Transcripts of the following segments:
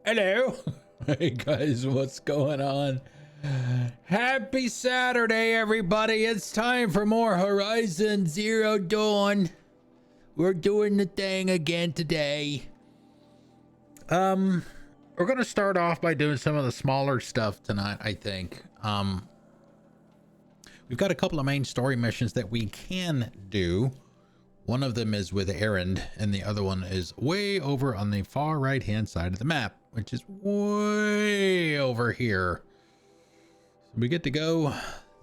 Hello. Hey guys, what's going on? Happy Saturday, everybody. It's time for more Horizon Zero Dawn. We're doing the thing again today. We're gonna start off by doing some of the smaller stuff tonight, I think. We've got a couple of main story missions that we can do. One of them is with Errand, and the other one is way over on the far right hand side of the map, which is way over here. So we get to go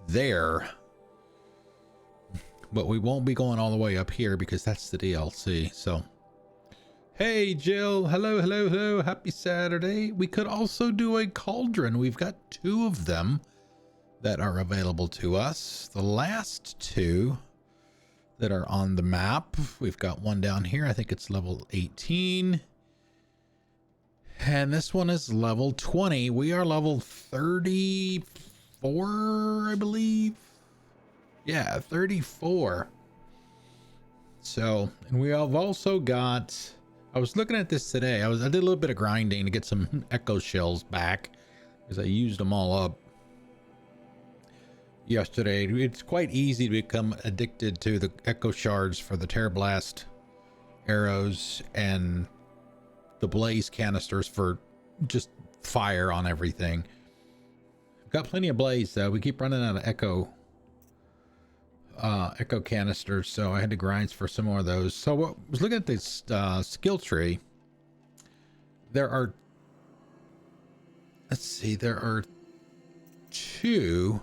there, but we won't be going all the way up here because that's the DLC. So hey Jill, hello, happy Saturday. We could also do a cauldron. We've got two of them that are available to us. The last two that are on the map, we've got one down here, I think it's level 18, and this one is level 20. We are level 34, I believe. Yeah, 34. So, and we have also got, I was looking at this today, I did a little bit of grinding to get some echo shells back because I used them all up yesterday. It's quite easy to become addicted to the echo shards for the Terror Blast arrows and the blaze canisters for just fire on everything. We've got plenty of blaze though. We keep running out of echo canisters, so I had to grind for some more of those. So I was looking at this skill tree. There are, let's see, there are two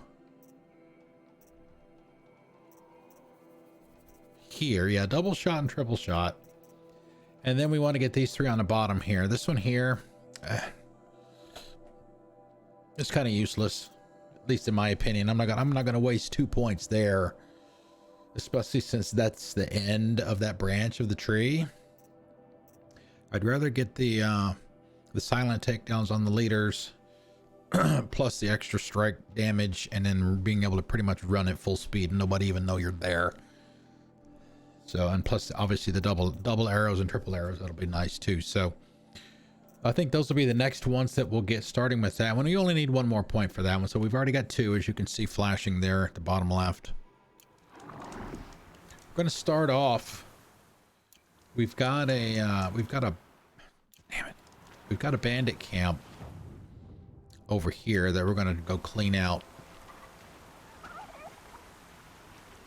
here, yeah, double shot and triple shot, and then we want to get these three on the bottom here. This one here, it's kind of useless, at least in my opinion. I'm not gonna waste 2 points there, especially since that's the end of that branch of the tree. I'd rather get the silent takedowns on the leaders plus the extra strike damage, and then being able to pretty much run at full speed and nobody even know you're there. So, and plus obviously the double arrows and triple arrows, that'll be nice too. So I think those will be the next ones that we'll get, starting with that one. You only need one more point for that one, so we've already got two, as you can see flashing there at the bottom left. We're going to start off, we've got a bandit camp over here that we're going to go clean out.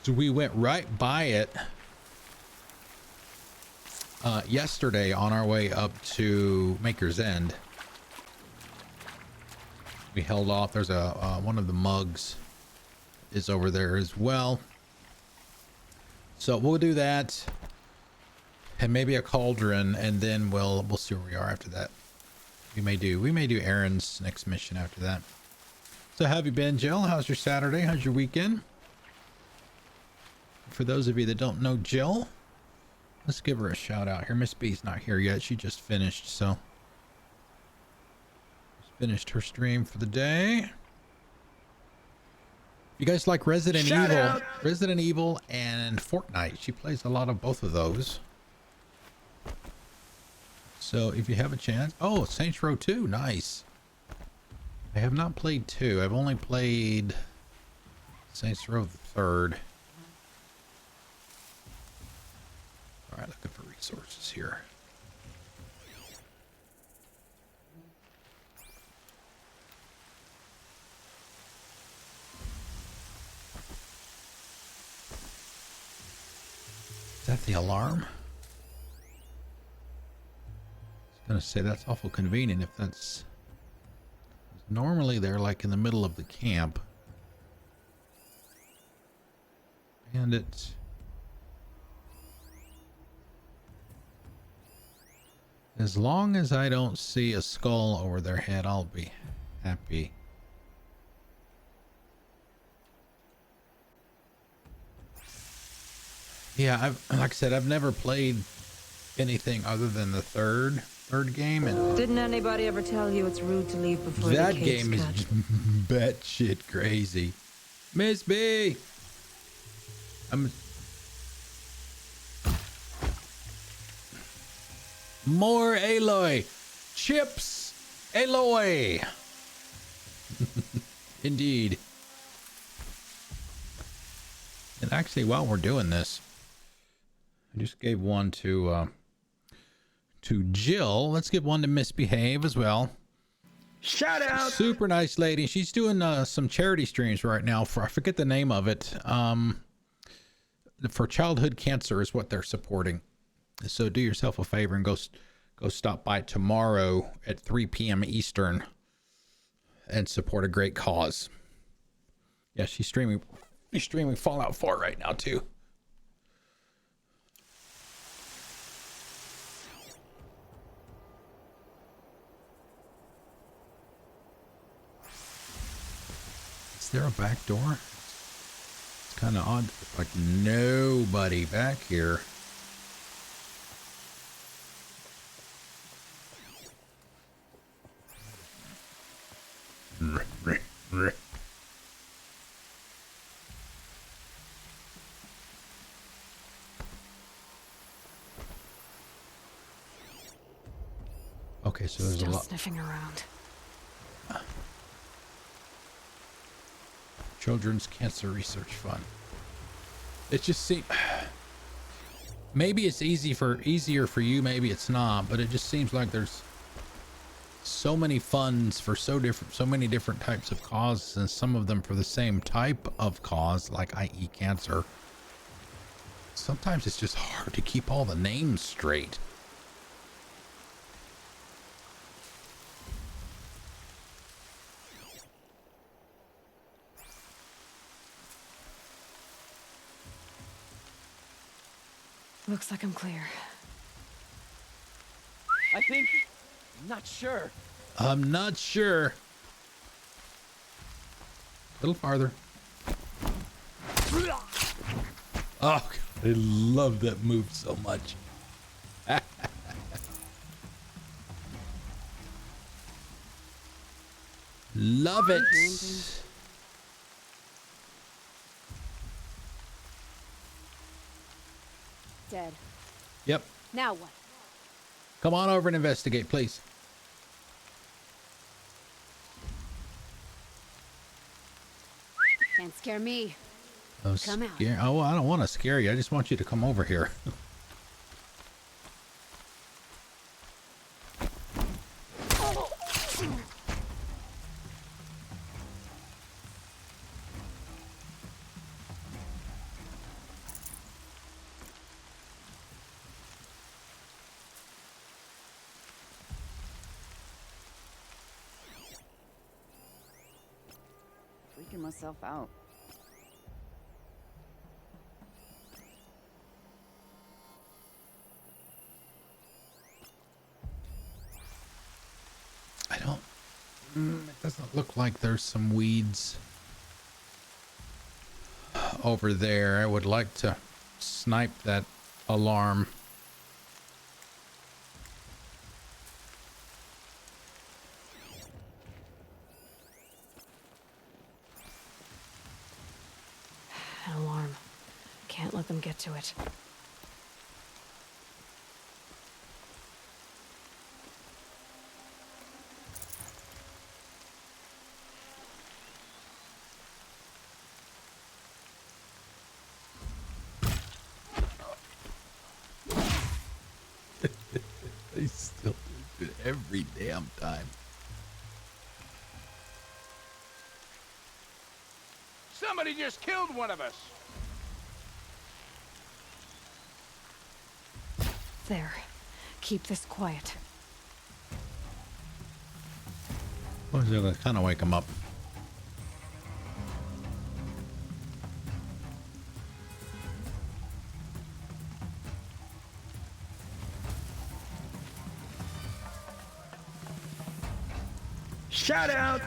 So we went right by it yesterday on our way up to Maker's End. We held off. There's a one of the mugs is over there as well, so we'll do that, and maybe a cauldron, and then we'll see where we are after that. We may do Aaron's next mission after that. So how have you been, Jill? How's your Saturday? How's your weekend? For those of you that don't know Jill, let's give her a shout out here. Miss B's not here yet. She just finished, so just finished her stream for the day. If you guys like Resident Evil and Fortnite, she plays a lot of both of those. So if you have a chance, oh, Saints Row 2, nice. I have not played 2. I've only played Saints Row the 3rd. All right, looking for resources here. Is that the alarm? I was gonna say that's awful convenient if that's... Normally they're like in the middle of the camp. Bandit. As long as I don't see a skull over their head, I'll be happy. Yeah, like I said, I've never played anything other than the third game, and didn't anybody ever tell you it's rude to leave before that the cake's game is cut? batshit crazy. Miss B, more Aloy chips. Aloy! Indeed. And actually, while we're doing this, I just gave one to Jill. Let's give one to Misbehave as well. Shout out! Super nice lady. She's doing some charity streams right now for, I forget the name of it. For childhood cancer is what they're supporting. So do yourself a favor and go stop by tomorrow at 3 p.m. Eastern and support a great cause. Yeah, she's streaming Fallout 4 right now too. Is there a back door? It's kind of odd. Like nobody back here. Okay, so there's a lot. Sniffing around. Children's Cancer Research Fund. It just seems maybe it's easier for you, maybe it's not, but it just seems like there's so many funds for so many different types of causes, and some of them for the same type of cause, like i.e. cancer. Sometimes it's just hard to keep all the names straight. Looks like I'm clear. I think... I'm not sure. I'm not sure. A little farther. Oh, I love that move so much. Love it. Dead. Yep. Now what? Come on over and investigate, please. Can't scare me. Oh, Come out. Oh, I don't want to scare you. I just want you to come over here. Freaking myself out. I don't... it doesn't look like there's some weeds over there. I would like to snipe that alarm. An alarm. Can't let them get to it. They still do it every damn time. Somebody just killed one of us. There. Keep this quiet. I was gonna kind of wake them up. Shout out!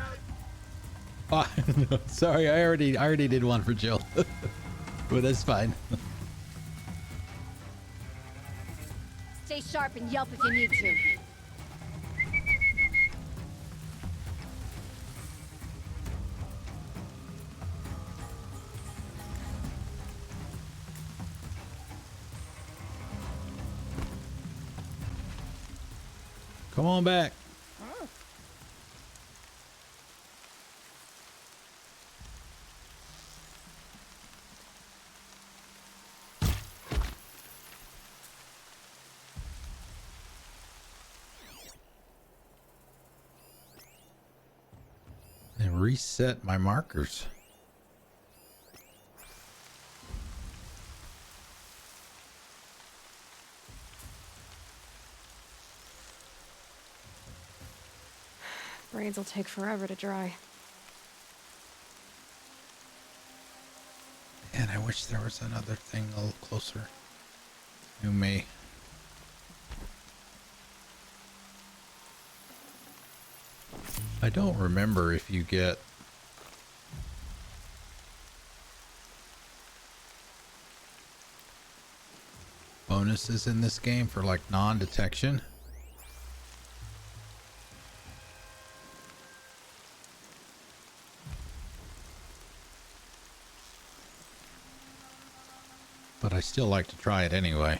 Oh, no, sorry, I already did one for Jill. But that's fine. Stay sharp and yelp if you need to. Come on back. reset my markers. Braids will take forever to dry. And I wish there was another thing a little closer to me. I don't remember if you get bonuses in this game for like non-detection. But I still like to try it anyway.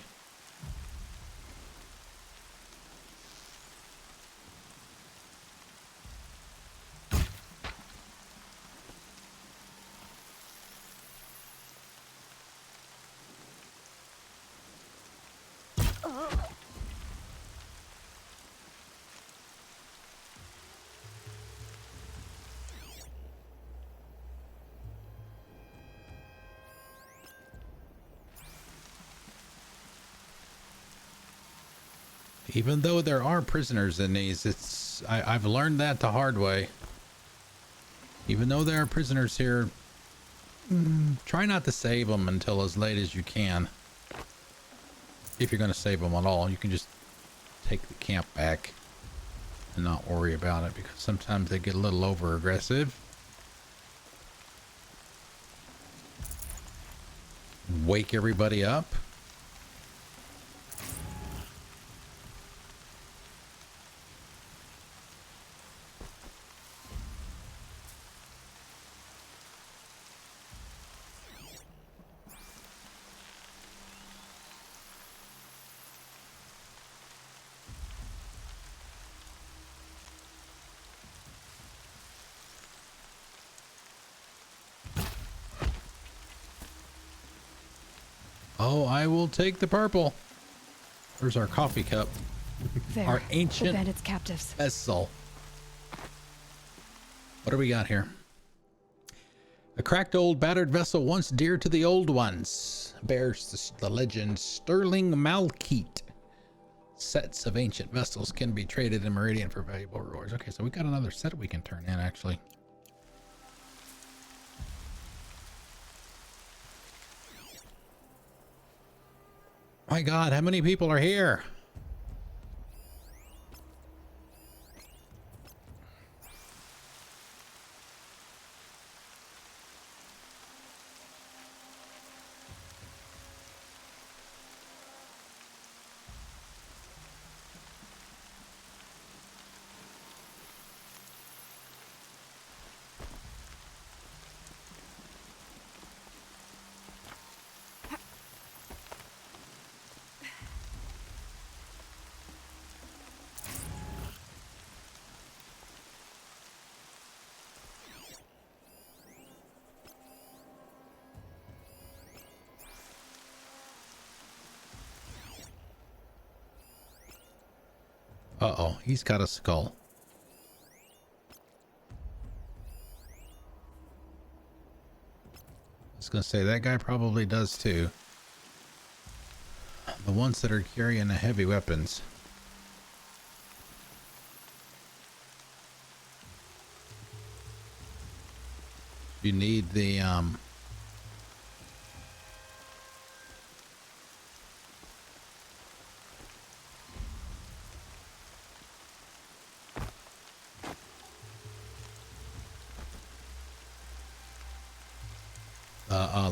Even though there are prisoners in these, I've learned that the hard way. Even though there are prisoners here, try not to save them until as late as you can. If you're going to save them at all, you can just take the camp back and not worry about it, because sometimes they get a little over aggressive. Wake everybody up. Oh, I will take the purple. There's our coffee cup. There, Our the ancient bandits' captives. vessel. What do we got here? A cracked old battered vessel once dear to the old ones. Bears the legend Sterling Malkeet. Sets of ancient vessels can be traded in Meridian for valuable rewards. Okay, so we got another set we can turn in, actually. My God, how many people are here? Uh-oh, he's got a skull. I was gonna say, that guy probably does too. The ones that are carrying the heavy weapons. You need the,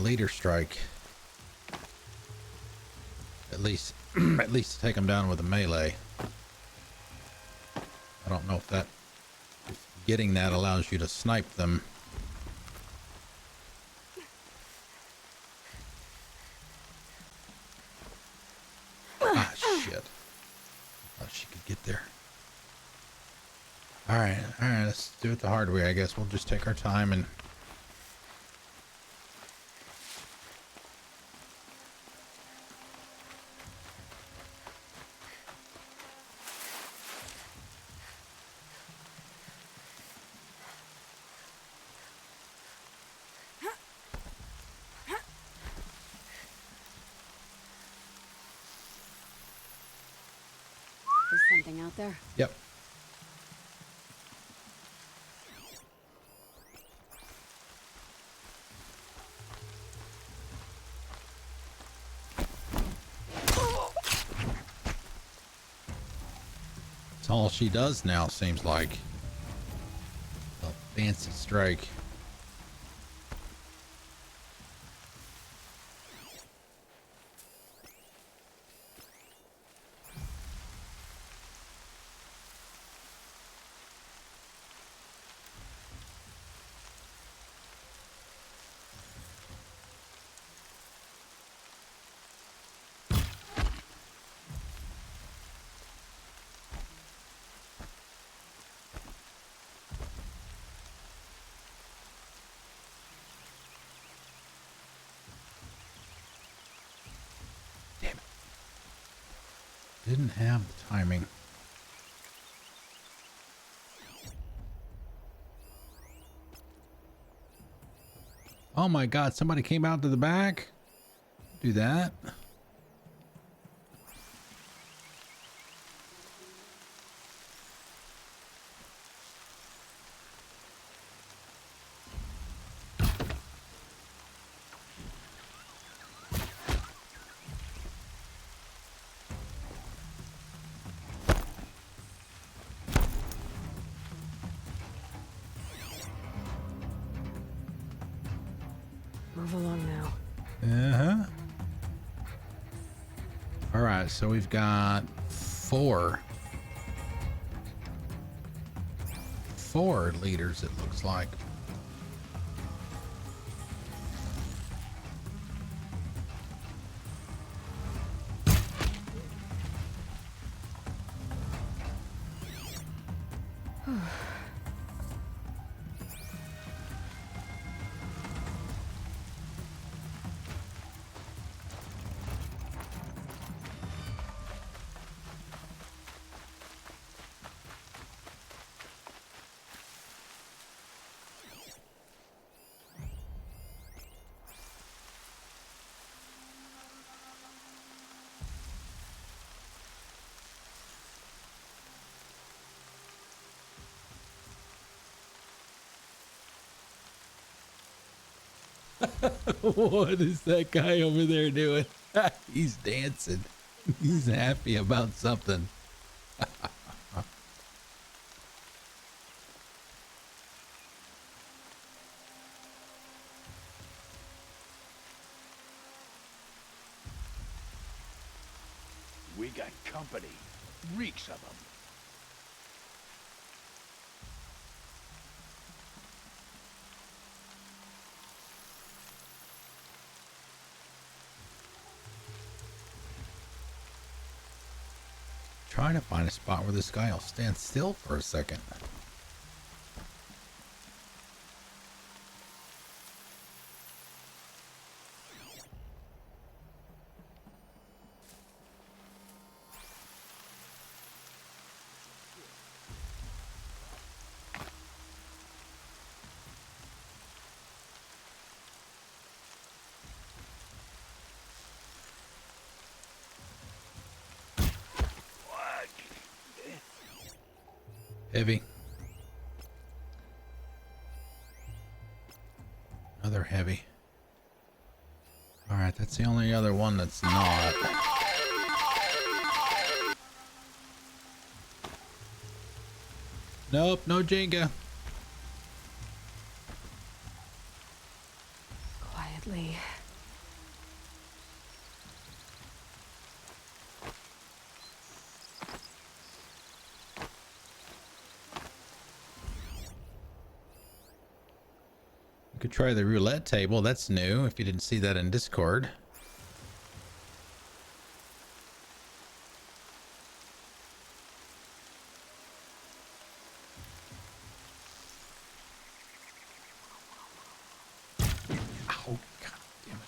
leader strike. At least, at least take them down with a melee. I don't know if that, if getting that allows you to snipe them. Ah, shit. Thought she could get there. Alright, let's do it the hard way, I guess. We'll just take our time and... Something out there? Yep. That's all she does now, seems like. A fancy strike. Didn't have the timing. Oh my God, somebody came out to the back. Do that. Move along now. Uh-huh. All right, so we've got four leaders, it looks like. What is that guy over there doing? He's dancing. He's happy about something. We got company. Reeks of them. Trying to find a spot where this guy will stand still for a second. Heavy. Another heavy. All right, that's the only other one that's not. Nope, no Jenga. Quietly. Could try the roulette table. That's new if you didn't see that in Discord. Ow, God damn it.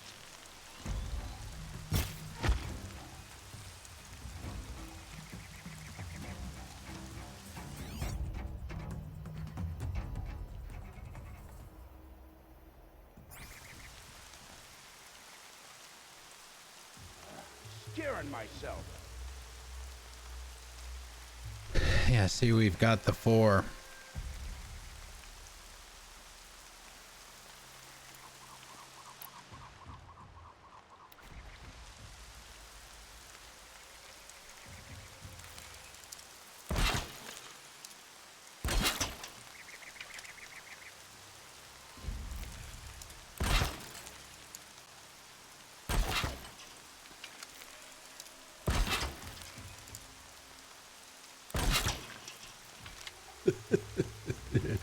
Scaring myself. Yeah, see, we've got the 4.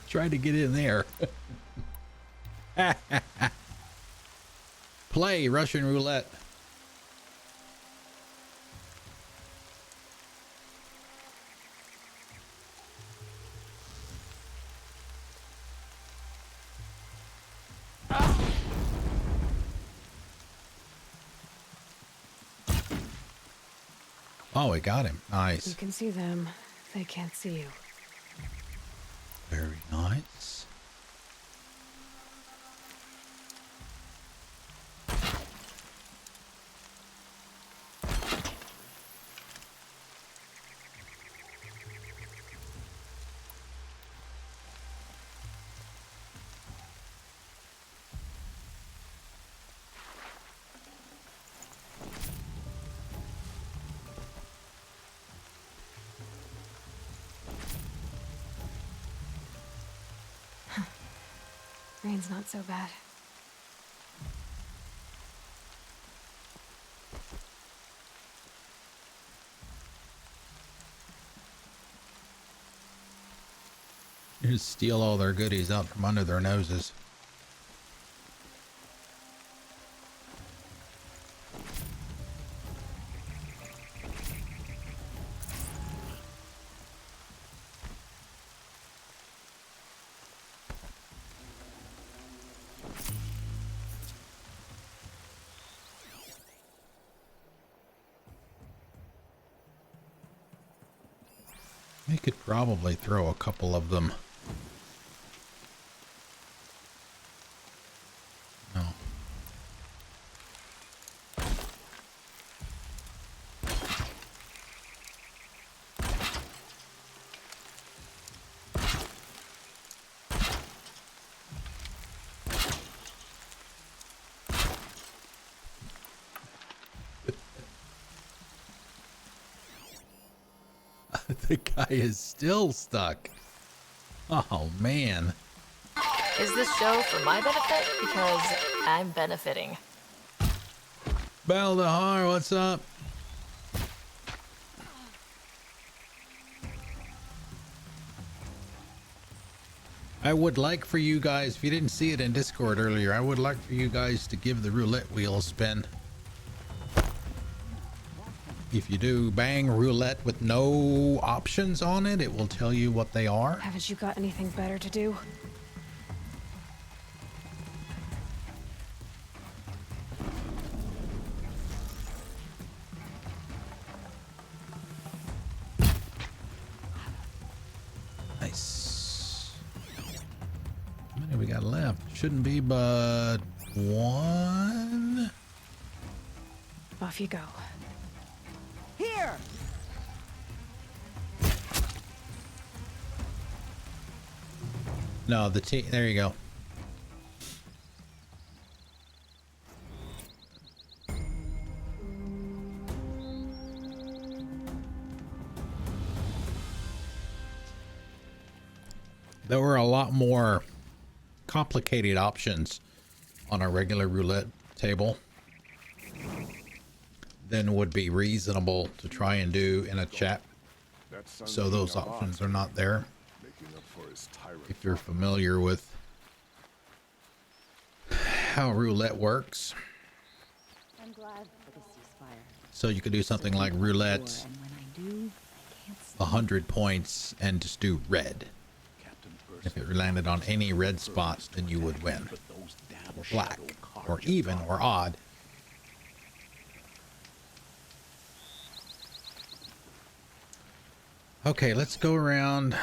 Try to get in there. Play Russian roulette. Oh, we got him. You Nice. can see them. They can't see you. Very nice. Rain's not so bad. You just steal all their goodies out from under their noses. You could probably throw a couple of them. No. The guy is still stuck. Oh, man. Is this show for my benefit? Because I'm benefiting. Baldahar, what's up? I would like for you guys, if you didn't see it in Discord earlier, I would like for you guys to give the roulette wheel a spin. If you do bang roulette with no options on it, it will tell you what they are. Haven't you got anything better to do? Nice. How many we got left? Shouldn't be but 1. Off you go. Here! No, there you go. There were a lot more complicated options on a regular roulette table than would be reasonable to try and do in a chat. So those options are not there. If you're familiar with how roulette works. I'm glad for the ceasefire. So you could do something like roulette, 100 points, and just do red. If it landed on any red spot, then you would win. Or black, or even, or odd. Okay, let's go around.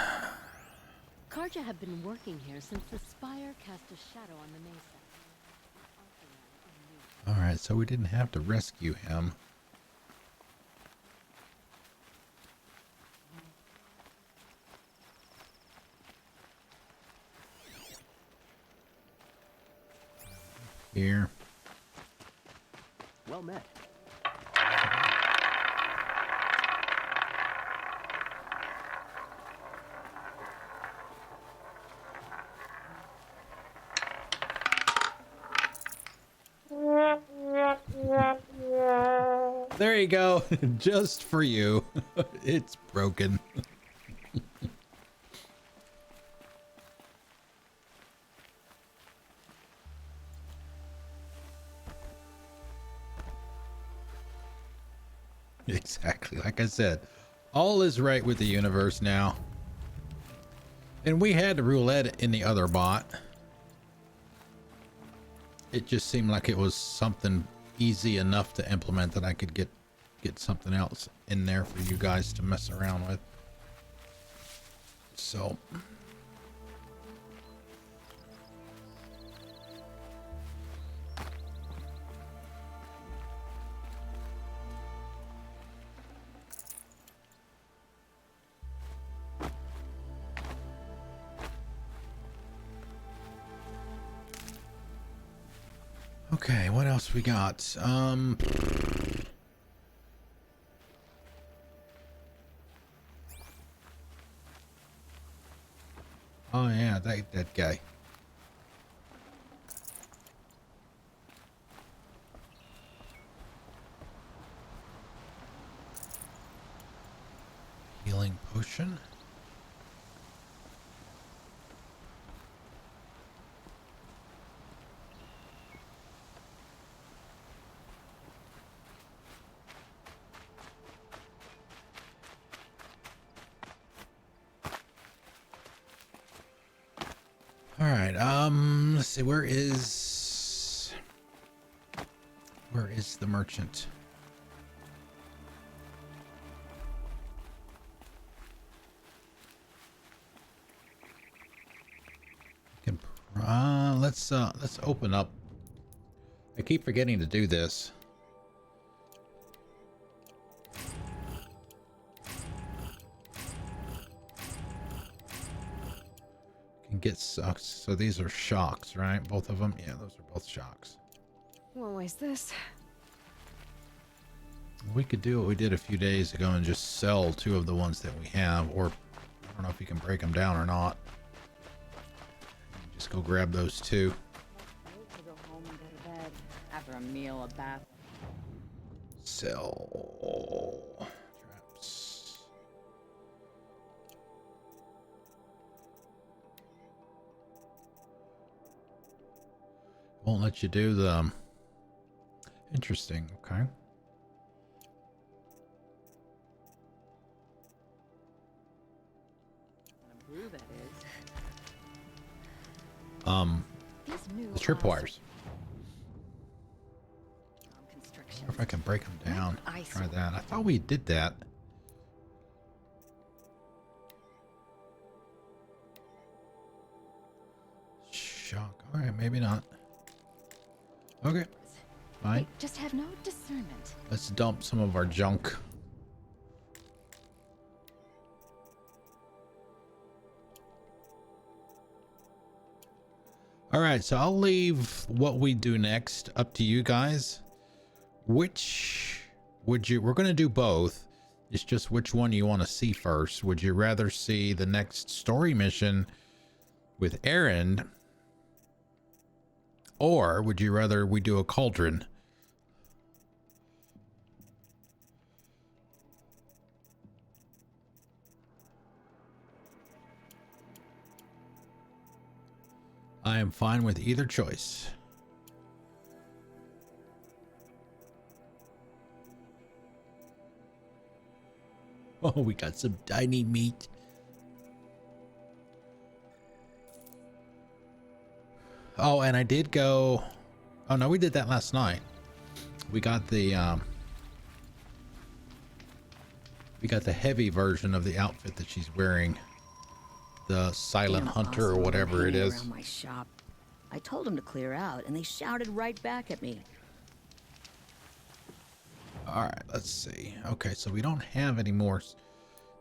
Karja had been working here since the spire cast a shadow on the mesa. Alright, so we didn't have to rescue him. Here. Well met. There you go. Just for you. It's broken. Exactly. Like I said, all is right with the universe now. And we had the roulette in the other bot. It just seemed like it was something easy enough to implement that I could get something else in there for you guys to mess around with. So okay, what else we got? Oh yeah, that guy. Healing potion. All right, let's see, where is the merchant? Can let's open up. I keep forgetting to do this. Can get sucks. So these are shocks, right? Both of them. Yeah, those are both shocks. Won't waste this. We could do what we did a few days ago and just sell two of the ones that we have, or I don't know if you can break them down or not. Just go grab those two. I to go home and go to bed. After a meal, a bath. Sell traps. Won't let you do the interesting. Okay. Brew, that is. The tripwires. Construction. Or if I can break them down. Ice. Try that. I thought we did that. Shock. All right, maybe not. Okay. Fine. They just have no discernment. Let's dump some of our junk. All right, so I'll leave what we do next up to you guys. Which would you, we're going to do both. It's just which one you want to see first. Would you rather see the next story mission with Aaron, or would you rather we do a cauldron? I am fine with either choice. Oh, we got some tiny meat. Oh, and I did go. Oh no, we did that last night. We got the heavy version of the outfit that she's wearing. The Silent Hunter or whatever it is. My shop. I told them to clear out, and they shouted right back at me. All right, let's see. Okay, so we don't have any more.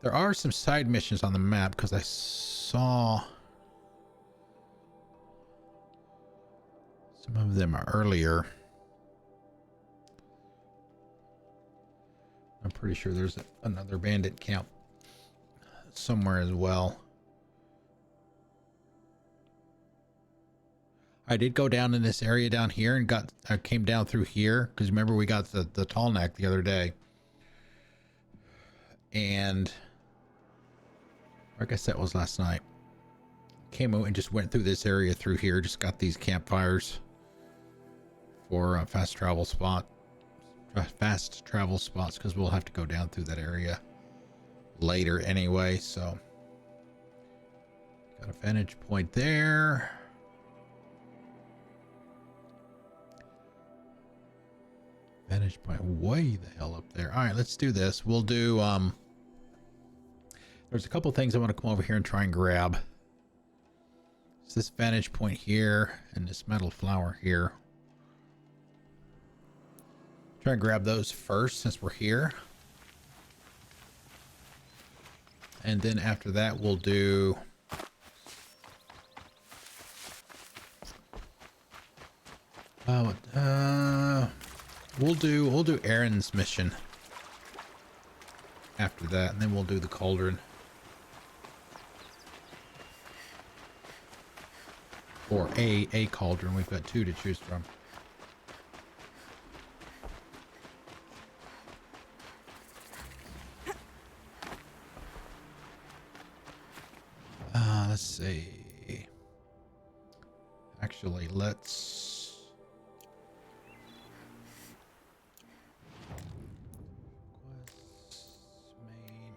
There are some side missions on the map because I saw Some of them are earlier. I'm pretty sure there's another bandit camp somewhere as well. I did go down in this area down here and I came down through here because remember we got the tall neck the other day. And I guess that was last night. Came out and just went through this area through here. Just got these campfires for fast travel spots because we'll have to go down through that area later anyway. So got a vantage point there. Vantage point way the hell up there. All right, let's do this. We'll do there's a couple things I want to come over here and try and grab. It's this vantage point here and this metal flower here. Try and grab those first since we're here. And then after that we'll do we'll do Aaron's mission after that, and then we'll do the cauldron. Or a cauldron. We've got two to choose from. Let's see. Actually, let's main.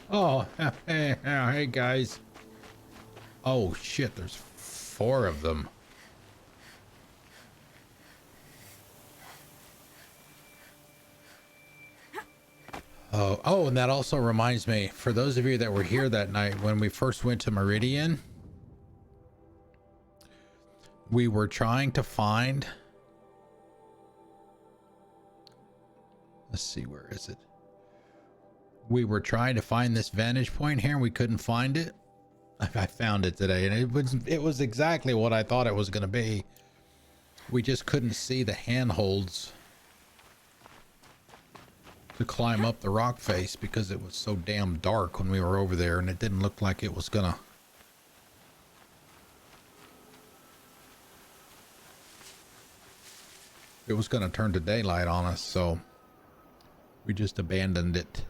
Oh, hey guys. Oh shit, there's 4 of them. Oh, and that also reminds me, for those of you that were here that night when we first went to Meridian, we were trying to find, let's see, where is it? We were trying to find this vantage point here and we couldn't find it. I found it today and it was exactly what I thought it was going to be. We just couldn't see the handholds to climb up the rock face because it was so damn dark when we were over there, and it didn't look like it was gonna turn to daylight on us, so we just abandoned it.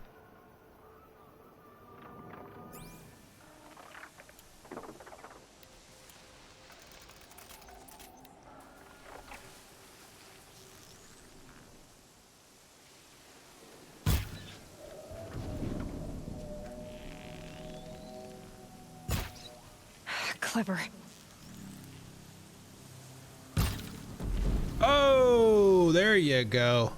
Clever. Oh, there you go.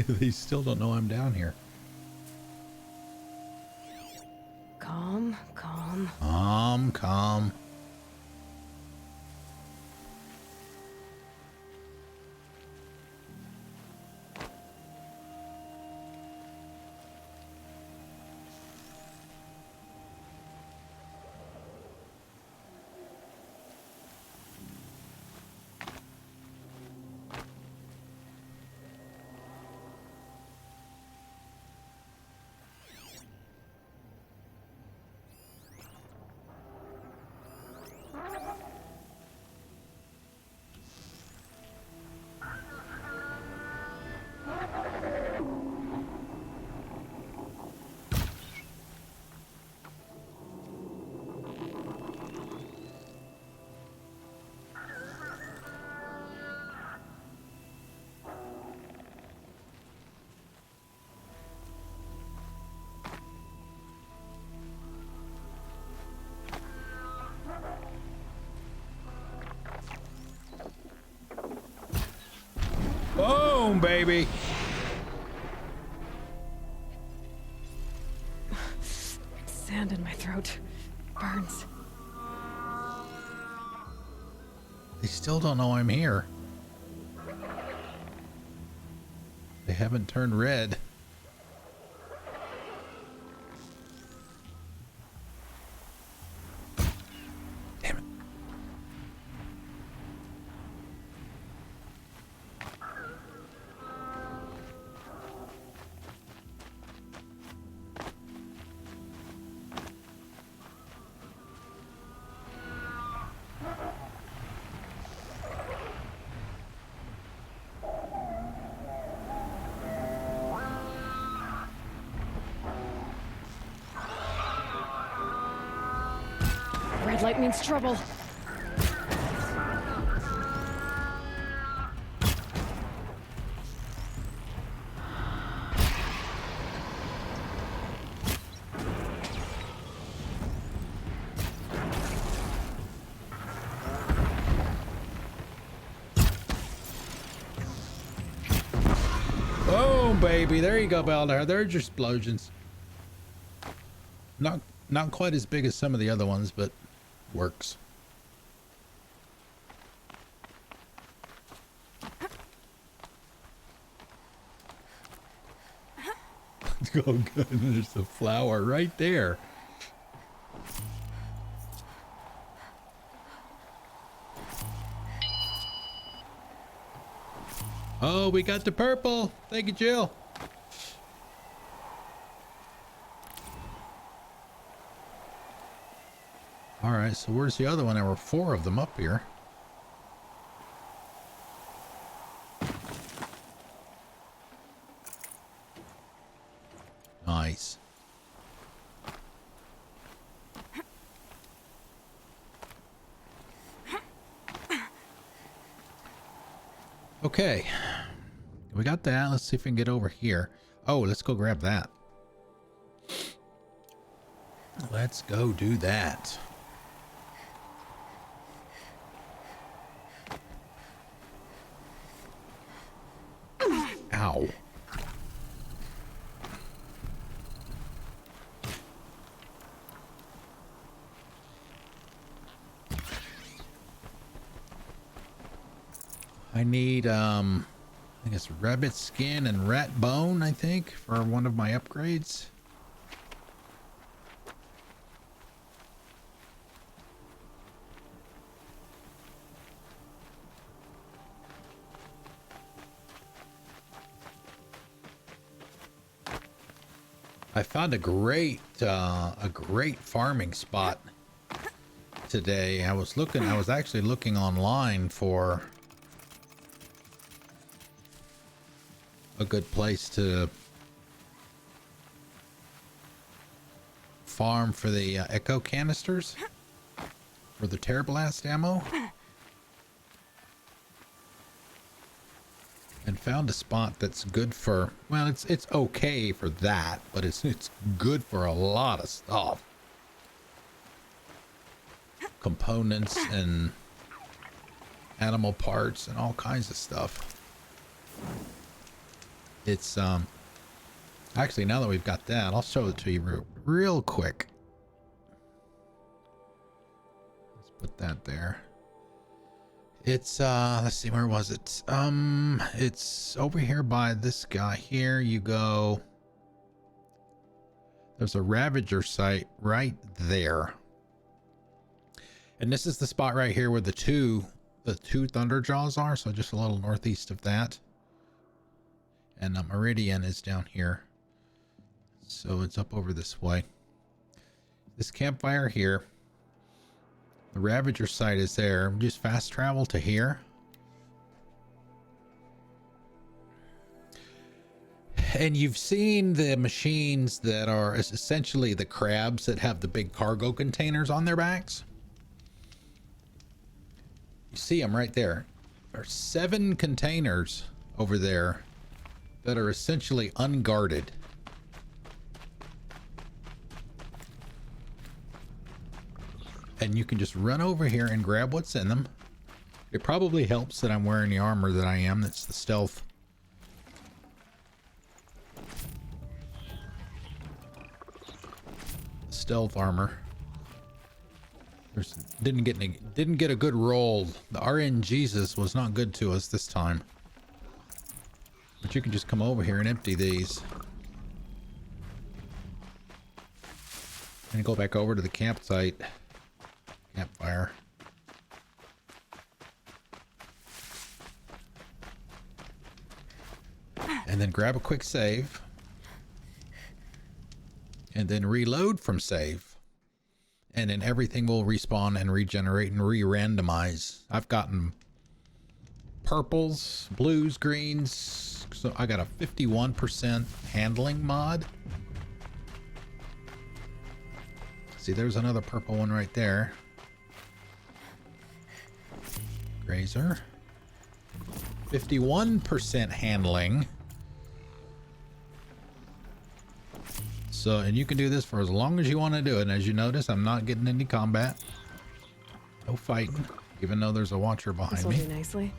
They still don't know I'm down here. Calm. Calm. baby. Sand in my throat. Burns. They still don't know I'm here. They haven't turned red. Damn it. Red light means trouble. Oh, baby. There you go, Baldur. There's your explosions. Not quite as big as some of the other ones, but works. Oh, good. There's a flower right there. Oh, we got the purple. Thank you, Jill. All right, so where's the other one? There were 4 of them up here. Nice. Okay. We got that. Let's see if we can get over here. Oh, let's go grab that. Let's go do that. Ow. I need, I guess rabbit skin and rat bone, I think, for one of my upgrades. I found a great farming spot today. I was actually looking online for a good place to farm for the echo canisters for the tear blast ammo, and found a spot that's good for, well, it's okay for that, but it's good for a lot of stuff, components and animal parts and all kinds of stuff. It's actually, now that we've got that, I'll show it to you real quick. Let's put that there. It's let's see, where was it? It's over here by this guy here. You go, there's a Ravager site right there, and this is the spot right here where the two Thunderjaws are, so just a little northeast of that. And Meridian is down here, so it's up over this way. This campfire here, the Ravager site is there. Just fast travel to here, and you've seen the machines that are essentially the crabs that have the big cargo containers on their backs. You see them right there. There are 7 containers over there that are essentially unguarded. And you can just run over here and grab what's in them. It probably helps that I'm wearing the armor that I am. That's the stealth stealth armor. Didn't get a good roll. The RNGesus was not good to us this time. But you can just come over here and empty these. And go back over to the campsite. Campfire. And then grab a quick save. And then reload from save. And then everything will respawn and regenerate and re-randomize. I've gotten purples, blues, greens. So I got a 51% handling mod. See, there's another purple one right there. Grazer. 51% handling. So, and you can do this for as long as you want to do it. And as you notice, I'm not getting any combat. No fighting, even though there's a watcher behind me. This'll do nicely.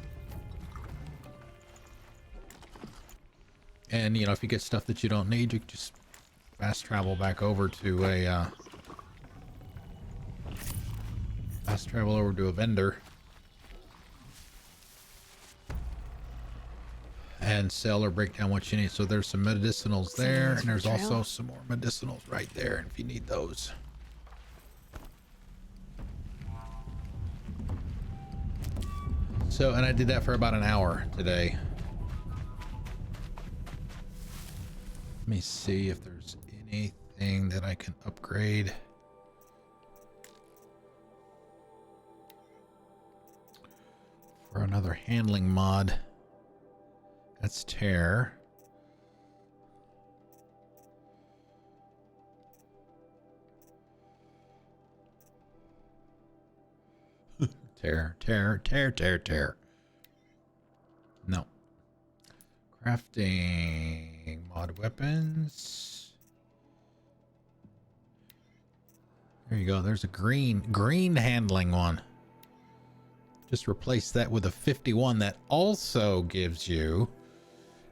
And, you know, if you get stuff that you don't need, you can just fast travel back over to a, fast travel over to a vendor. And sell or break down what you need. So there's some medicinals there, and there's also some more medicinals right there if you need those. So, and I did that for about an hour today. Let me see if there's anything that I can upgrade. For another handling mod. That's tear. Tear. No. Crafting mod weapons. There you go. There's a green handling one. Just replace that with a 51 that also gives you.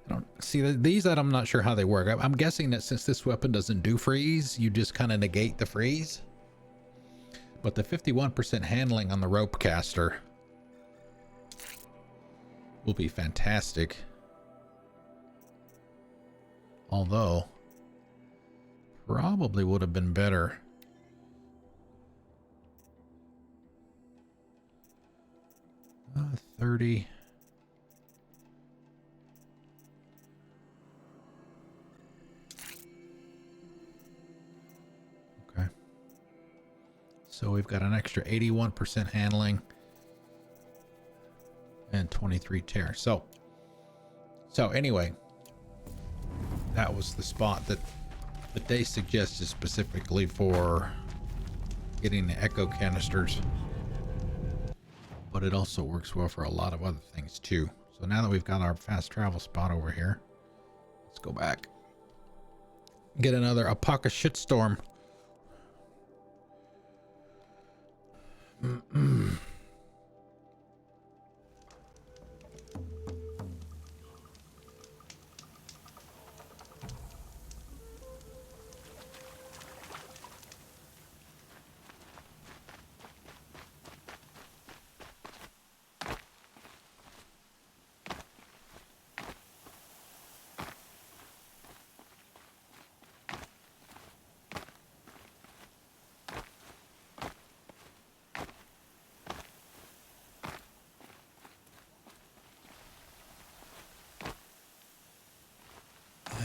I don't see these. I'm not sure how they work. I'm guessing that since this weapon doesn't do freeze, you just kind of negate the freeze. But the 51% handling on the rope caster will be fantastic. Although, probably would have been better. Uh, 30. Okay. So we've got an extra 81% handling and 23 tear. So anyway, that was the spot that they suggested specifically for getting the echo canisters. But it also works well for a lot of other things too. So now that we've got our fast travel spot over here, let's go back. Get another Apaka shitstorm.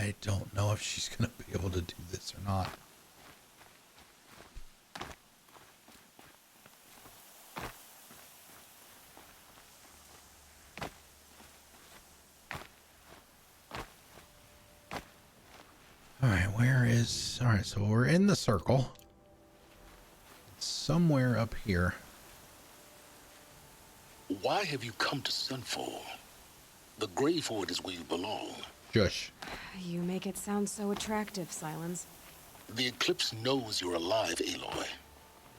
I don't know if she's going to be able to do this or not. All right, all right, so we're in the circle. Somewhere up here. Why have you come to Sunfall? The grave hoard is where you belong. Shush. You make it sound so attractive, Silence. The Eclipse knows you're alive, Aloy.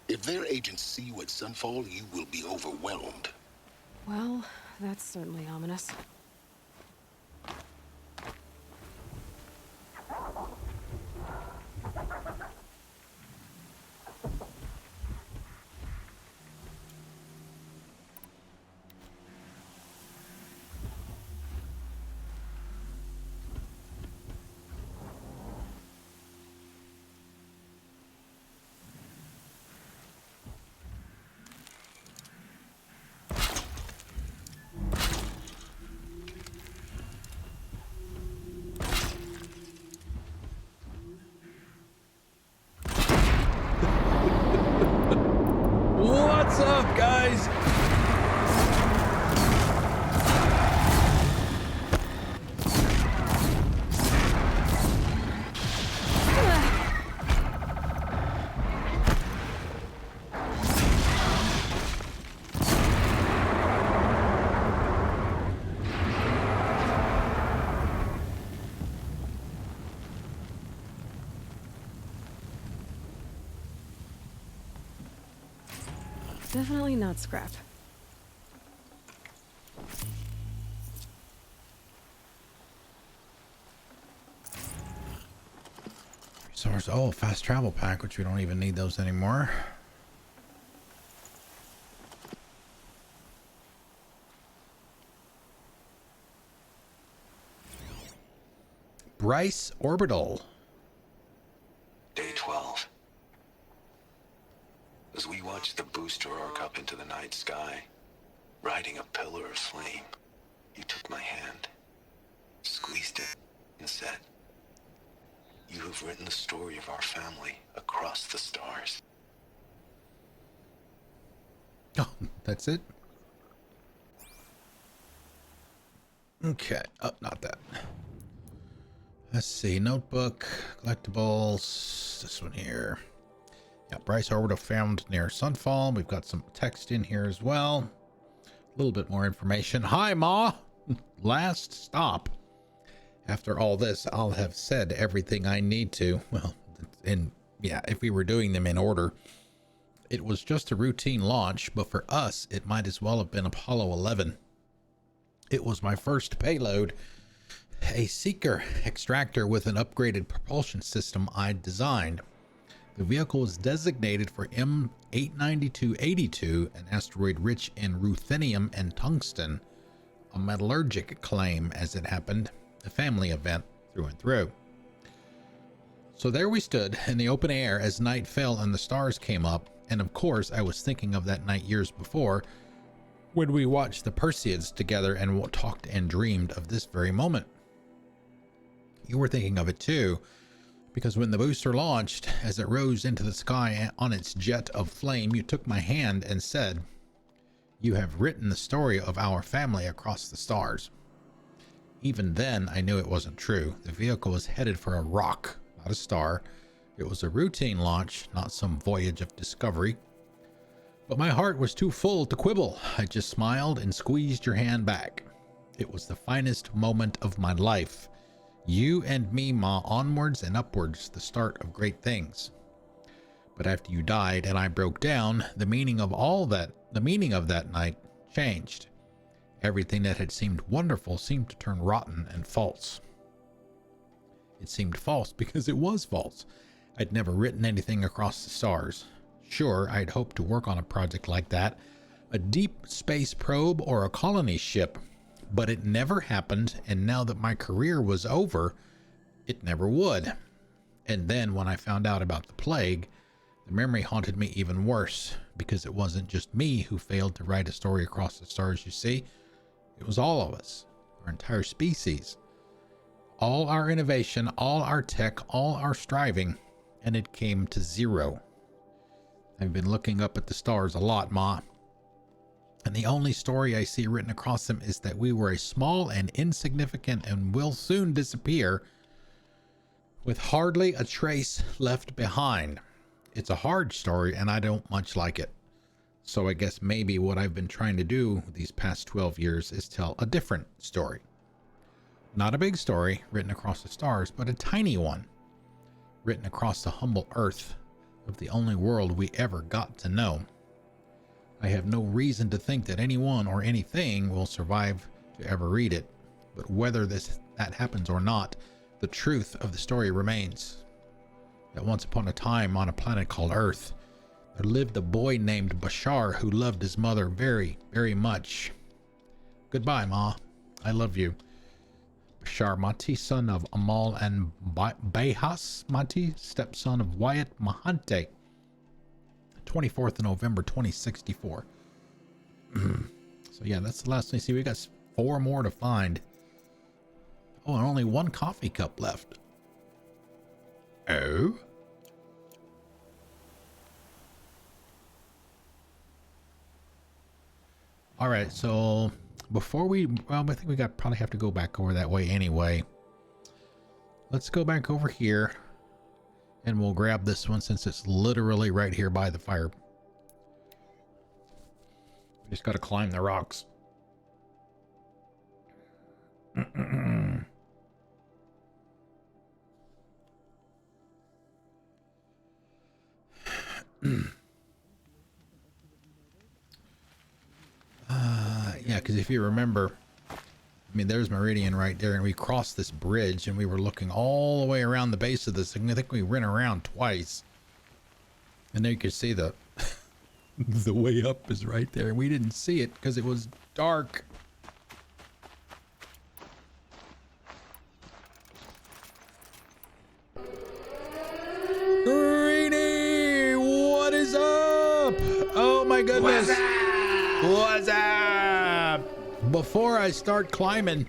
If their agents see you at Sunfall, you will be overwhelmed. Well, that's certainly ominous. guys! Definitely not scrap. Source. Oh, fast travel pack, which we don't even need those anymore. Bryce Orbital. Day 12. As we watch the booster arc up into the night sky, riding a pillar of flame, you took my hand, squeezed it, and said, "You have written the story of our family across the stars." Oh, that's it? Okay. Oh, not that. Let's see. Notebook, collectibles. This one here. Yeah, Bryce Orbital found near Sunfall. We've got some text in here as well. A little bit more information. Hi, Ma! Last stop. After all this, I'll have said everything I need to. Well, yeah, if we were doing them in order. It was just a routine launch, but for us, it might as well have been Apollo 11. It was my first payload, a seeker extractor with an upgraded propulsion system I'd designed. The vehicle was designated for M89282, an asteroid rich in ruthenium and tungsten, a metallurgic claim as it happened, a family event through and through. So there we stood in the open air as night fell and the stars came up, and of course I was thinking of that night years before when we watched the Perseids together and talked and dreamed of this very moment. You were thinking of it too, because when the booster launched, as it rose into the sky on its jet of flame, you took my hand and said, "You have written the story of our family across the stars." Even then, I knew it wasn't true. The vehicle was headed for a rock, not a star. It was a routine launch, not some voyage of discovery. But my heart was too full to quibble. I just smiled and squeezed your hand back. It was the finest moment of my life. You and me, Ma, onwards and upwards, the start of great things. But after you died and I broke down, the meaning of that night changed. Everything that had seemed wonderful seemed to turn rotten and false. It seemed false because it was false. I'd never written anything across the stars. Sure, I'd hoped to work on a project like that, a deep space probe or a colony ship, but it never happened, and now that my career was over, it never would. And then when I found out about the plague, the memory haunted me even worse, because it wasn't just me who failed to write a story across the stars, you see. It was all of us, our entire species. All our innovation, all our tech, all our striving, and it came to zero. I've been looking up at the stars a lot, Ma. And the only story I see written across them is that we were a small and insignificant and will soon disappear with hardly a trace left behind. It's a hard story and I don't much like it. So I guess maybe what I've been trying to do these past 12 years is tell a different story. Not a big story written across the stars, but a tiny one written across the humble earth of the only world we ever got to know. I have no reason to think that anyone or anything will survive to ever read it, but whether that happens or not, the truth of the story remains. That once upon a time on a planet called Earth, there lived a boy named Bashar who loved his mother very, very much. Goodbye, Ma. I love you. Bashar Mati, son of Amal and Behas Mati, stepson of Wyatt Mahante. 24th of November 2064. So yeah, that's the last thing. See, we got 4 more to find. Oh, and only 1 coffee cup left. Oh? All right, so before we, well, I think we probably have to go back over that way anyway. Let's go back over here and we'll grab this one since it's literally right here by the fire. We just got to climb the rocks. Yeah, because if you remember, I mean, there's Meridian right there, and we crossed this bridge, and we were looking all the way around the base of this, and I think we went around twice. And there you can see the the way up is right there, and we didn't see it because it was dark. Greenie, what is up? Oh my goodness. What's up? Before I start climbing,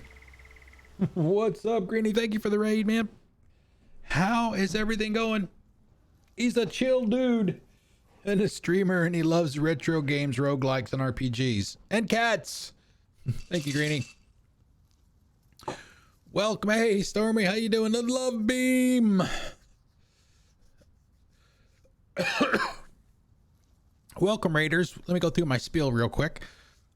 what's up, Greenie? Thank you for the raid, man. How is everything going? He's a chill dude and a streamer, and he loves retro games, roguelikes, and RPGs. And cats. Thank you, Greenie. Welcome. Hey, Stormy, how you doing? The love beam. Welcome, Raiders. Let me go through my spiel real quick.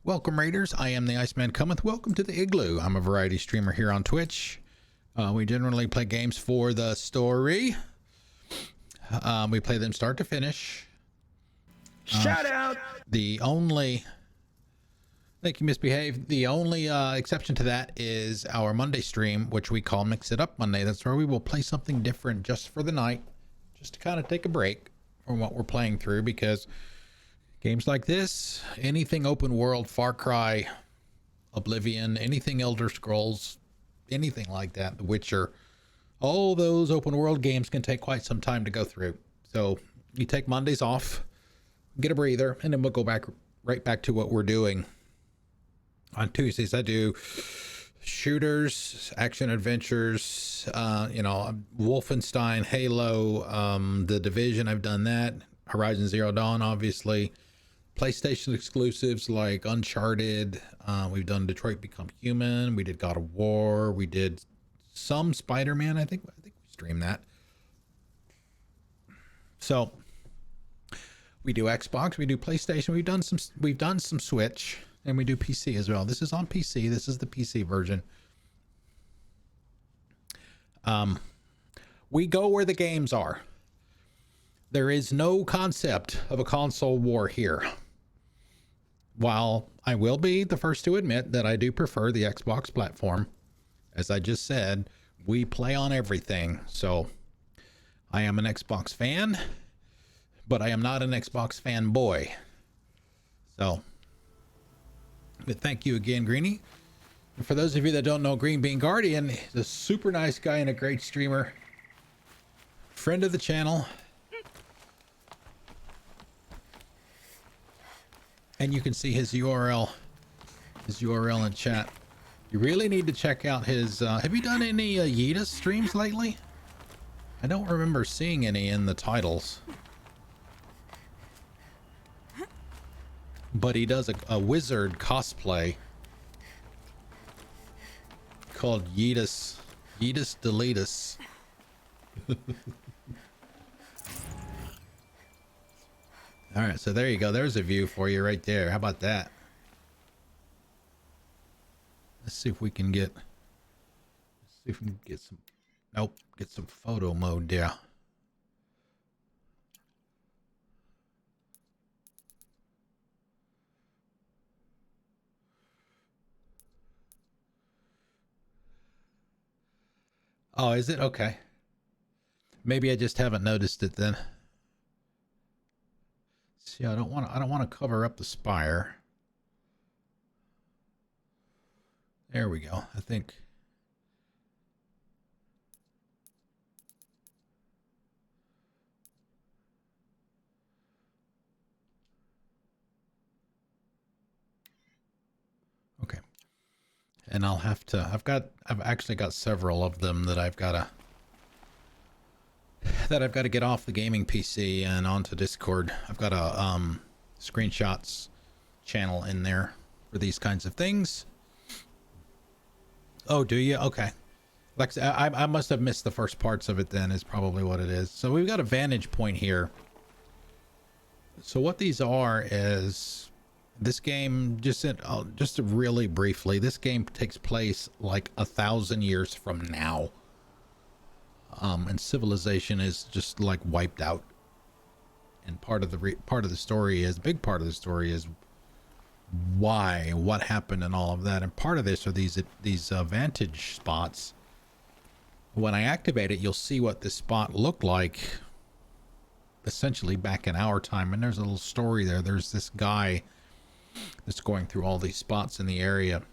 Welcome, Raiders. I am the Iceman Cometh. Welcome to the Igloo. I'm a variety streamer here on Twitch. We generally play games for the story. We play them start to finish. Shout out! The only... Thank you, Misbehave. The only exception to that is our Monday stream, which we call Mix It Up Monday. That's where we will play something different just for the night, just to kind of take a break from what we're playing through, because games like this, anything open world, Far Cry, Oblivion, anything Elder Scrolls, anything like that, The Witcher, all those open world games can take quite some time to go through. So you take Mondays off, get a breather, and then we'll go back right back to what we're doing. On Tuesdays, I do shooters, action adventures, Wolfenstein, Halo, The Division, I've done that. Horizon Zero Dawn, obviously. PlayStation exclusives like Uncharted. We've done Detroit Become Human. We did God of War. We did some Spider-Man. I think we streamed that. So we do Xbox. We do PlayStation. We've done some Switch, and we do PC as well. This is on PC. This is the PC version. We go where the games are. There is no concept of a console war here. While I will be the first to admit that I do prefer the Xbox platform, as I just said, we play on everything. So I am an Xbox fan, but I am not an Xbox fanboy. So, but thank you again, Greenie. And for those of you that don't know, Green Bean Guardian is a super nice guy and a great streamer. Friend of the channel. And you can see his URL in chat. You really need to check out his, have you done any Yeetus streams lately? I don't remember seeing any in the titles. But he does a wizard cosplay called Yeetus Deletus. All right, so there you go. There's a view for you right there. How about that? Let's see if we can get some, nope, get some photo mode there. Oh, is it? Okay. Maybe I just haven't noticed it then. See, I don't want to cover up the spire. There we go. I think. Okay. And I'll have to, I've actually got several of them that I've got to get off the gaming PC and onto Discord. I've got a screenshots channel in there for these kinds of things. Oh, do you? Okay. Lex, I must have missed the first parts of it then, is probably what it is. So we've got a vantage point here. So what these are is this game, just really briefly, this game takes place like 1,000 years from now. And civilization is just like wiped out. And part of the story is, big part of the story is what happened and all of that. And part of this are these vantage spots. When I activate it, you'll see what this spot looked like essentially back in our time. And there's a little story there. There's this guy that's going through all these spots in the area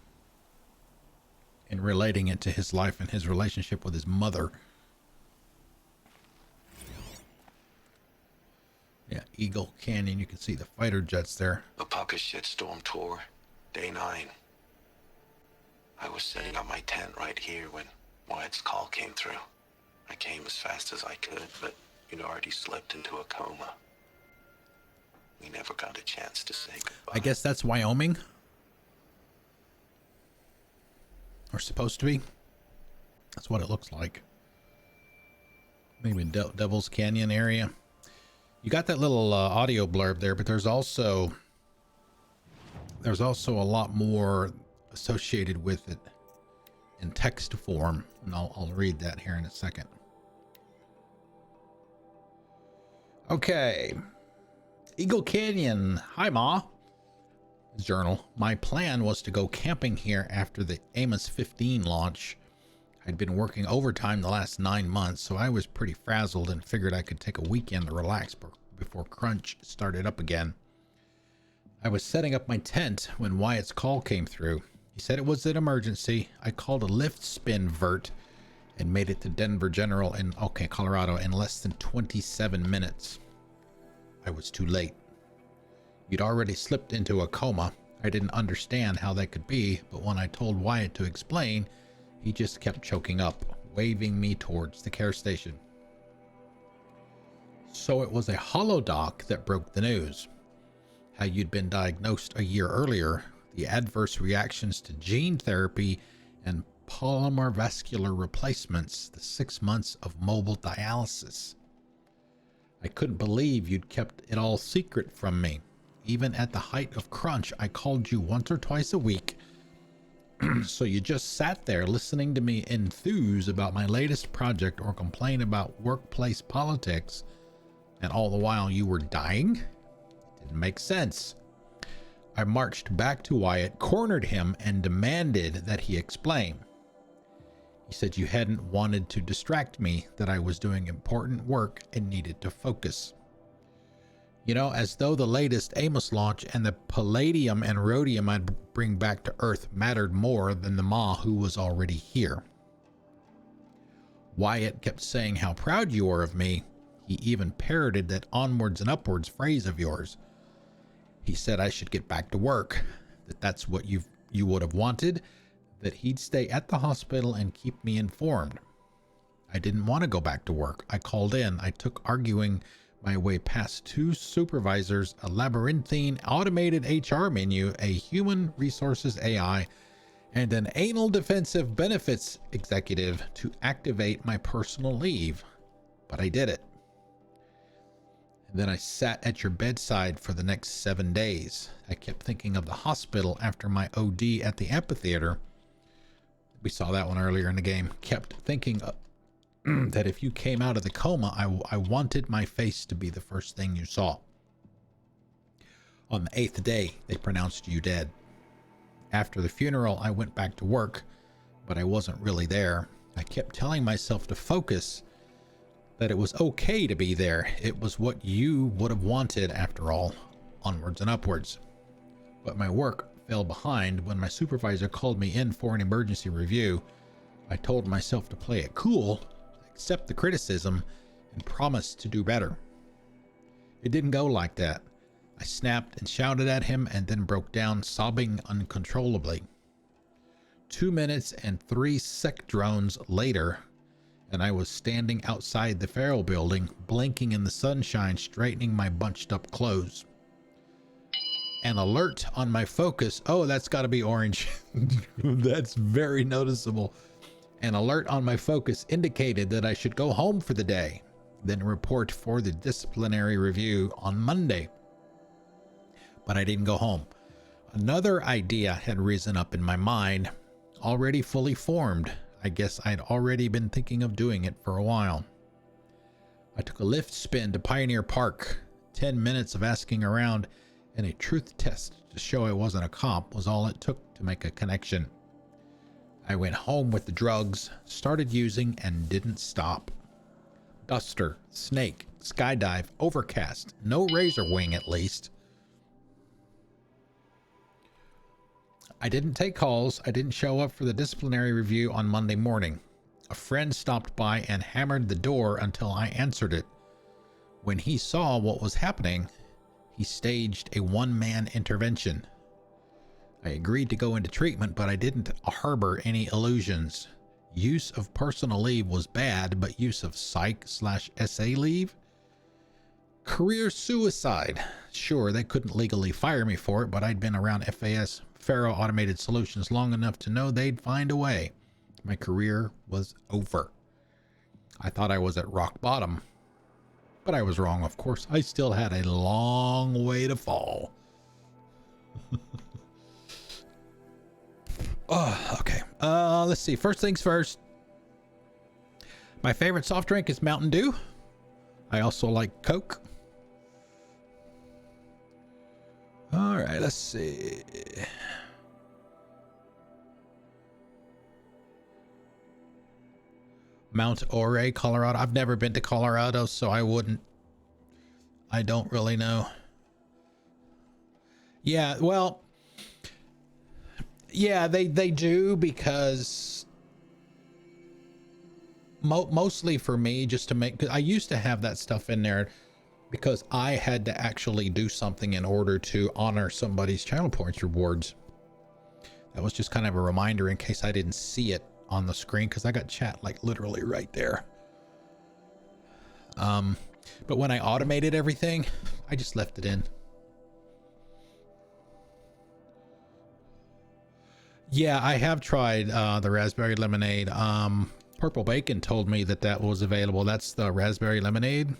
and relating it to his life and his relationship with his mother. Yeah, Eagle Canyon. You can see the fighter jets there. Apaka shitstorm tour, day 9. I was setting up my tent right here when Wyatt's call came through. I came as fast as I could, but you'd already slipped into a coma. We never got a chance to say goodbye. I guess that's Wyoming. Or supposed to be. That's what it looks like. Maybe Devil's Canyon area. You got that little audio blurb there, but there's also a lot more associated with it in text form, and I'll read that here in a second. Okay. Eagle Canyon. Hi, Ma. Journal. My plan was to go camping here after the Amos 15 launch. I'd been working overtime the last 9 months, so I was pretty frazzled and figured I could take a weekend to relax before crunch started up again. I was setting up my tent when Wyatt's call came through. He said it was an emergency. I called a lift spin vert and made it to Denver General in Colorado in less than 27 minutes. I was too late. You'd already slipped into a coma. I didn't understand how that could be, but when I told Wyatt to explain, he just kept choking up, waving me towards the care station. So it was a holodoc that broke the news. How you'd been diagnosed a year earlier, the adverse reactions to gene therapy and polymer vascular replacements, the 6 months of mobile dialysis. I couldn't believe you'd kept it all secret from me. Even at the height of crunch, I called you once or twice a week. So you just sat there listening to me enthuse about my latest project or complain about workplace politics, and all the while you were dying? It didn't make sense. I marched back to Wyatt, cornered him, and demanded that he explain. He said you hadn't wanted to distract me, that I was doing important work and needed to focus. You know, as though the latest Amos launch and the palladium and rhodium I'd bring back to Earth mattered more than the Ma who was already here. Wyatt kept saying how proud you were of me. He even parroted that onwards and upwards phrase of yours. He said I should get back to work, that's what you would have wanted, that he'd stay at the hospital and keep me informed. I didn't want to go back to work. I called in. I took arguing my way past 2 supervisors, a labyrinthine automated HR menu, a human resources AI, and an anal defensive benefits executive to activate my personal leave. But I did it. And then I sat at your bedside for the next 7 days. I kept thinking of the hospital after my OD at the amphitheater. We saw that one earlier in the game. Kept thinking that if you came out of the coma, I wanted my face to be the first thing you saw. On the 8th day, they pronounced you dead. After the funeral, I went back to work, but I wasn't really there. I kept telling myself to focus, that it was okay to be there. It was what you would have wanted after all, onwards and upwards. But my work fell behind when my supervisor called me in for an emergency review. I told myself to play it cool, accept the criticism, and promise to do better. It didn't go like that. I snapped and shouted at him and then broke down, sobbing uncontrollably. 2 minutes and 3 sec drones later, and I was standing outside the Farrell building, blinking in the sunshine, straightening my bunched up clothes. An alert on my focus. Oh, that's got to be orange. That's very noticeable. An alert on my focus indicated that I should go home for the day, then report for the disciplinary review on Monday. But I didn't go home. Another idea had risen up in my mind, already fully formed. I guess I'd already been thinking of doing it for a while. I took a lift spin to Pioneer Park. 10 minutes of asking around and a truth test to show I wasn't a cop was all it took to make a connection. I went home with the drugs, started using, and didn't stop. Duster, snake, skydive, overcast, no razor wing at least. I didn't take calls. I didn't show up for the disciplinary review on Monday morning. A friend stopped by and hammered the door until I answered it. When he saw what was happening, he staged a one-man intervention. I agreed to go into treatment, but I didn't harbor any illusions. Use of personal leave was bad, but use of psych/SA leave? Career suicide. Sure, they couldn't legally fire me for it, but I'd been around FAS, Faro Automated Solutions, long enough to know they'd find a way. My career was over. I thought I was at rock bottom. But I was wrong, of course. I still had a long way to fall. Oh, okay. Let's see. First things first. My favorite soft drink is Mountain Dew. I also like Coke. All right, let's see. Mount Ore, Colorado. I've never been to Colorado, so I don't really know. Yeah, well, yeah, they do, because mostly for me, just to make, 'cause I used to have that stuff in there because I had to actually do something in order to honor somebody's channel points rewards. That was just kind of a reminder in case I didn't see it on the screen, because I got chat like literally right there. But when I automated everything, I just left it in. Yeah, I have tried the raspberry lemonade. Purple Bacon told me that was available. That's the raspberry lemonade.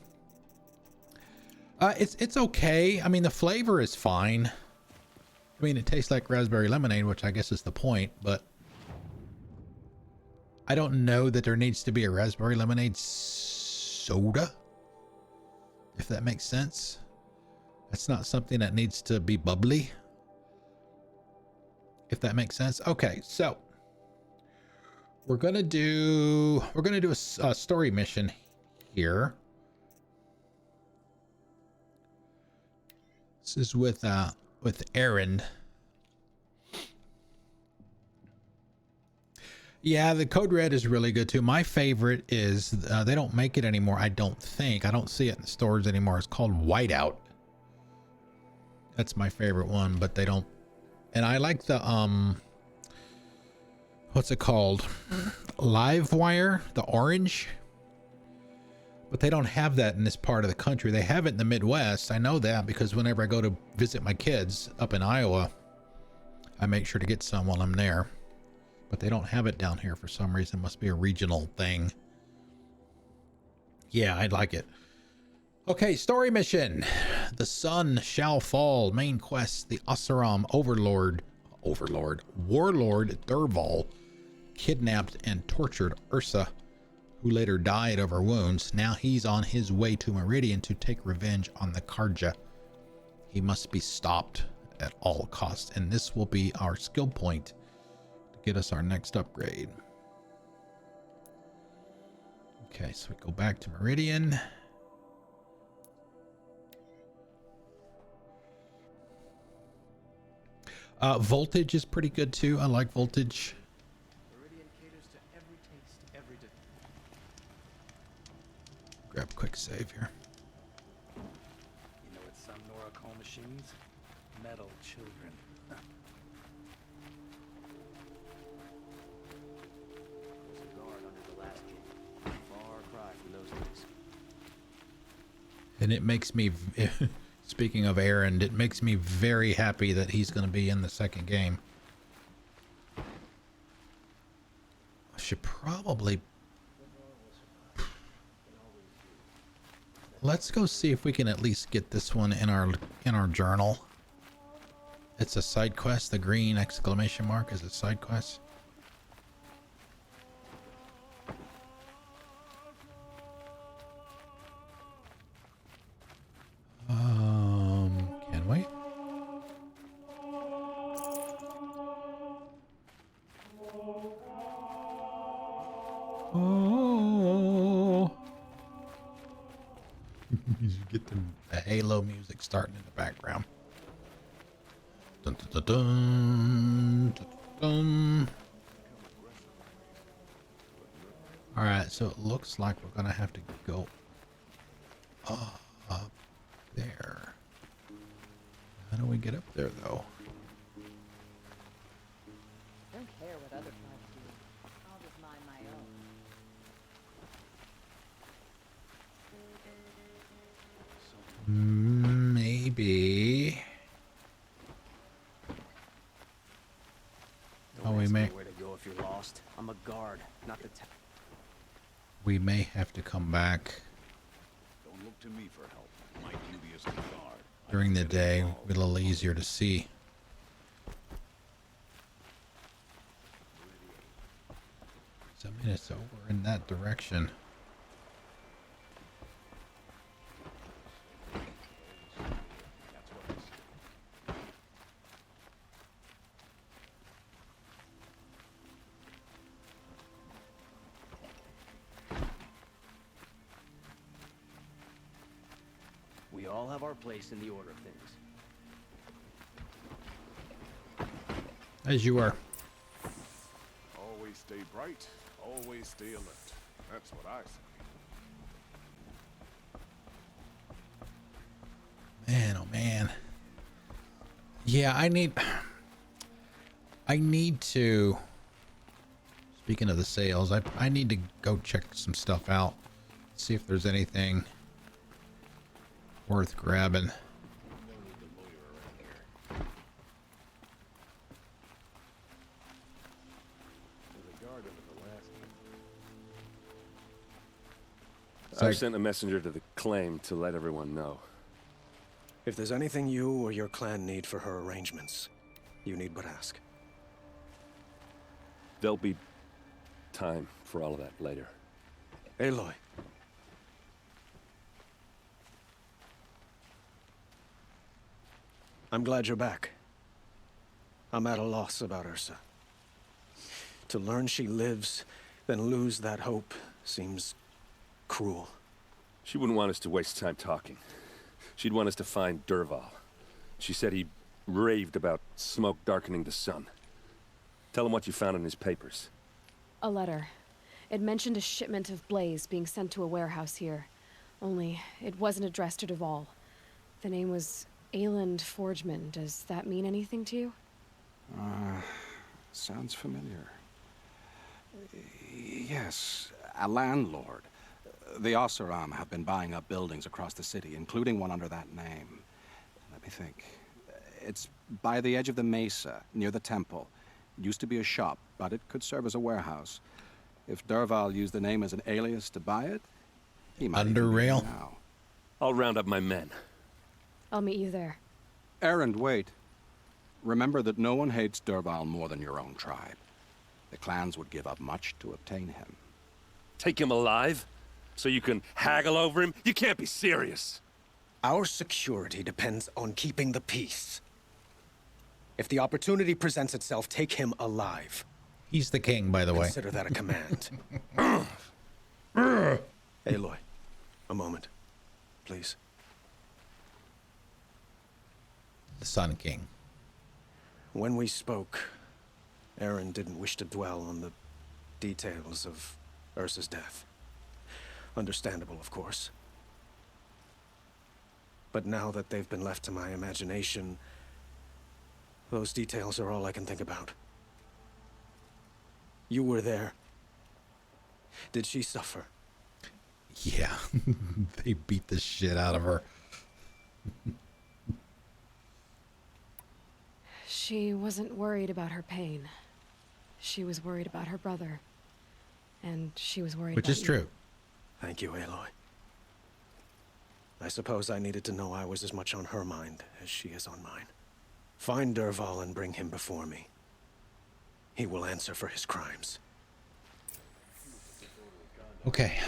It's okay. I mean, the flavor is fine. I mean, it tastes like raspberry lemonade, which I guess is the point, but I don't know that there needs to be a raspberry lemonade soda, if that makes sense. That's not something that needs to be bubbly, if that makes sense. Okay, so we're gonna do a story mission here. This is with Aaron. Yeah, the Code Red is really good too. My favorite is, they don't make it anymore, I don't think. I don't see it in the stores anymore. It's called Whiteout. That's my favorite one, but they don't. And I like the, what's it called? Live Wire, the orange. But they don't have that in this part of the country. They have it in the Midwest. I know that because whenever I go to visit my kids up in Iowa, I make sure to get some while I'm there. But they don't have it down here for some reason. It must be a regional thing. Yeah, I'd like it. Okay, story mission. The sun shall fall. Main quest. The Oseram warlord Durval kidnapped and tortured Ursa, who later died of her wounds. Now he's on his way to Meridian to take revenge on the Karja. He must be stopped at all costs, and this will be our skill point to get us our next upgrade. Okay, so we go back to Meridian. Voltage is pretty good too. I like Voltage. Meridian caters to every taste, every Grab a quick save here. You know what some Nora call machines? Metal children. There's a guard under the last gate. Far cry from those things. And it makes me Speaking of Aaron, it makes me very happy that he's going to be in the second game. I should probably... Let's go see if we can at least get this one in our journal. It's a side quest. The green exclamation mark is a side quest. Can we? Oh. You get the Halo music starting in the background. Dun, dun, dun, dun, dun. All right, so it looks like we're gonna have to go up there. How do we get up there, though? I don't care what other tribes do. I'll just mind my own. Maybe. Oh, we may. Where to go if you're lost? I'm a guard, not the. We may have to come back Don't look to me for help. My duty is a guard. during the day. Be a little easier to see. So I mean, it's over in that direction. We all have our place in the order of things. As you are. Always stay bright, always stay alert. That's what I say. Man, oh man. Yeah, I need to, speaking of the sales, I need to go check some stuff out. See if there's anything worth grabbing. I've sent a messenger to the claim to let everyone know. If there's anything you or your clan need for her arrangements, you need but ask. There'll be time for all of that later. Aloy. I'm glad you're back. I'm at a loss about Ursa. To learn she lives, then lose that hope, seems cruel. She wouldn't want us to waste time talking. She'd want us to find Dervahl. She said he raved about smoke darkening the sun. Tell him what you found in his papers. A letter. It mentioned a shipment of blaze being sent to a warehouse here. Only, it wasn't addressed to Dervahl. The name was Ayland Forgeman. Does that mean anything to you? Sounds familiar. Yes, a landlord. The Oseram have been buying up buildings across the city, including one under that name. Let me think. It's by the edge of the mesa, near the temple. It used to be a shop, but it could serve as a warehouse. If Dervahl used the name as an alias to buy it, he might under rail. Now. I'll round up my men. I'll meet you there. Erend, wait. Remember that no one hates Dervahl more than your own tribe. The clans would give up much to obtain him. Take him alive? So you can haggle over him? You can't be serious. Our security depends on keeping the peace. If the opportunity presents itself, take him alive. He's the king, by the way. Consider that a command. Aloy, a moment, please. The Sun King. When we spoke, Aaron didn't wish to dwell on the details of Ursa's death. Understandable, of course. But now that they've been left to my imagination, those details are all I can think about. You were there. Did she suffer? Yeah, they beat the shit out of her. She wasn't worried about her pain. She was worried about her brother. And she was worried Which about is true. Thank you, Aloy. I suppose I needed to know I was as much on her mind as she is on mine. Find Dervahl and bring him before me. He will answer for his crimes. Okay.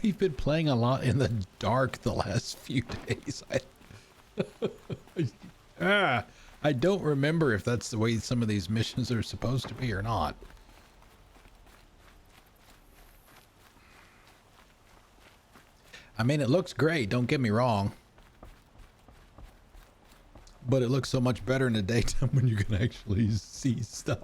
We've been playing a lot in the dark the last few days. I don't remember if that's the way some of these missions are supposed to be or not. I mean, it looks great, don't get me wrong. But it looks so much better in the daytime when you can actually see stuff.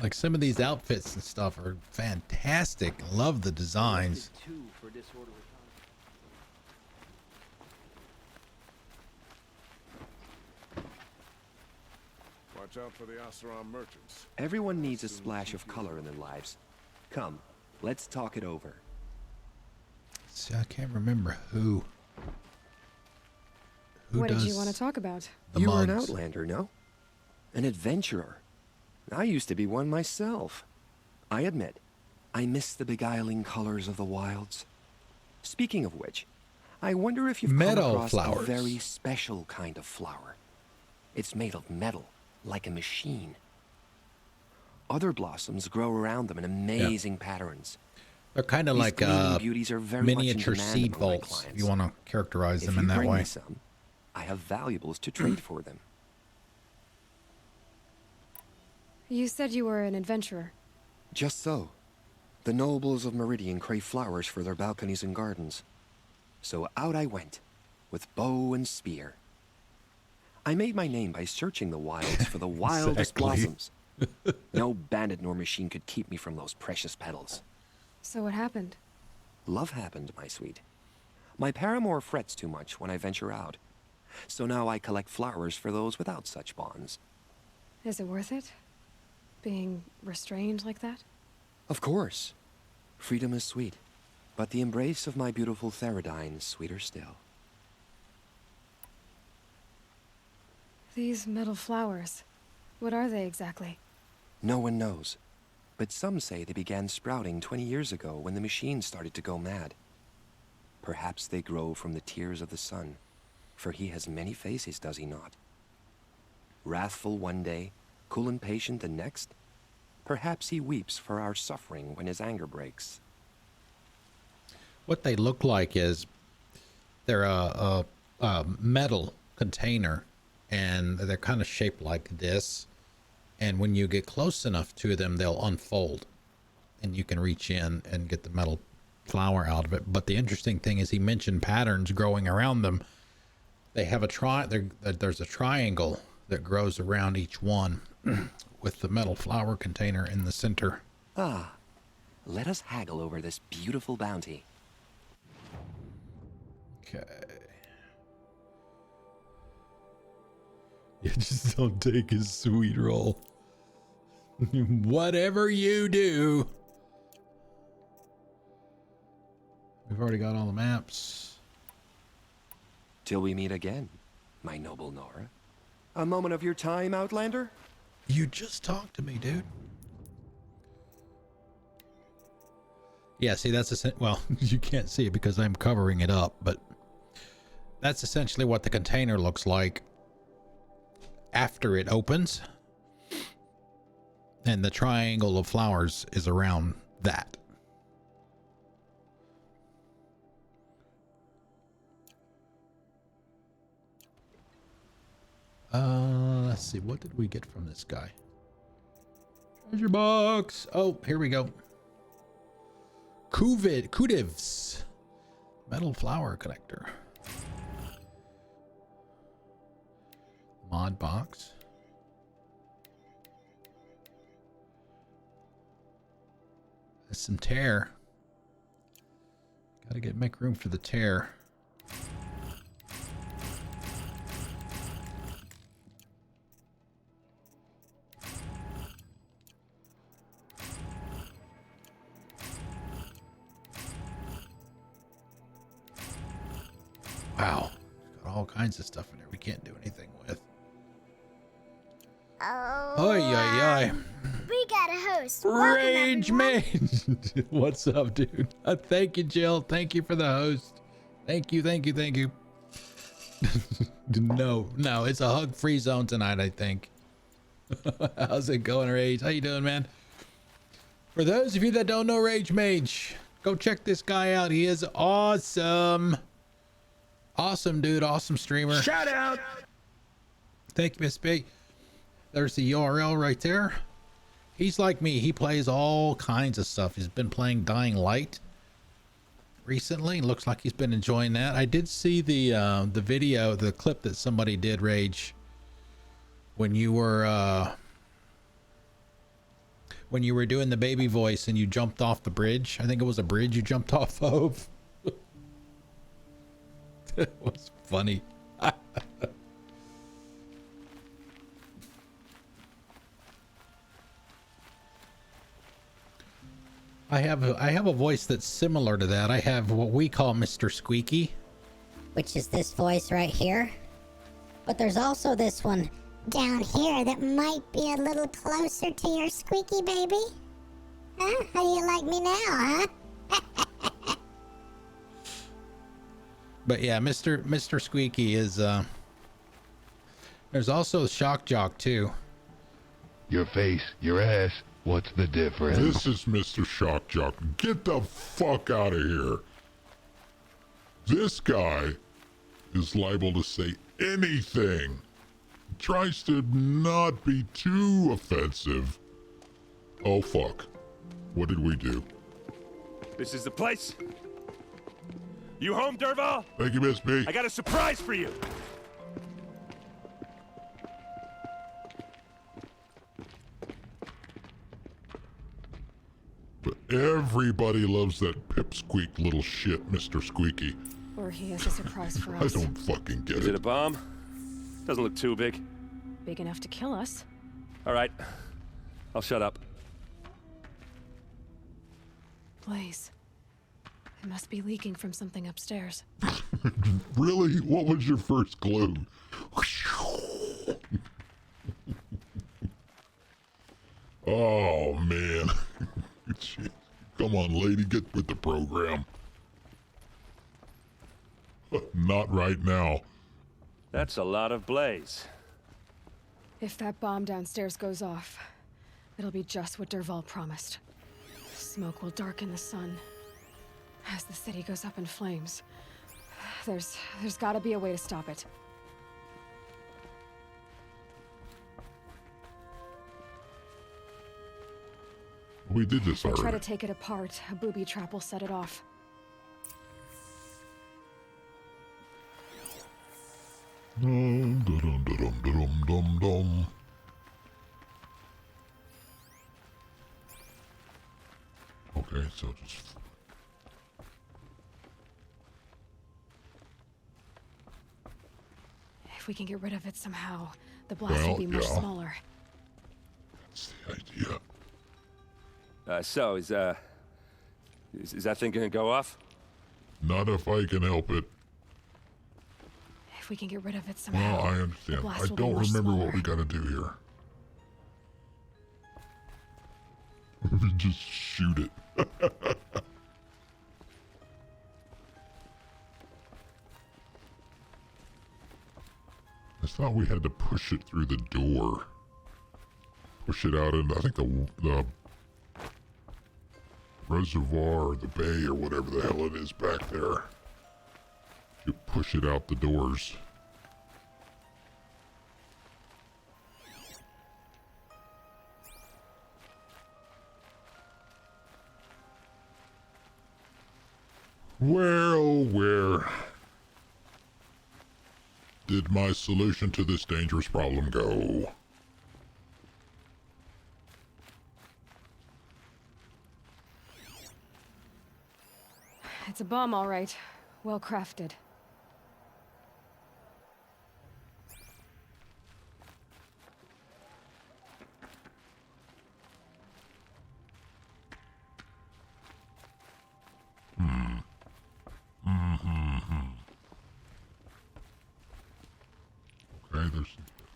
Like some of these outfits and stuff are fantastic. Love the designs. Watch out for the Oseram merchants. Everyone needs a splash of color in their lives. Come, let's talk it over. See, I can't remember who what did does you want to talk about? the You were an mugs. outlander, no? An adventurer. I used to be one myself. I admit, I miss the beguiling colors of the wilds. Speaking of which, I wonder if you've Meadow come across flowers. a very special kind of flower. It's made of metal, like a machine. Other blossoms grow around them in amazing patterns. They're kind of These like gleaming beauties are very much in miniature demand seed among my vaults, if clients. you want to characterize If them you in that bring way. me some, I have valuables to trade for them. You said you were an adventurer. Just so. The nobles of Meridian crave flowers for their balconies and gardens. So out I went, with bow and spear. I made my name by searching the wilds for the wildest Exactly. blossoms. No bandit nor machine could keep me from those precious petals. So what happened? Love happened, my sweet. My paramour frets too much when I venture out. So now I collect flowers for those without such bonds. Is it worth it? Being restrained like that? Of course. Freedom is sweet, but the embrace of my beautiful Theradine is sweeter still. These metal flowers. What are they exactly? No one knows, but some say they began sprouting 20 years ago when the machine started to go mad. Perhaps they grow from the tears of the sun, for he has many faces, does he not? Wrathful one day, cool and patient the next. Perhaps he weeps for our suffering when his anger breaks. What they look like is they're a metal container, and they're kind of shaped like this. And when you get close enough to them, they'll unfold, and you can reach in and get the metal flower out of it. But the interesting thing is he mentioned patterns growing around them. They have there's a triangle that grows around each one with the metal flower container in the center. Ah, let us haggle over this beautiful bounty. Okay. You just don't take his sweet roll. Whatever you do. We've already got all the maps. Till we meet again, my noble Nora. A moment of your time, Outlander? You just talked to me, dude. Yeah, see, that's well, you can't see it because I'm covering it up, but that's essentially what the container looks like after it opens. And the triangle of flowers is around that. Let's see, what did we get from this guy? Treasure box. Oh, here we go. Kudivs. Metal flower connector. Mod box. There's some tear. Gotta make room for the tear. Wow. Got all kinds of stuff in there we can't do anything with. Oy, oy, oy. We got a host. Rage Mage. What's up, dude? Thank you, Jill. Thank you for the host. Thank you, thank you, thank you. No, it's a hug-free zone tonight, I think. How's it going, Rage? How you doing, man? For those of you that don't know Rage Mage, go check this guy out. He is awesome. Awesome, dude. Awesome streamer. Shout out. Thank you, Miss B. There's the URL right there. He's like me. He plays all kinds of stuff. He's been playing Dying Light recently. Looks like he's been enjoying that. I did see the video, the clip that somebody did, Rage, when you were doing the baby voice and you jumped off the bridge. I think it was a bridge you jumped off of. It was funny. I have a voice that's similar to that. I have what we call Mr. Squeaky, Which is this voice right here. But there's also this one down here that might be a little closer to your squeaky baby. Huh? How do you like me now, huh? but yeah, Mr. Squeaky is. There's also Shock Jock too. Your face, your ass. What's the difference? This is Mr. Shock Jock. Get the fuck out of here. This guy is liable to say anything. Tries to not be too offensive. Oh fuck. What did we do? This is the place. You home, Derval? Thank you, Miss B. I got a surprise for you. But everybody loves that pipsqueak little shit, Mr. Squeaky. Or he has a surprise for I us. don't fucking get Is it. it a bomb? Doesn't look too big. Big enough to kill us. All right. I'll shut up. Blaze. It must be leaking from something upstairs. Really? What was your first clue? Oh, man. Come on, lady, get with the program. Not right now. That's a lot of blaze. If that bomb downstairs goes off, it'll be just what Derval promised. Smoke will darken the sun as the city goes up in flames. There's gotta be a way to stop it. We did this If I try to already. take it apart, a booby trap will set it off. Dum, dum, dum, dum, dum, dum. Okay, so just... If we can get rid of it somehow, the blast will be much smaller. That's the idea. So is that thing gonna go off? Not if I can help it. If we can get rid of it somehow. Well, I the understand. blast I will be don't much remember smaller. what we gotta do here. We just shoot it. I thought we had to push it through the door. Push it out into, I think, the reservoir or the bay or whatever the hell it is back there. You push it out the doors. Where did my solution to this dangerous problem go? It's a bomb, all right. Well crafted.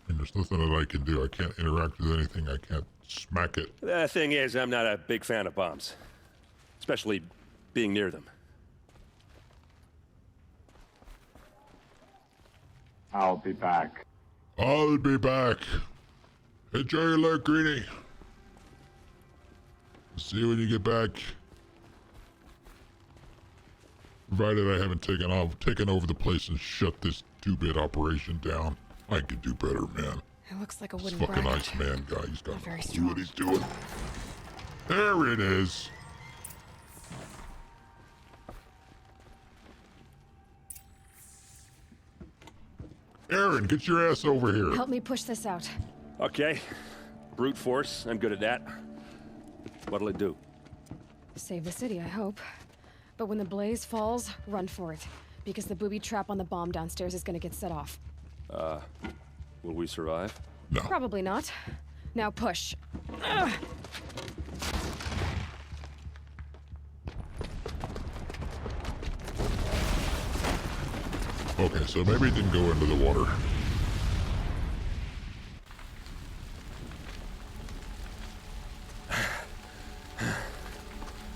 there's nothing that I can do. I can't interact with anything. I can't smack it. The thing is, I'm not a big fan of bombs. Especially being near them. I'll be back. I'll be back. Enjoy your luck, Greenie. See you when you get back. Provided I haven't taken over the place and shut this 2-bit operation down. I could do better, man. It looks like a This wooden fucking bracket. Iceman guy, he's got Not very no clue strong. what he's doing. There it is. Aaron, get your ass over here. Help me push this out. Okay. Brute force, I'm good at that. What'll it do? Save the city, I hope. But when the blaze falls, run for it. Because the booby trap on the bomb downstairs is gonna get set off. Will we survive? No. Probably not. Now push. Ugh. Okay, so maybe it didn't go into the water.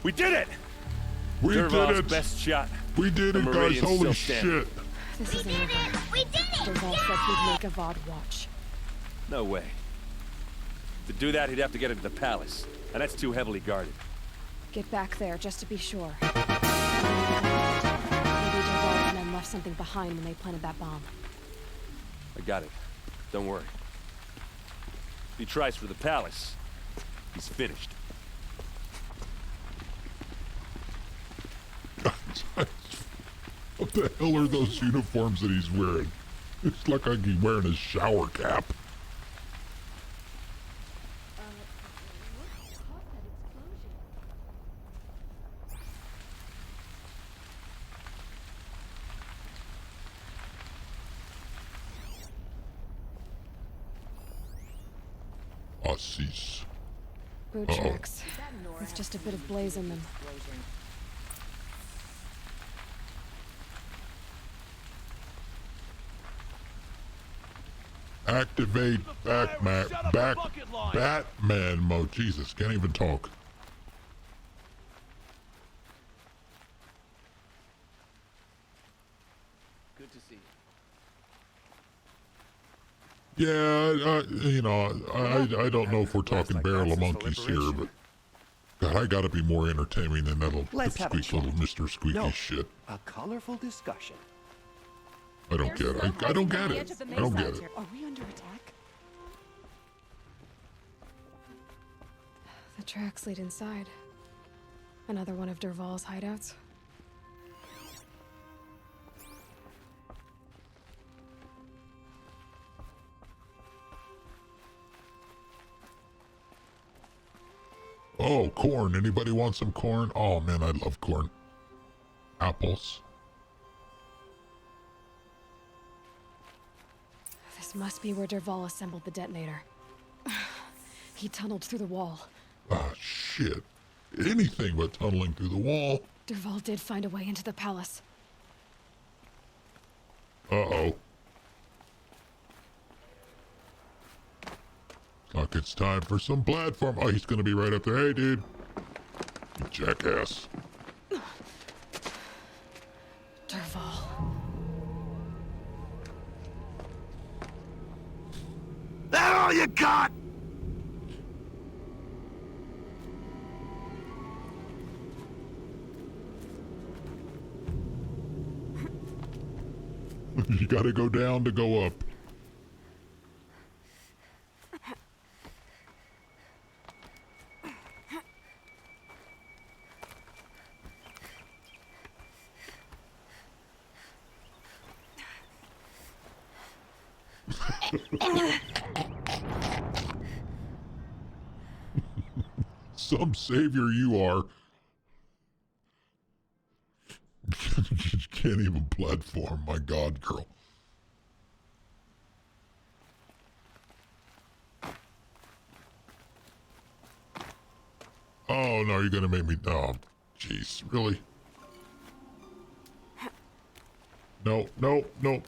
We did it! We Dervahl's did it! best shot. We did The it, guys! Meridian's Holy still standing. shit! This isn't over. We did it! Dervahl said he'd make a VOD watch. No way. To do that, he'd have to get into the palace. And that's too heavily guarded. Get back there, just to be sure. Maybe Dervahl and them left something behind when they planted that bomb. I got it. Don't worry. If he tries for the palace, he's finished. What the hell are those uniforms that he's wearing? It's like he's wearing a shower cap. Assis. Boot tracks. With just a bit of blaze in them. Activate Batman mode. Jesus, can't even talk. Good to see you. Yeah, you know, I don't know if we're talking barrel of monkeys here, but God, I gotta be more entertaining than that little Let's have a pipsqueak little Mr. Squeaky No. shit. A colorful discussion. I don't get it. I don't get it. I don't get it. Are we under attack? The tracks lead inside. Another one of Dervahl's hideouts. Oh, corn. Anybody want some corn? Oh man, I love corn. Apples. This must be where Dervahl assembled the detonator. He tunneled through the wall. Ah, shit. Anything but tunneling through the wall. Dervahl did find a way into the palace. Uh-oh. Like it's time for some platform. Oh, he's gonna be right up there. Hey, dude. You jackass. Dervahl. That all you got? You gotta go down to go up. Some savior you are. You can't even platform, my god, girl. Oh no, you're gonna make me. Oh, jeez, really? No, no, no.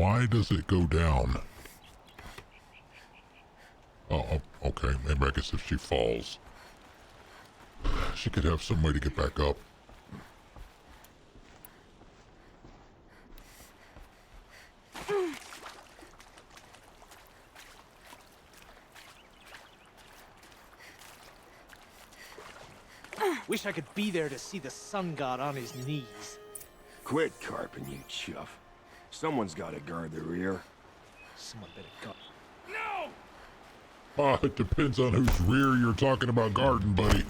Why does it go down? Oh, okay. Maybe I guess if she falls, she could have some way to get back up. Wish I could be there to see the sun god on his knees. Quit carping, you chuff. Someone's got to guard the rear. Someone better go. It depends on whose rear you're talking about guarding, buddy.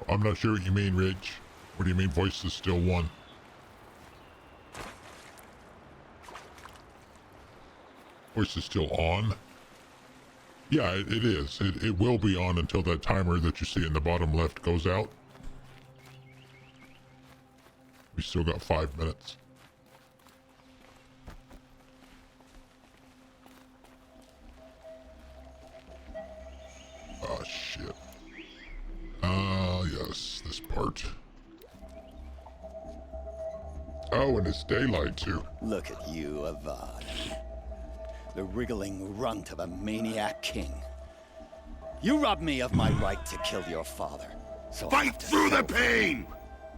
I'm not sure what you mean, Rich. What do you mean voice is still one? Voice is still on? Yeah, it is. It will be on until that timer that you see in the bottom left goes out. We still got 5 minutes. Oh, shit. Yes, this part. Oh, and it's daylight, too. Look at you, Avad. The wriggling runt of a maniac king. You robbed me of my right to kill your father. So Fight through the pain!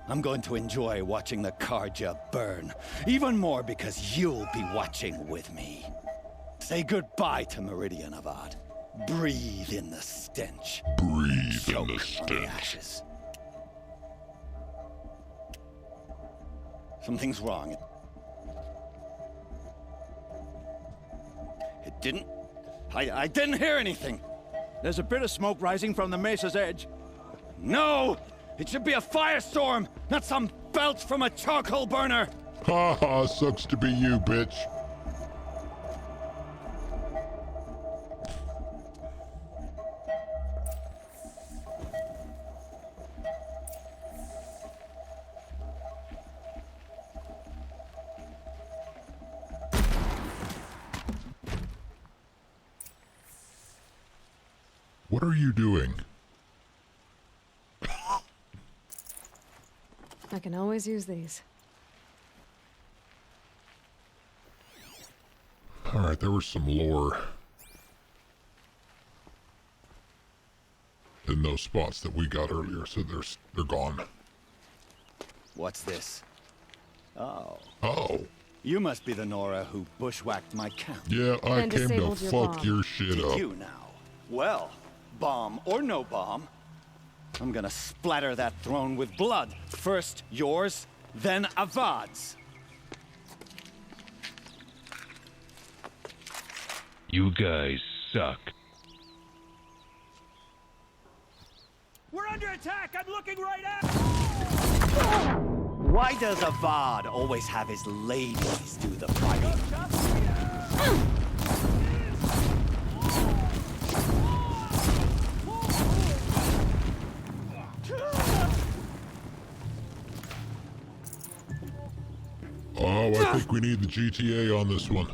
I'm going to enjoy watching the Carja burn. Even more because you'll be watching with me. Say goodbye to Meridian, Avad. Breathe in the stench. Breathe in the stench. Ashes. Something's wrong. It didn't... I didn't hear anything. There's a bit of smoke rising from the mesa's edge. No! It should be a firestorm, not some belch from a charcoal burner! Ha ha, sucks to be you, bitch. What are you doing? I can always use these. Alright, there was some lore in those spots that we got earlier, so they're gone. What's this? Oh. Oh. You must be the Nora who bushwhacked my camp. Yeah, I came to fuck your shit up. You now. Well, bomb or no bomb, I'm gonna splatter that throne with blood. First yours, then Avad's. You guys suck. We're under attack! I'm looking right at... Why does Avad always have his ladies do the fighting? Oh, I think we need the GTA on this one.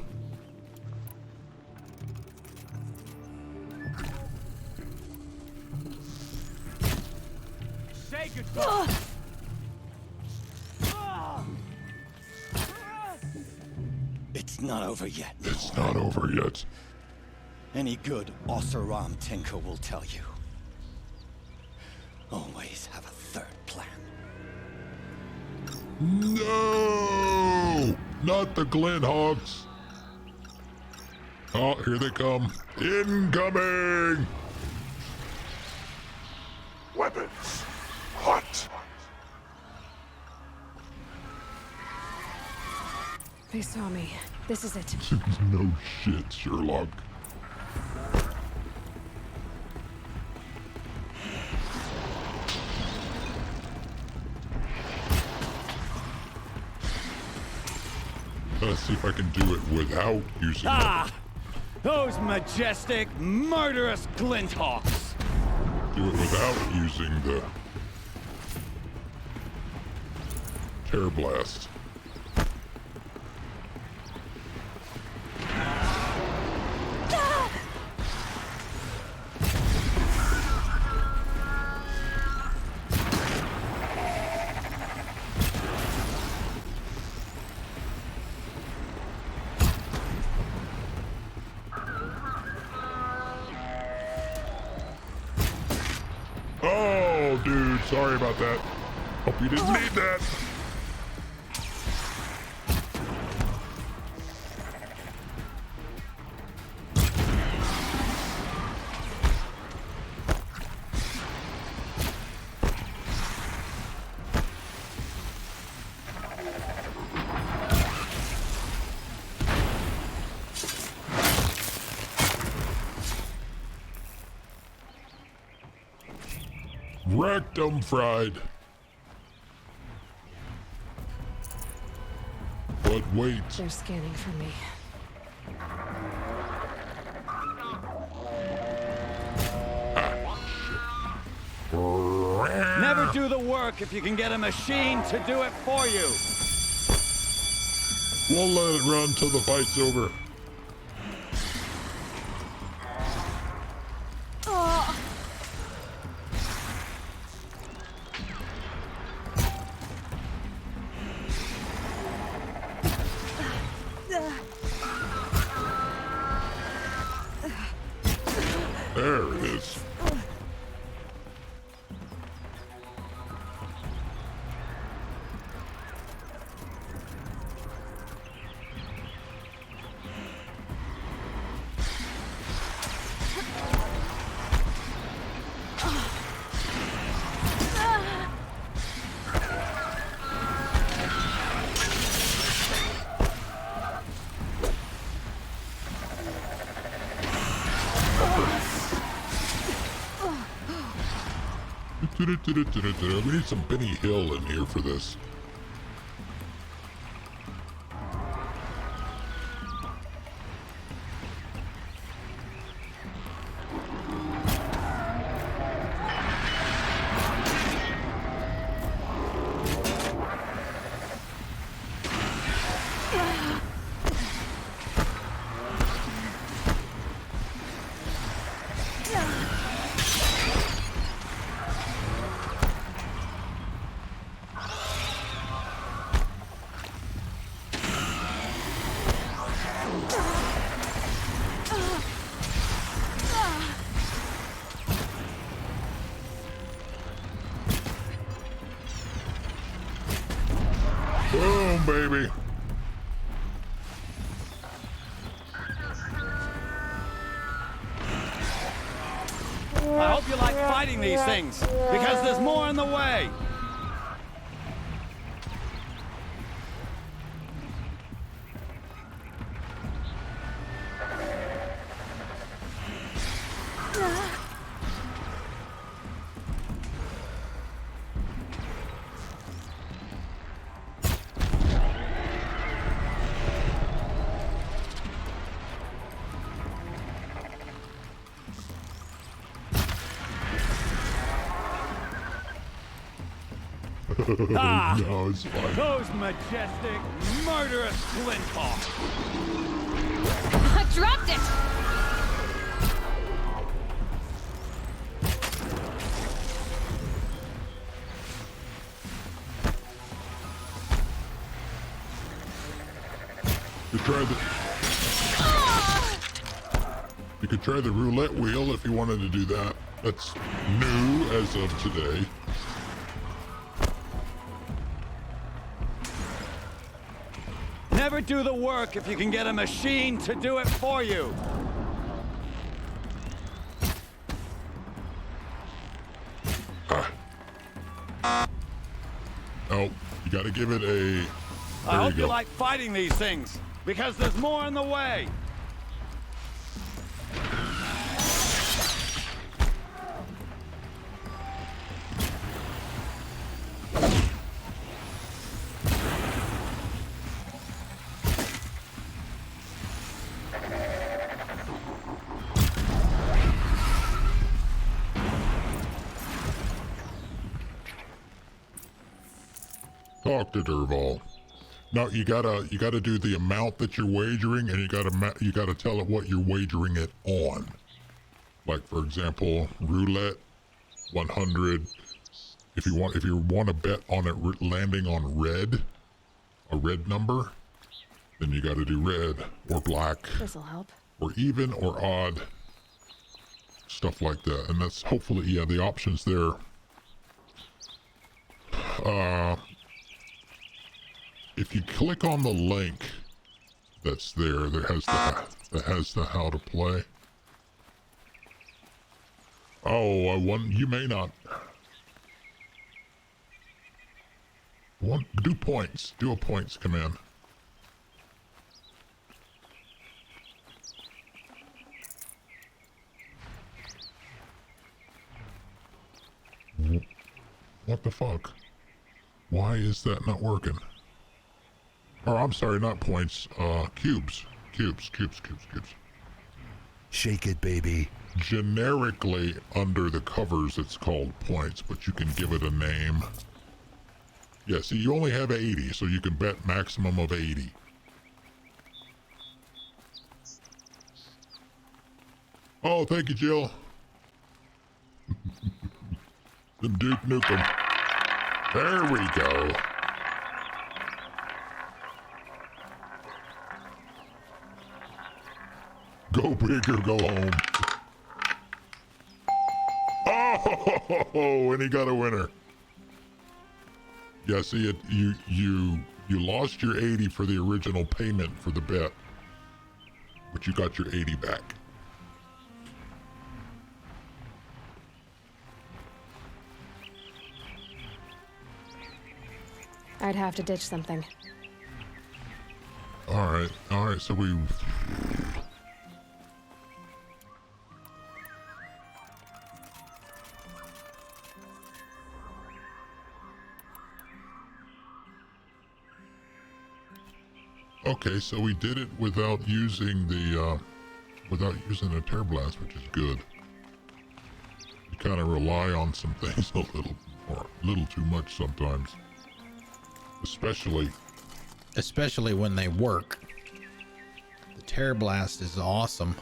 Say goodbye! It's not over yet. It's not over yet. Any good Oseram Tinker will tell you. Always have a third plan. No! Not the Glenhawks. Oh, here they come. Incoming! Weapons! Hot! They saw me. This is it. No shit, Sherlock. Let's see if I can do it without using Those majestic, murderous glinthawks! Do it without using the Tear Blast. Oh, dude, sorry about that. Hope you didn't need that. Rectum fried. But wait. They're scanning for me. Never do the work if you can get a machine to do it for you. We'll let it run till the fight's over. There it is. We need some Benny Hill in here for this. Boom, baby. I hope you like fighting these things, because there's more in the way. No, it's fine. Those majestic, murderous glinthawks. I dropped it! You could try the roulette wheel if you wanted to do that. That's new as of today. Never do the work if you can get a machine to do it for you. Oh, you gotta give it a... I hope you like fighting these things, because there's more in the way. talk to Derval. No, you gotta do the amount that you're wagering, and you gotta tell it what you're wagering it on. Like, for example, roulette, 100. If you want to bet on it landing on red, a red number, then you got to do red or black. This'll help. Or even or odd, stuff like that. And that's hopefully, yeah, the options there. If you click on the link that's there, that has the how to play. Oh, you may not. Do points. Do a points command. What the fuck? Why is that not working? Or I'm sorry, not points. Cubes. Cubes. Shake it, baby. Generically, under the covers, it's called points, but you can give it a name. Yeah, see, you only have 80, so you can bet maximum of 80. Oh, thank you, Jill. Then Duke Nukem. There we go. Go big or go home. Oh, and he got a winner. Yeah, see it. You lost your 80 for the original payment for the bet, but you got your 80 back. I'd have to ditch something. All right. So we. Okay, so we did it without using the a tear blast, which is good. You kind of rely on some things a little too much sometimes, especially when they work. The tear blast is awesome.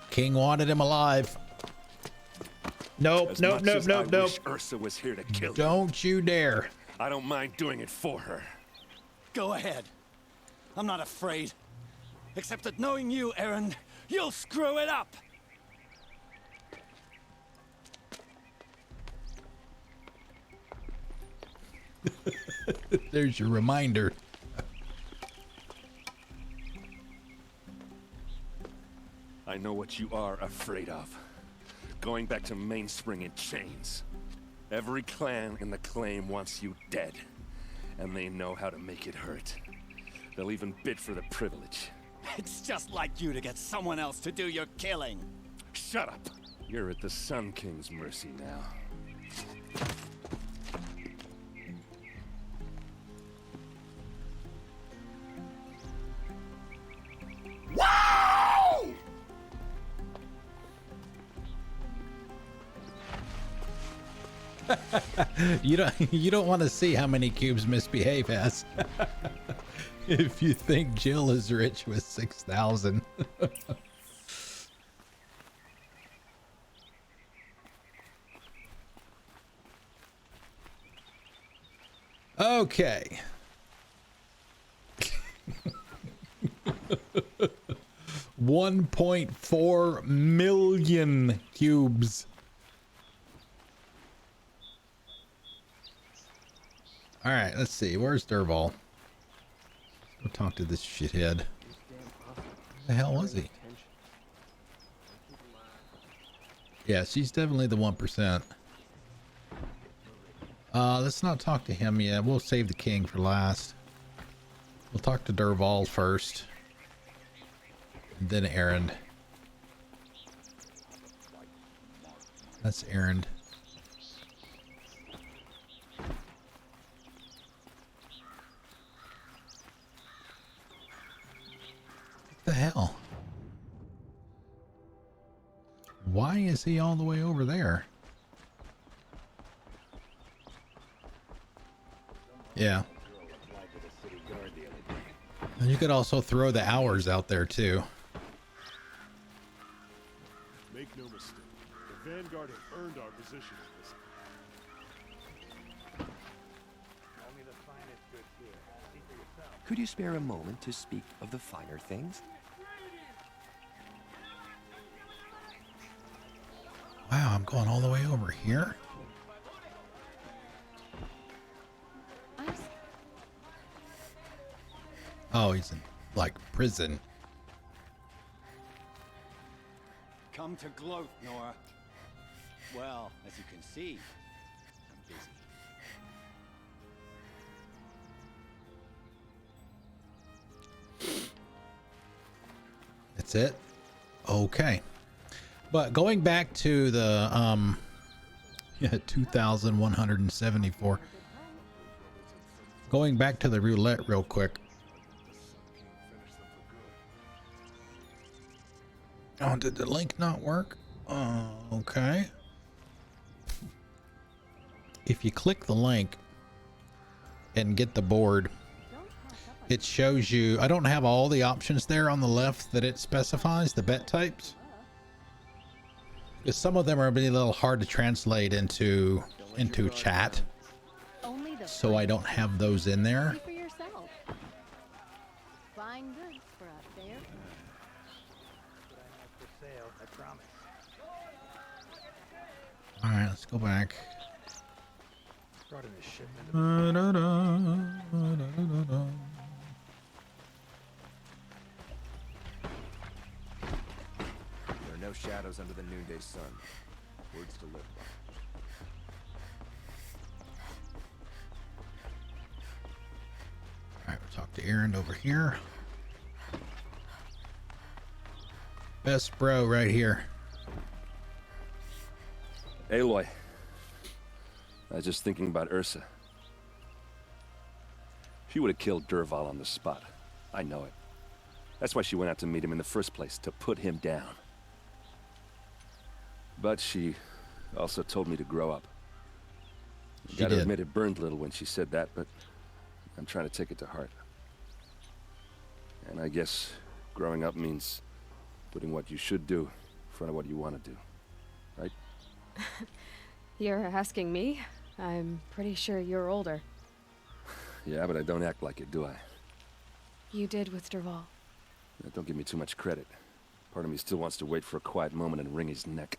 King wanted him alive. Nope. Ursa was here to kill you. Don't you dare. I don't mind doing it for her. Go ahead. I'm not afraid. Except that knowing you, Aaron, you'll screw it up. There's your reminder. I know what you are afraid of. Going back to Mainspring in chains. Every clan in the claim wants you dead. And they know how to make it hurt. They'll even bid for the privilege. It's just like you to get someone else to do your killing. Shut up! You're at the Sun King's mercy now. Wow! You don't want to see how many cubes Misbehave has. If you think Jill is rich with 6,000. Okay. 1.4 million cubes. All right, let's see. Where's Derval? Go talk to this shithead. Where the hell was he? Yeah, she's definitely the 1%. Let's not talk to him yet. We'll save the king for last. We'll talk to Derval first. And then Aaron. That's Aaron. What the hell? why is he all the way over there? Yeah. And you could also throw the hours out there too. Make no mistake, the Vanguard have earned our position in this. Only the finest goods here. See for yourself. Could you spare a moment to speak of the finer things? Wow, I'm going all the way over here. Oh, he's in, like, prison. Come to gloat, Nora. Well, as you can see, I'm busy. That's it? Okay. But going back to the, yeah, 2,174. Going back to the roulette real quick. Oh, did the link not work? Oh, okay. If you click the link and get the board, it shows you, I don't have all the options there on the left that it specifies, the bet types. Because some of them are a little hard to translate into chat. So I don't have those in there. See for yourself. Fine goods for a fair price. What I have for sale, I promise. All right, let's go back. Brought in a shipment. There are no shadows under the noonday sun. Words to live by. All right, we'll talk to Aaron over here. Best bro right here. Aloy. I was just thinking about Ursa. She would have killed Dervahl on the spot. I know it. That's why she went out to meet him in the first place, to put him down. But she also told me to grow up. She Gotta did. admit it burned a little when she said that, but I'm trying to take it to heart. And I guess growing up means putting what you should do in front of what you want to do. Right? You're asking me? I'm pretty sure you're older. Yeah, but I don't act like it, do I? You did with Dervahl. Don't give me too much credit. Part of me still wants to wait for a quiet moment and wring his neck.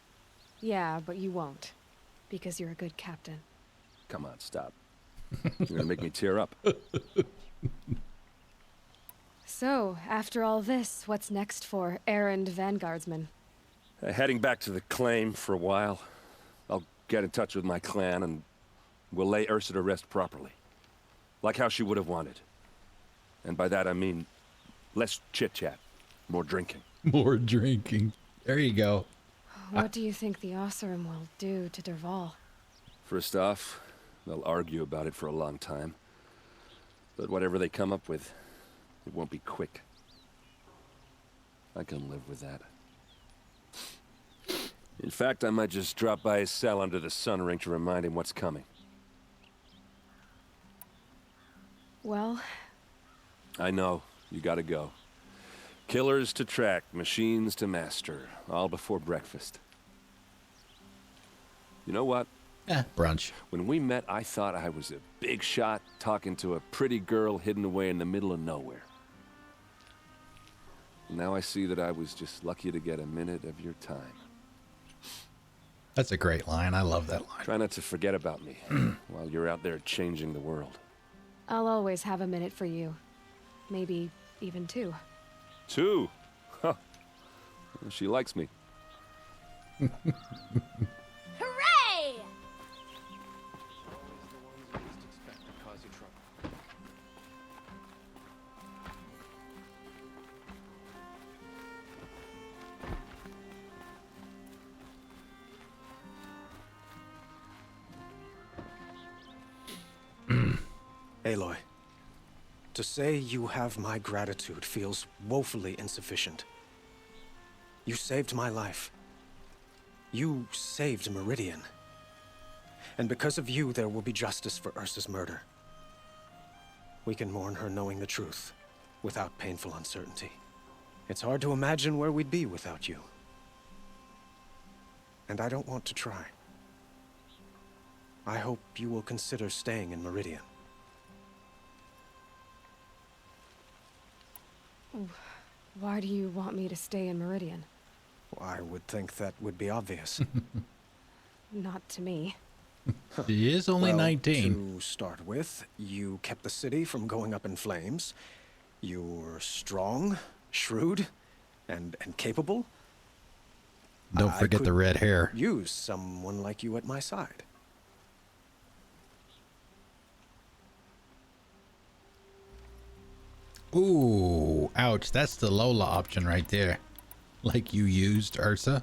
Yeah, but you won't. Because you're a good captain. Come on, stop. You're gonna make me tear up. So, after all this, what's next for errand vanguardsman? Heading back to the claim for a while. I'll get in touch with my clan and we'll lay Ursa to rest properly. Like how she would have wanted. And by that I mean less chit-chat, more drinking. More drinking. There you go. What do you think the Ossurum will do to Dervahl? First off, they'll argue about it for a long time. But whatever they come up with, it won't be quick. I can live with that. In fact, I might just drop by his cell under the sun ring to remind him what's coming. Well... I know. You gotta go. Killers to track, machines to master, all before breakfast. You know what? Brunch. When we met, I thought I was a big shot talking to a pretty girl hidden away in the middle of nowhere. Now I see that I was just lucky to get a minute of your time. That's a great line. I love that line. Try not to forget about me while you're out there changing the world. I'll always have a minute for you. Maybe even two. Two? Huh. She likes me. Hooray! Aloy, to say you have my gratitude feels woefully insufficient. You saved my life. You saved Meridian. And because of you, there will be justice for Ursa's murder. We can mourn her knowing the truth, without painful uncertainty. It's hard to imagine where we'd be without you. And I don't want to try. I hope you will consider staying in Meridian. Why do you want me to stay in Meridian? I would think that would be obvious. Not to me. He is only 19. To start with, you kept the city from going up in flames. You were strong, shrewd, and capable. Don't forget the red hair. Use someone like you at my side. Ooh, ouch. That's the Lola option right there. Like you used Ursa.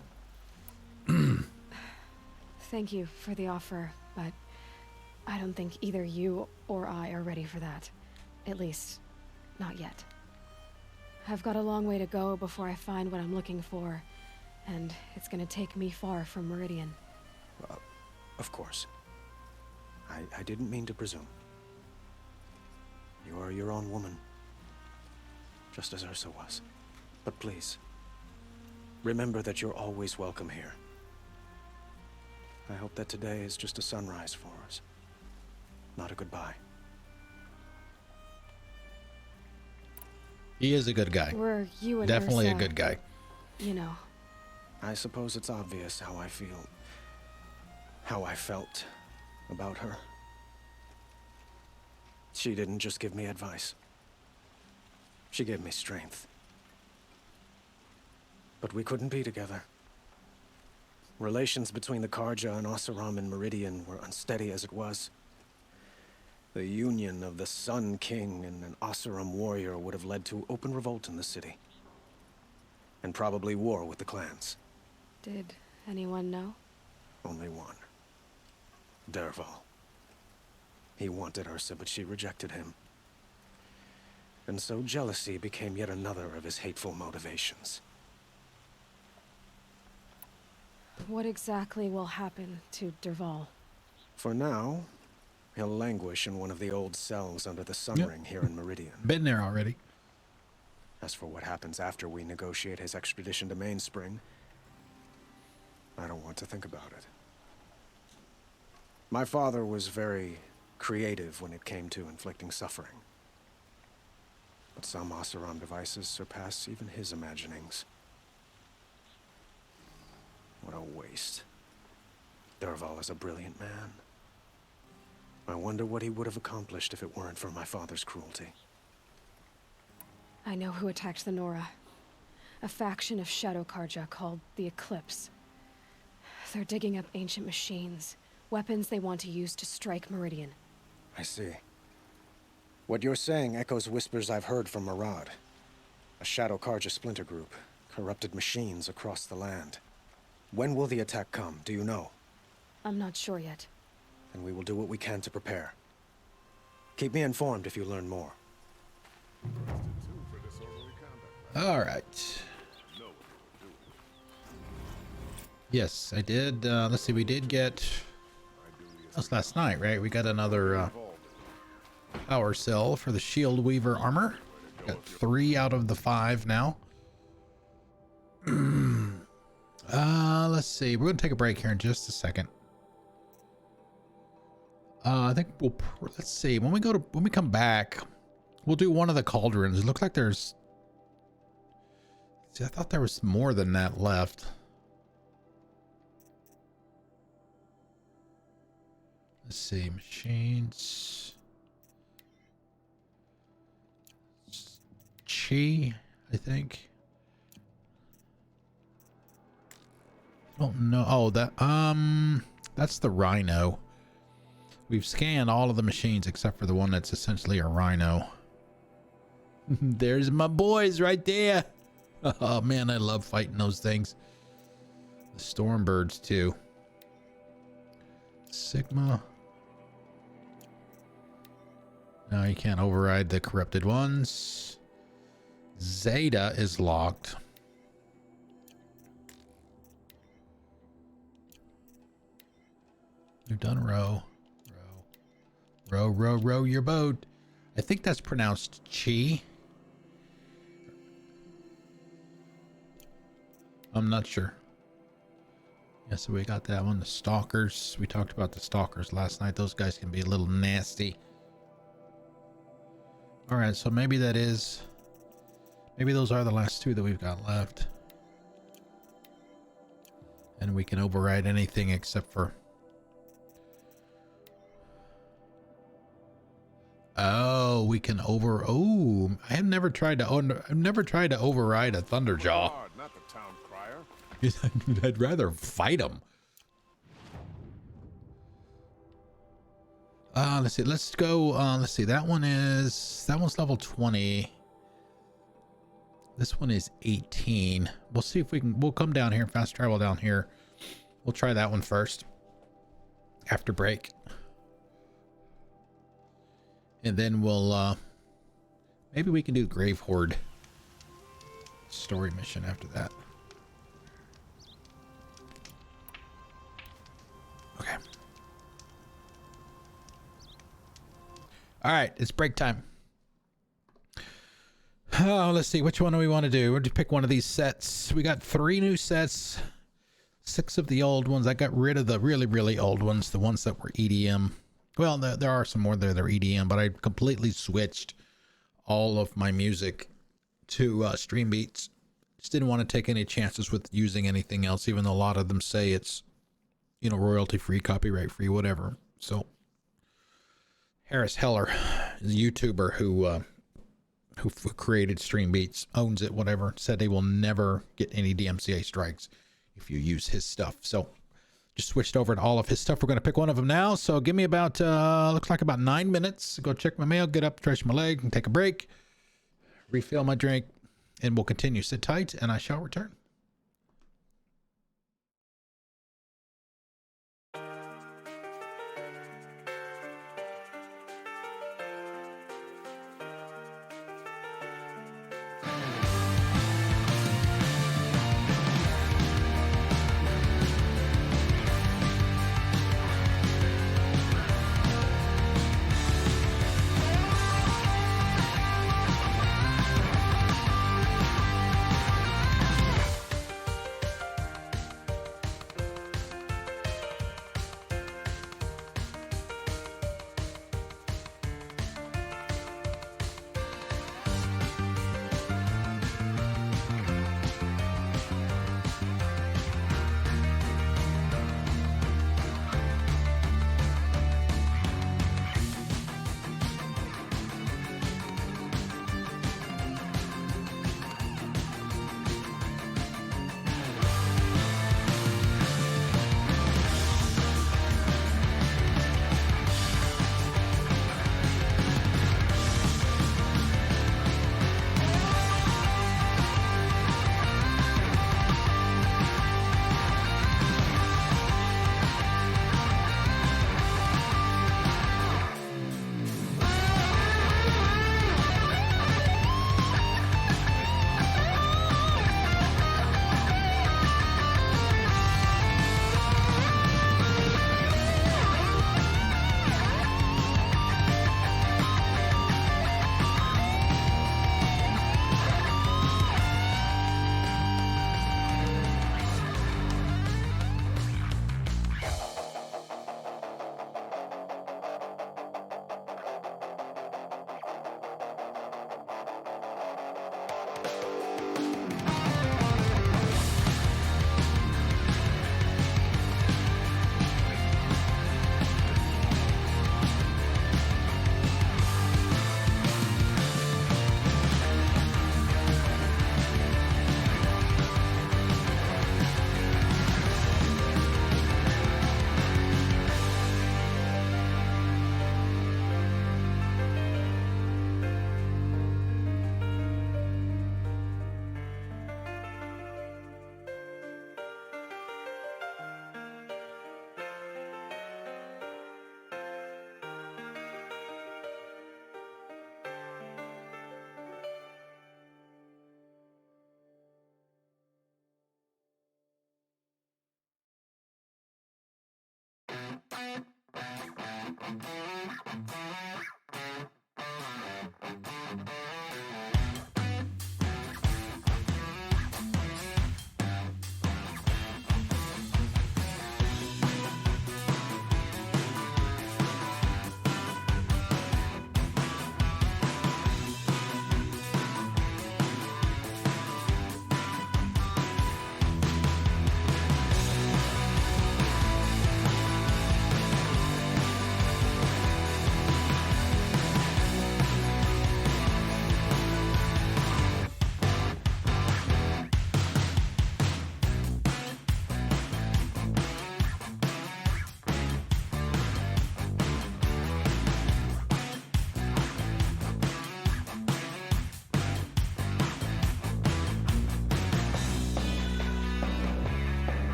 Thank you for the offer, but I don't think either you or I are ready for that. At least, not yet. I've got a long way to go before I find what I'm looking for, and it's gonna take me far from Meridian. Of course. I didn't mean to presume. You are your own woman. Just as Ursa was. But please, remember that you're always welcome here. I hope that today is just a sunrise for us, not a goodbye. He is a good guy. Were you and Definitely Ursa, a good guy. You know. I suppose it's obvious how I feel, how I felt about her. She didn't just give me advice. She gave me strength. But we couldn't be together. Relations between the Carja and Oseram and Meridian were unsteady as it was. The union of the Sun King and an Oseram warrior would have led to open revolt in the city. And probably war with the clans. Did anyone know? Only one. Dervahl. He wanted Ursa, but she rejected him. And so jealousy became yet another of his hateful motivations. What exactly will happen to Dervahl? For now, he'll languish in one of the old cells under the Sun Ring here in Meridian. Been there already. As for what happens after we negotiate his extradition to Mainspring, I don't want to think about it. My father was very creative when it came to inflicting suffering. But some Oseram devices surpass even his imaginings. What a waste. Dervahl is a brilliant man. I wonder what he would have accomplished if it weren't for my father's cruelty. I know who attacked the Nora. A faction of Shadow Carja called the Eclipse. They're digging up ancient machines, weapons they want to use to strike Meridian. I see. What you're saying echoes whispers I've heard from Murad. A Shadow Carja splinter group, corrupted machines across the land. When will the attack come, do you know? I'm not sure yet. And we will do what we can to prepare. Keep me informed if you learn more. All right. Yes, I did. Let's see, we did get... That's last night, right? We got another power cell for the Shield Weaver armor. Got 3 out of the 5 now. Let's see. We're going to take a break here in just a second. I think we'll... Let's see. When we come back, we'll do one of the cauldrons. It looks like there's... See, I thought there was more than that left. Let's see, machines. Xi, I think. I don't know. Oh, that's the Rhino. We've scanned all of the machines except for the one that's essentially a Rhino. There's my boys right there. Oh man, I love fighting those things. The Stormbirds too. Sigma. No, you can't override the corrupted ones. Zeta is locked. We've done row. Row your boat. I think that's pronounced Chi. I'm not sure. Yeah, so we got that one. The stalkers. We talked about the stalkers last night. Those guys can be a little nasty. Alright, so maybe that is... Maybe those are the last two that we've got left. And we can override anything except for... Oh, we can Oh, I have never tried to. I've never tried to override a Thunderjaw. Not the town crier. I'd rather fight them. Let's see. Let's go. Let's see. That one's level 20. This one is 18. We'll see if we can. We'll come down here. Fast travel down here. We'll try that one first. After break. And then we'll, maybe we can do Grave Horde story mission after that. Okay. All right, it's break time. Oh, let's see. Which one do we want to do? We'll just pick one of these sets. We got 3 new sets. 6 of the old ones. I got rid of the really, really old ones. The ones that were EDM. Well, there are some more there that are EDM, but I completely switched all of my music to stream beats. Just didn't want to take any chances with using anything else, even though a lot of them say it's, you know, royalty free, copyright free, whatever. So Harris Heller is a YouTuber who created stream beats, owns it, whatever, said they will never get any DMCA strikes if you use his stuff. So just switched over to all of his stuff. We're going to pick one of them now. So give me about, looks like about 9 minutes. Go check my mail, get up, stretch my leg, and take a break. Refill my drink, and we'll continue. Sit tight, and I shall return.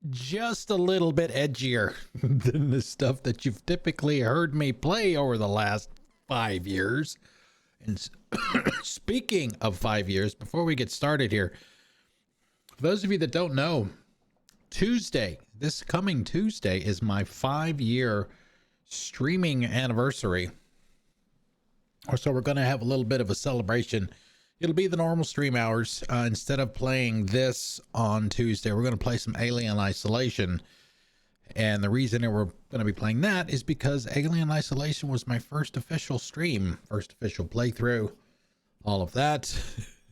just a little bit edgier than the stuff that you've typically heard me play over the last 5 years. And speaking of 5 years, before we get started here, for those of you that don't know, Tuesday, this coming Tuesday, is my 5-year streaming anniversary. So we're going to have a little bit of a celebration. It'll be the normal stream hours. Instead of playing this on Tuesday, we're going to play some Alien Isolation. And the reason that we're going to be playing that is because Alien Isolation was my first official stream, first official playthrough, all of that.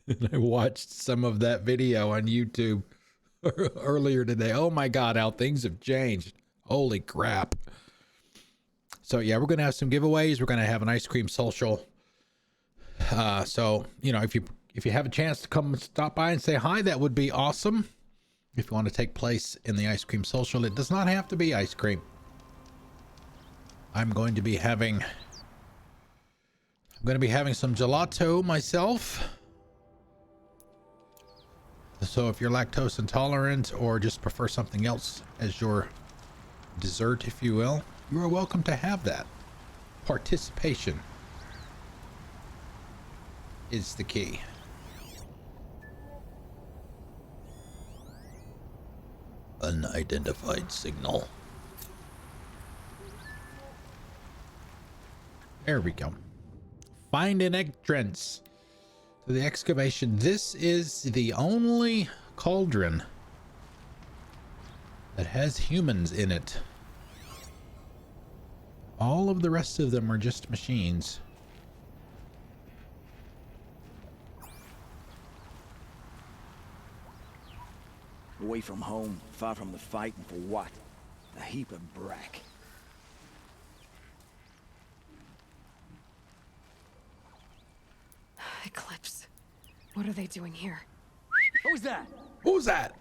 And I watched some of that video on YouTube earlier today. Oh my God, how things have changed. Holy crap. So yeah, we're going to have some giveaways. We're going to have an ice cream social. So, you know, if you have a chance to come stop by and say hi, that would be awesome. If you want to take place in the ice cream social, it does not have to be ice cream. I'm going to be having some gelato myself. So if you're lactose intolerant or just prefer something else as your dessert, if you will, you are welcome to have that. Participation is the key. Unidentified signal. There we go. Find an entrance to the excavation. This is the only cauldron that has humans in it. All of the rest of them are just machines. Away from home, far from the fight, and for what? A heap of brack. Eclipse. What are they doing here? Who's that? Who's that?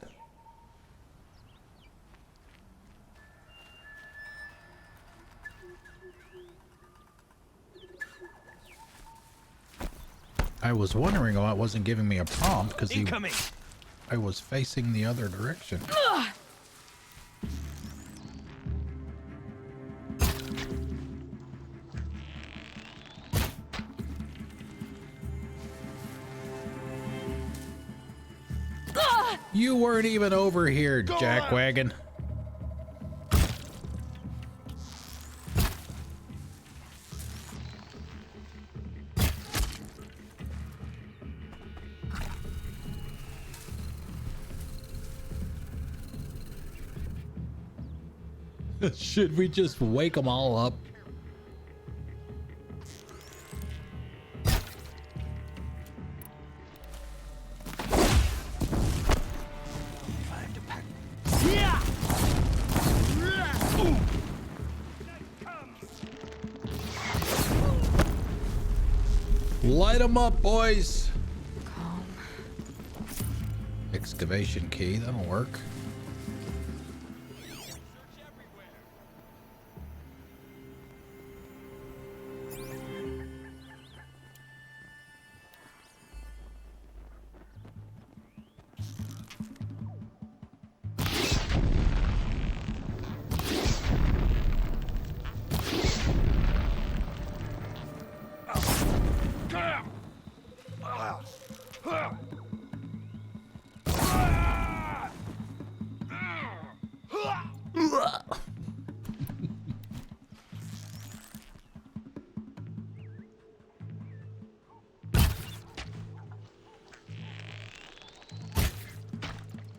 I was wondering why it wasn't giving me a prompt because I was facing the other direction. You weren't even over here, jackwagon. Should we just wake them all up? Light them up, boys. Calm. Excavation key, that'll work.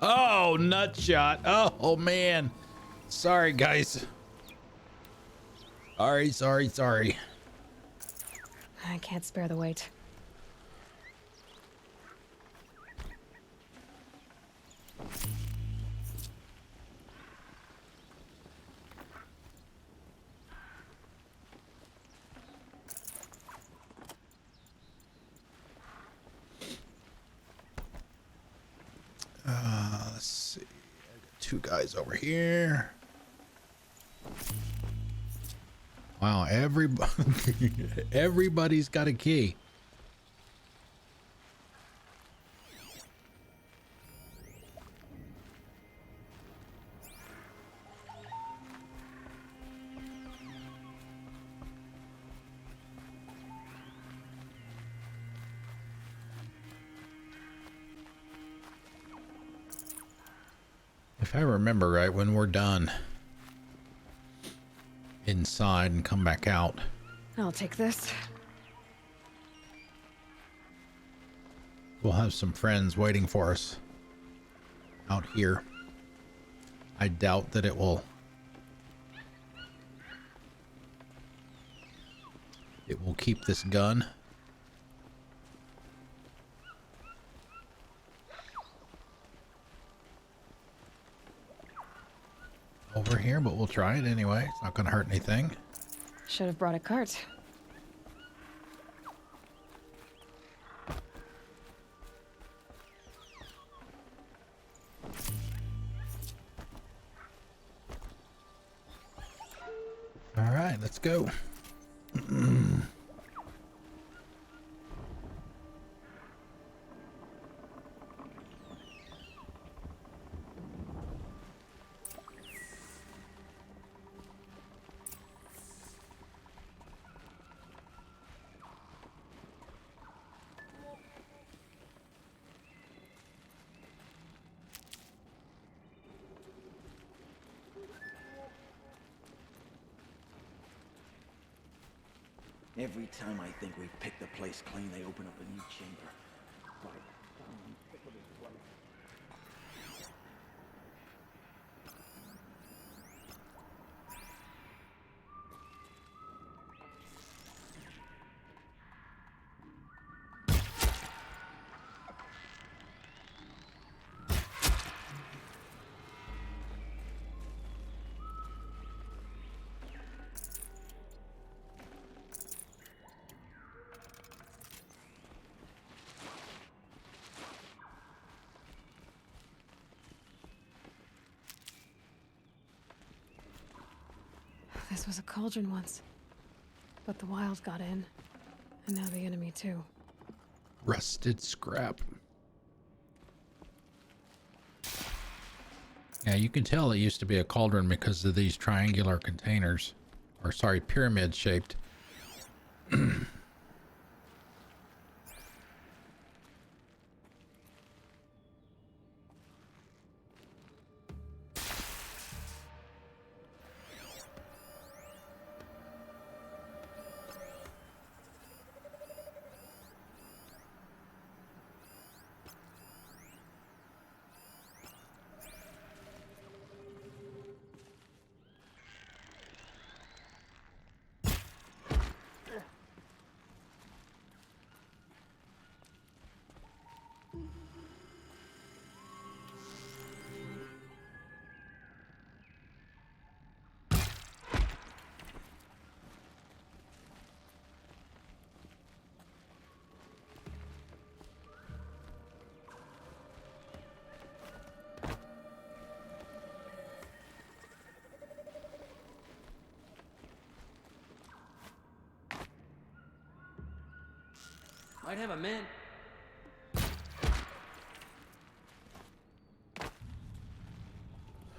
Oh, nut shot. Oh, man. Sorry, guys. Sorry. I can't spare the weight. Let's see. I got 2 guys over here. Wow, everybody's got a key. If I remember right, when we're done inside and come back out, I'll take this. we'll have some friends waiting for us out here. I doubt that it will keep this gun. Over here, but we'll try it anyway. It's not going to hurt anything. Should have brought a cart. All right, let's go. Every time I think we've picked the place clean, they open up a new chamber. This was a cauldron once. But the wild got in. And now the enemy too. Rusted scrap. Yeah, you can tell it used to be a cauldron because of these triangular containers. Or sorry, pyramid shaped. Might have a mint.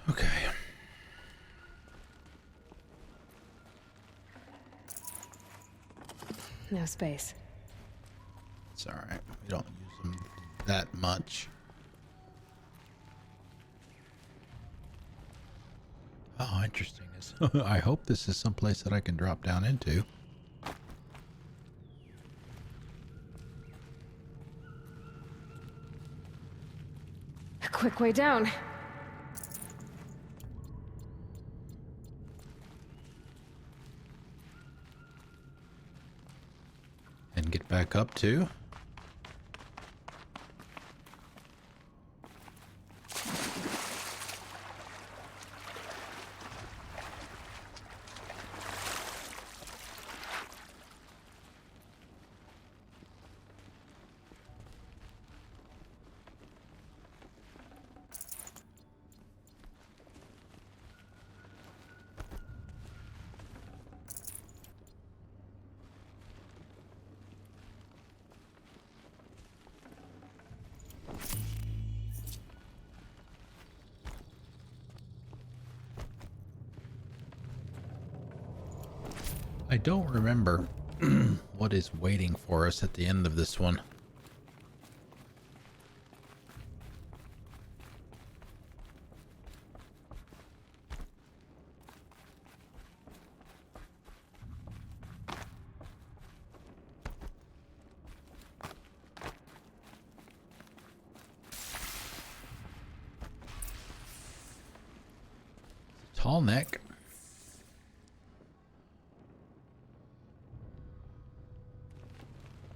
Okay. No space. It's all right. We don't use them that much. Oh, interesting. I hope this is someplace that I can drop down into. A quick way down. And get back up too. I don't remember what is waiting for us at the end of this one. Tall neck.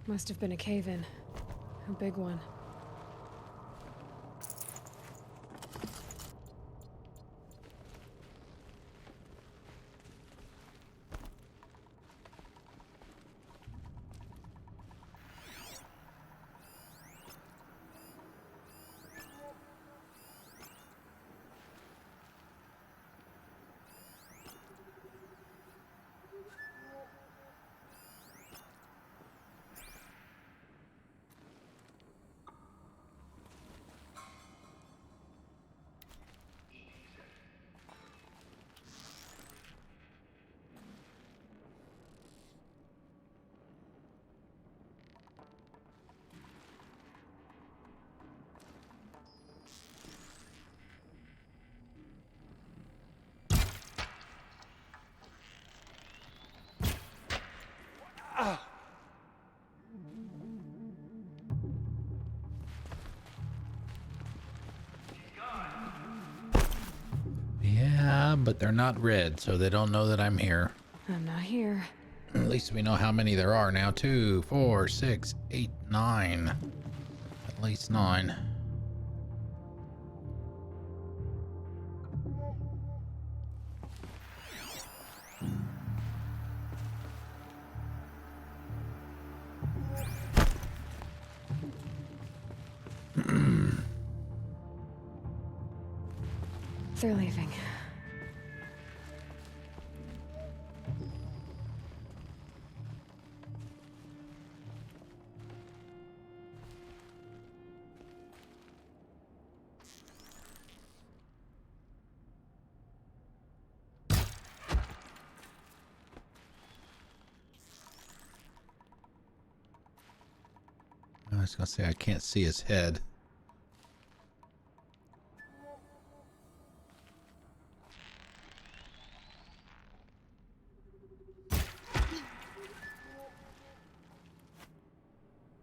Must have been a cave-in. A big one. Yeah, but they're not red, so they don't know that I'm here. I'm not here. At least we know how many there are now. 2, 4, 6, 8, 9. At least 9. They're leaving. I was gonna say I can't see his head.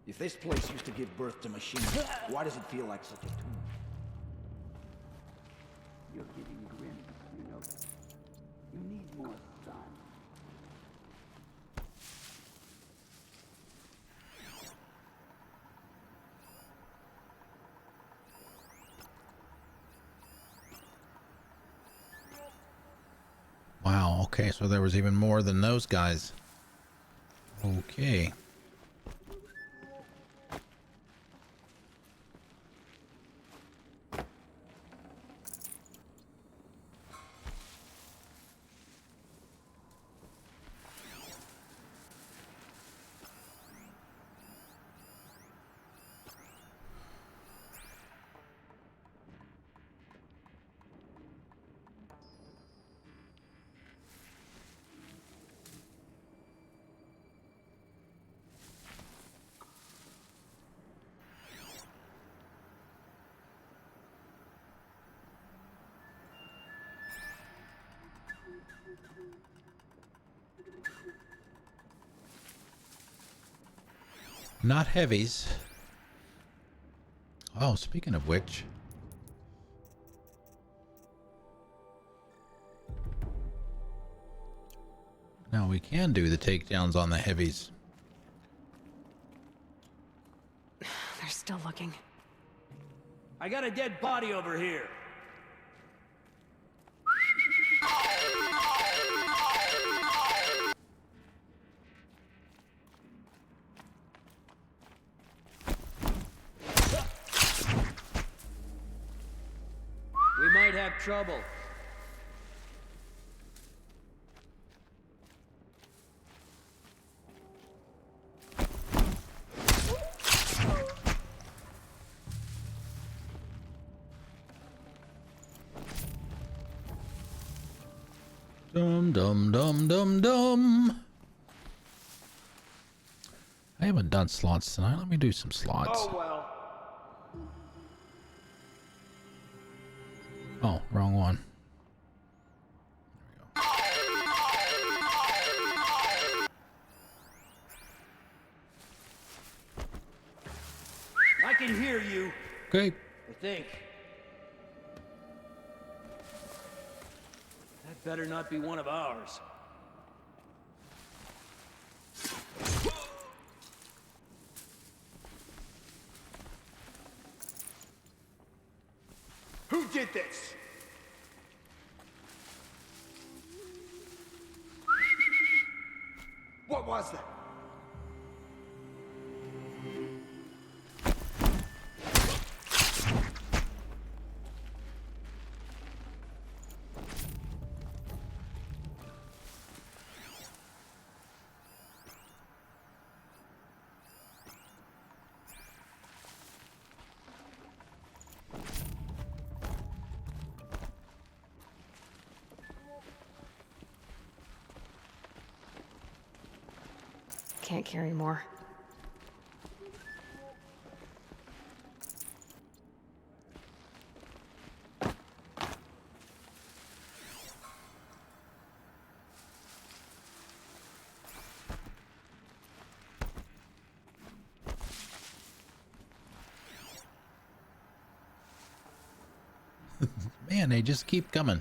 If this place used to give birth to machines, why does it feel like such a tomb? You're getting grim, you know. You need more sun. Wow, okay, so there was even more than those guys. Okay. Not heavies. Oh, speaking of which. Now we can do the takedowns on the heavies. They're still looking. I got a dead body over here. We might have trouble. Dum dum dum dum dum. I haven't done slots tonight. Let me do some slots. Oh well. Oh, wrong one. I can hear you. Okay. I think. better not be one of ours. Who did this? What was that? Can't carry more. Man, they just keep coming.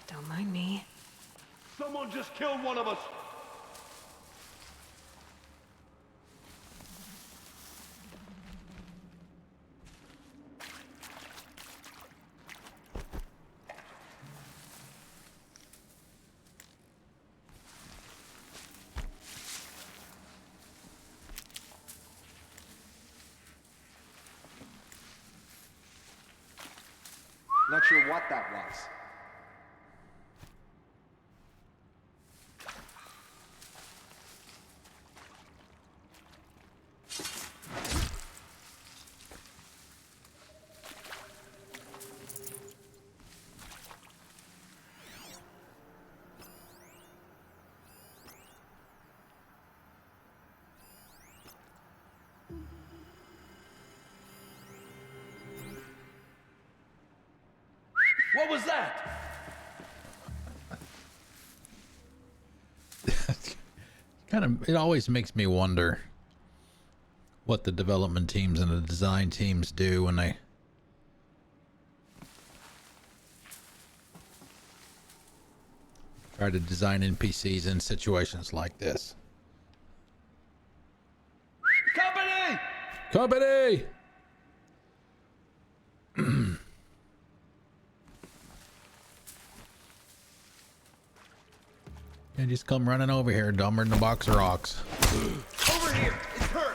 Don't mind me. Someone just killed one of us! Not sure what that was. What was that? It always makes me wonder what the development teams and the design teams do when they try to design NPCs in situations like this. Company! Company! You just come running over here, dumber than a box of rocks. Over here! It's her!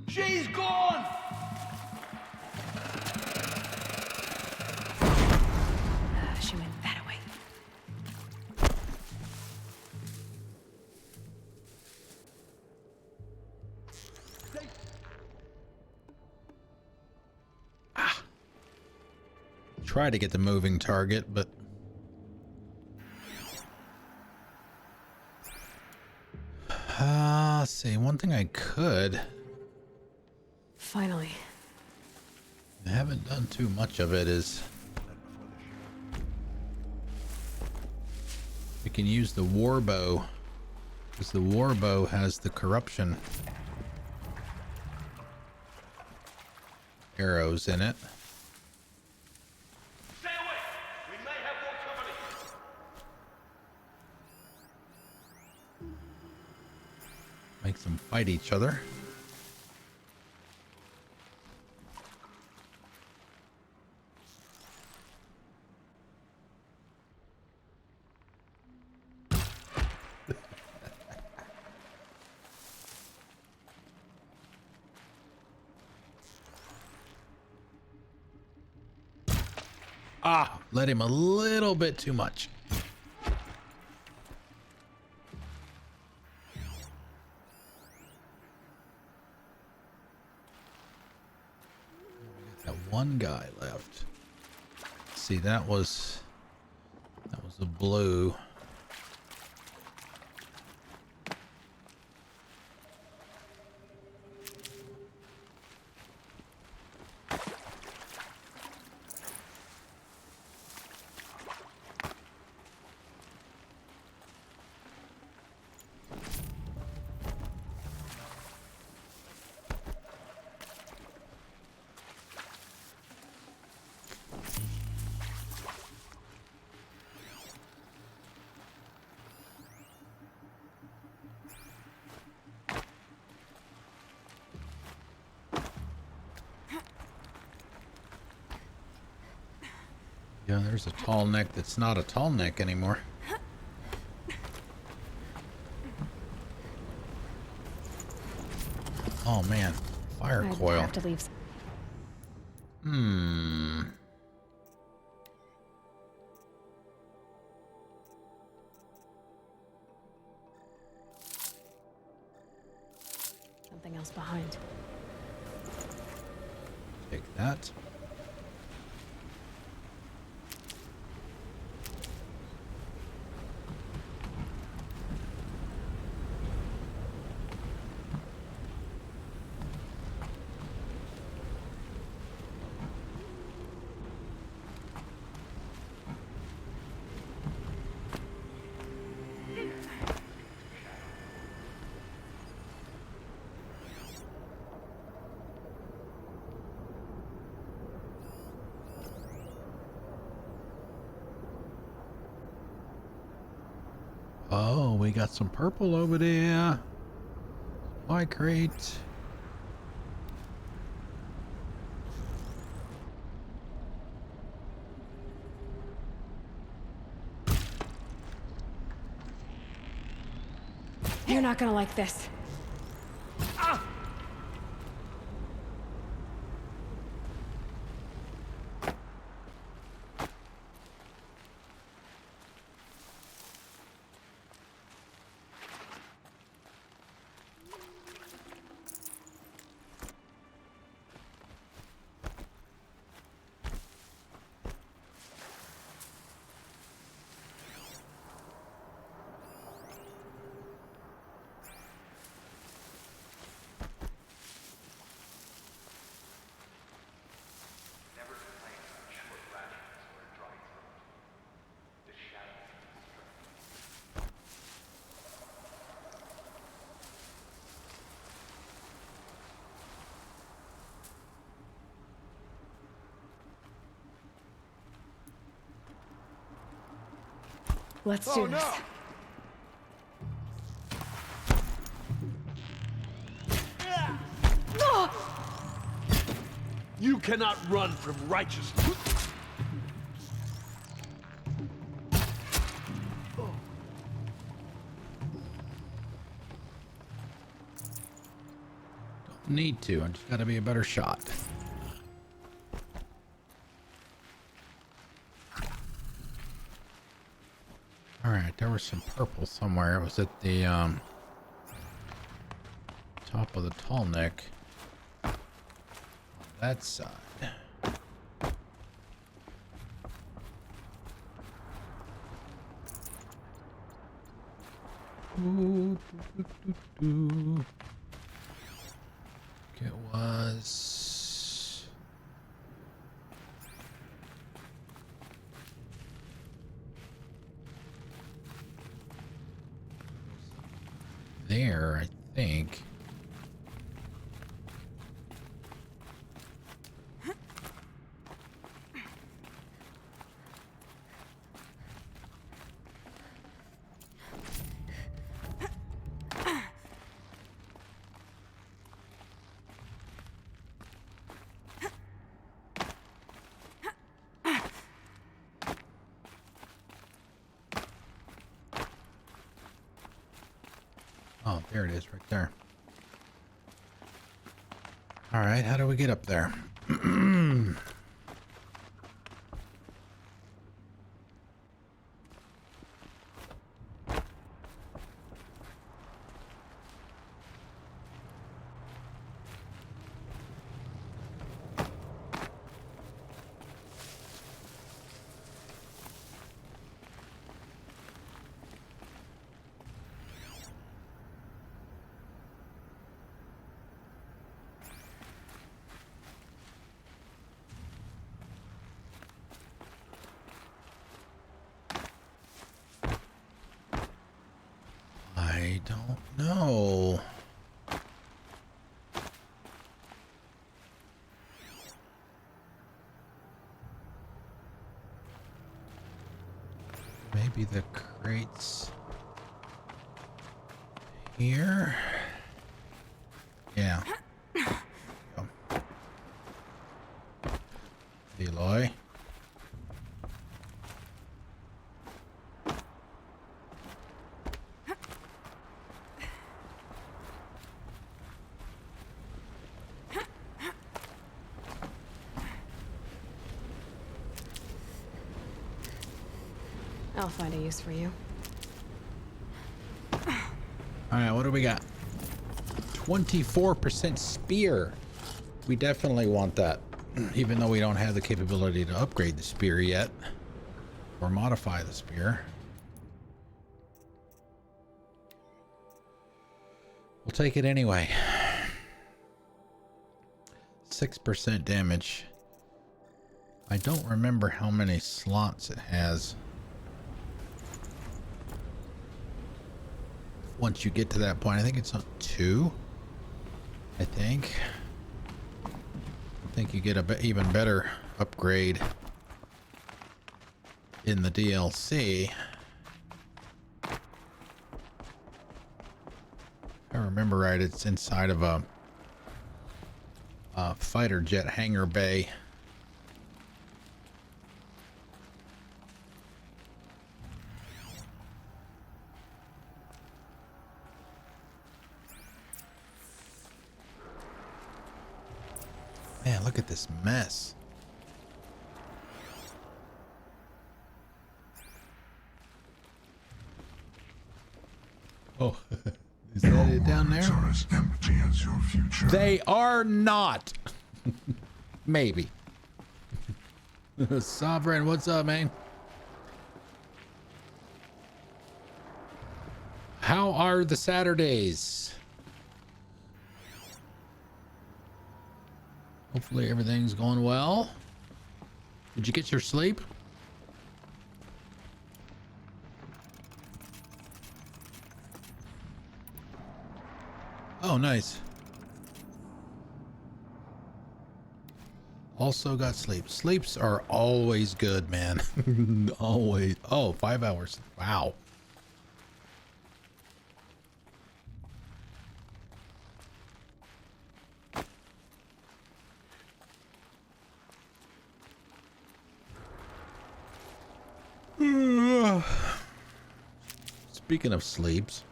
She's gone! She went that way. Try to get the moving target, but let's see. One thing I could. Finally. I haven't done too much of it is we can use the war bow because the war bow has the corruption arrows in it. Stay away! We may have more company! Makes them fight each other. Let him a little bit too much. Got one guy left. See, that was a blue. Yeah, there's a tall neck that's not a tall neck anymore. Oh man, fire coil. I have to leave. Something else behind. Take that. Oh, we got some purple over there. Supply crate. You're not gonna like this. Let's do this. You cannot run from righteousness. Don't need to. I just gotta be a better shot. Alright, there was some purple somewhere. It was at the top of the tall neck. On that side. Ooh, doo, doo, doo, doo. It was there, I think. Oh, there it is, right there. All right, how do we get up there? I don't know. Maybe the crates here. Yeah. Eloy. I'll find a use for you. All right, what do we got? 24% spear. We definitely want that, even though we don't have the capability to upgrade the spear yet or modify the spear. We'll take it anyway. 6% damage. I don't remember how many slots it has. Once you get to that point, I think it's on 2. I think you get a even better upgrade in the DLC. If I remember right, it's inside of a fighter jet hangar bay. Man, look at this mess. Oh, is that it down there? Are as empty as your future. They are not. Maybe. Sovereign, what's up, man? How are the Saturdays? Hopefully everything's going well. Did you get your sleep? Oh, nice. Also got sleep. Sleeps are always good, man. Always. Oh, 5 hours. Wow. Speaking of sleeps,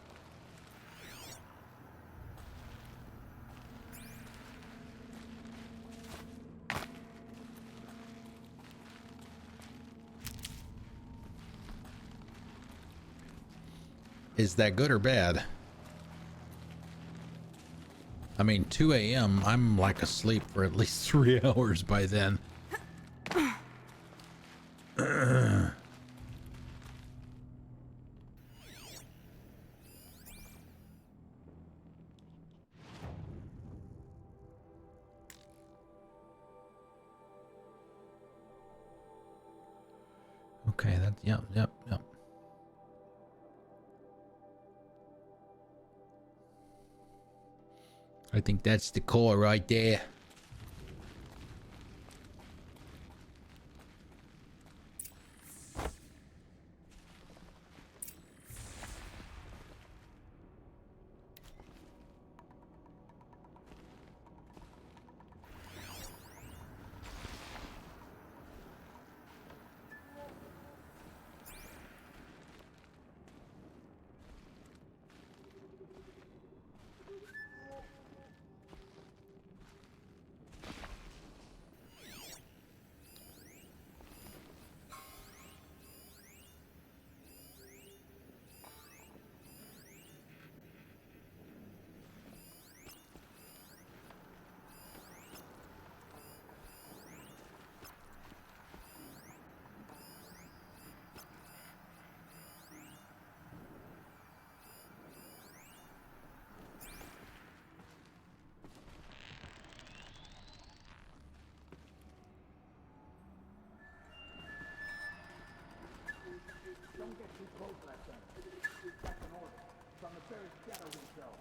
is that good or bad? I mean, 2 a.m., I'm like asleep for at least 3 hours by then. Okay, that's, yep. I think that's the core right there. Don't get too close last time. That's an order. From the very shadow himself.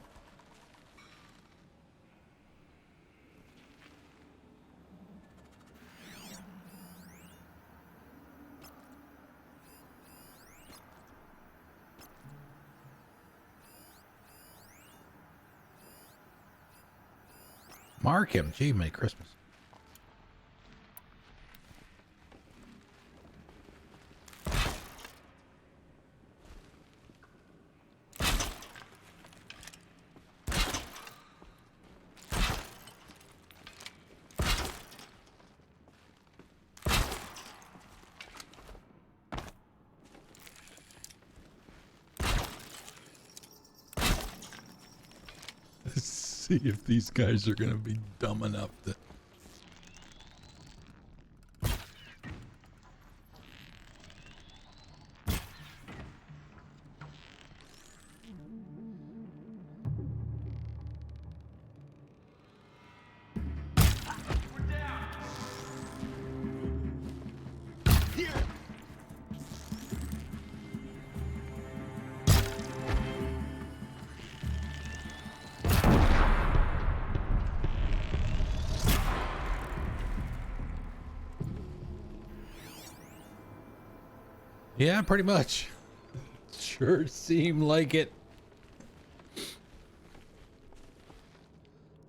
Mark him. Gee, Merry Christmas. See if these guys are gonna be dumb enough to. Yeah, pretty much. Sure seemed like it. Is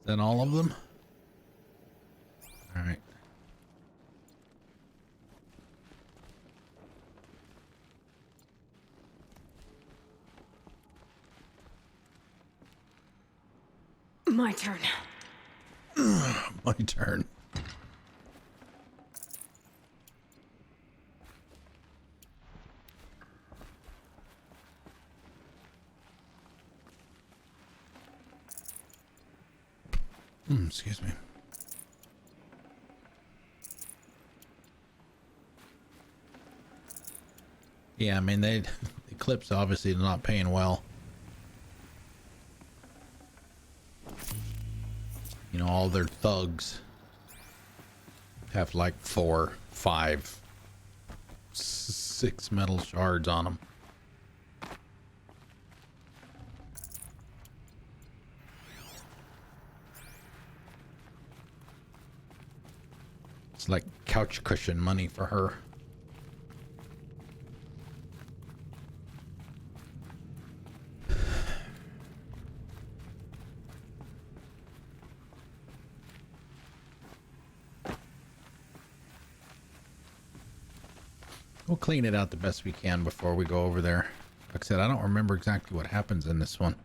that all of them? All right. My turn. My turn. Excuse me. Yeah, I mean, the Eclipse obviously is not paying well. You know, all their thugs have like 4, 5, 6 metal shards on them. It's like couch cushion money for her. We'll clean it out the best we can before we go over there. Like I said, I don't remember exactly what happens in this one.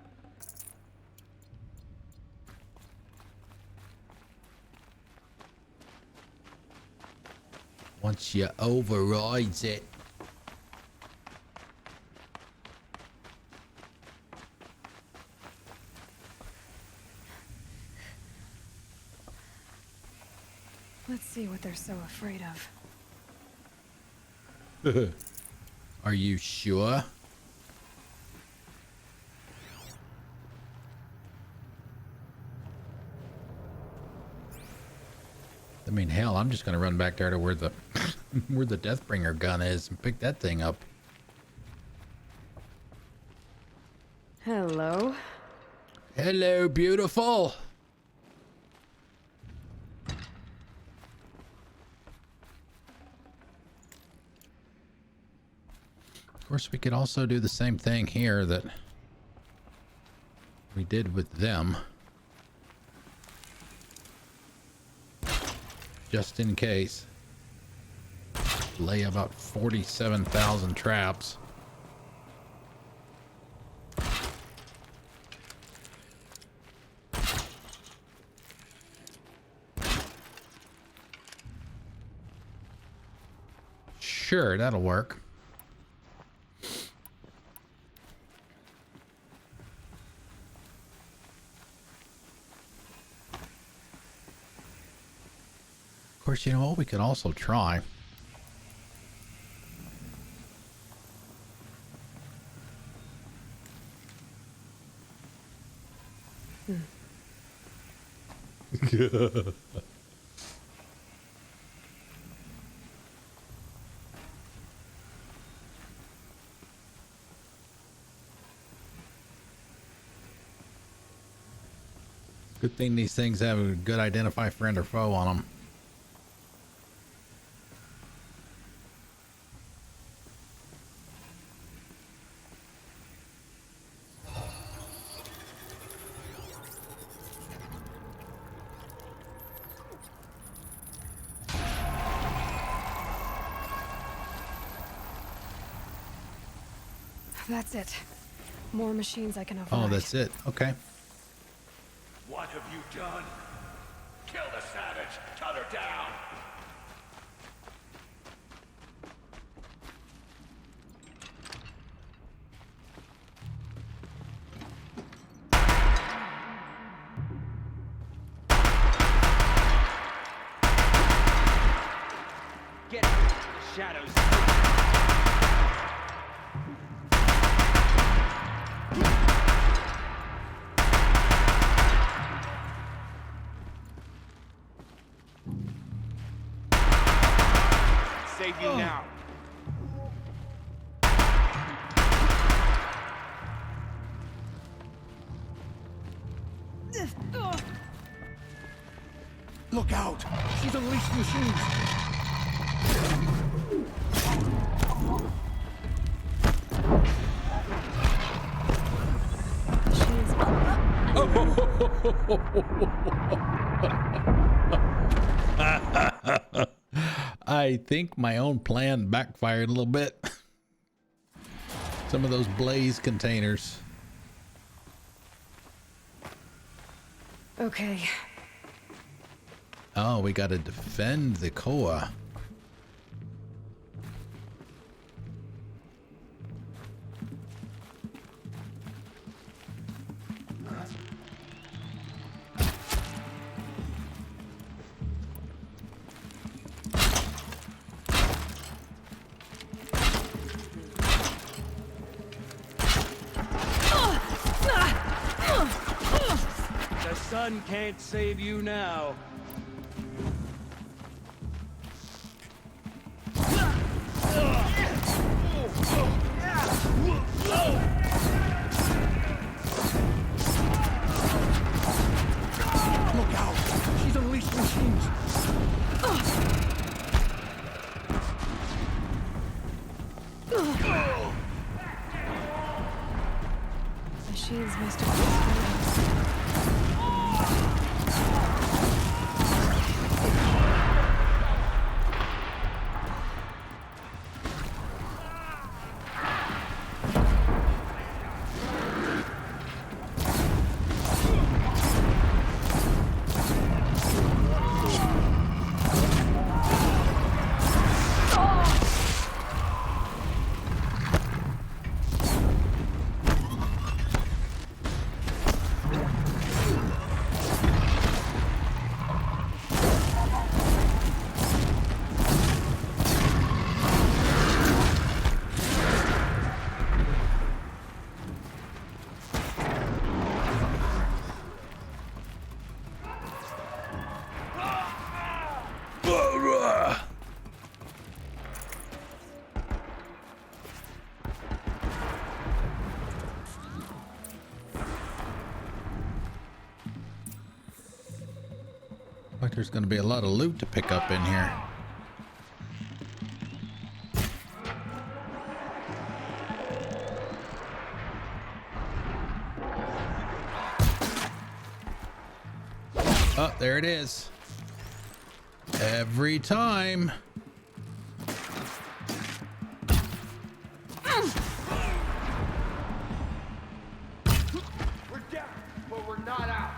Once you overrides it. Let's see what they're so afraid of. Are you sure? I mean, hell, I'm just gonna run back there to where the where the Deathbringer gun is and pick that thing up. Hello. Hello, beautiful. Of course, we could also do the same thing here that we did with them. Just in case. Lay about 47,000 traps. Sure, that'll work. Of course, you know what we could also try. Good thing these things have a good identify friend or foe on them. That's it. More machines I can override. Oh, that's it. Okay. What have you done? Kill the savage! Cut her down! shadows. Save you now. Look out! She's unleashed machines! I think my own plan backfired a little bit. Some of those blaze containers. Okay. Oh, we got to defend the Koa. The sun can't save you now. Look out! She's unleashed machines! Machines must have Like there's going to be a lot of loot to pick up in here. Oh, there it is. Every time. We're down, but we're not out.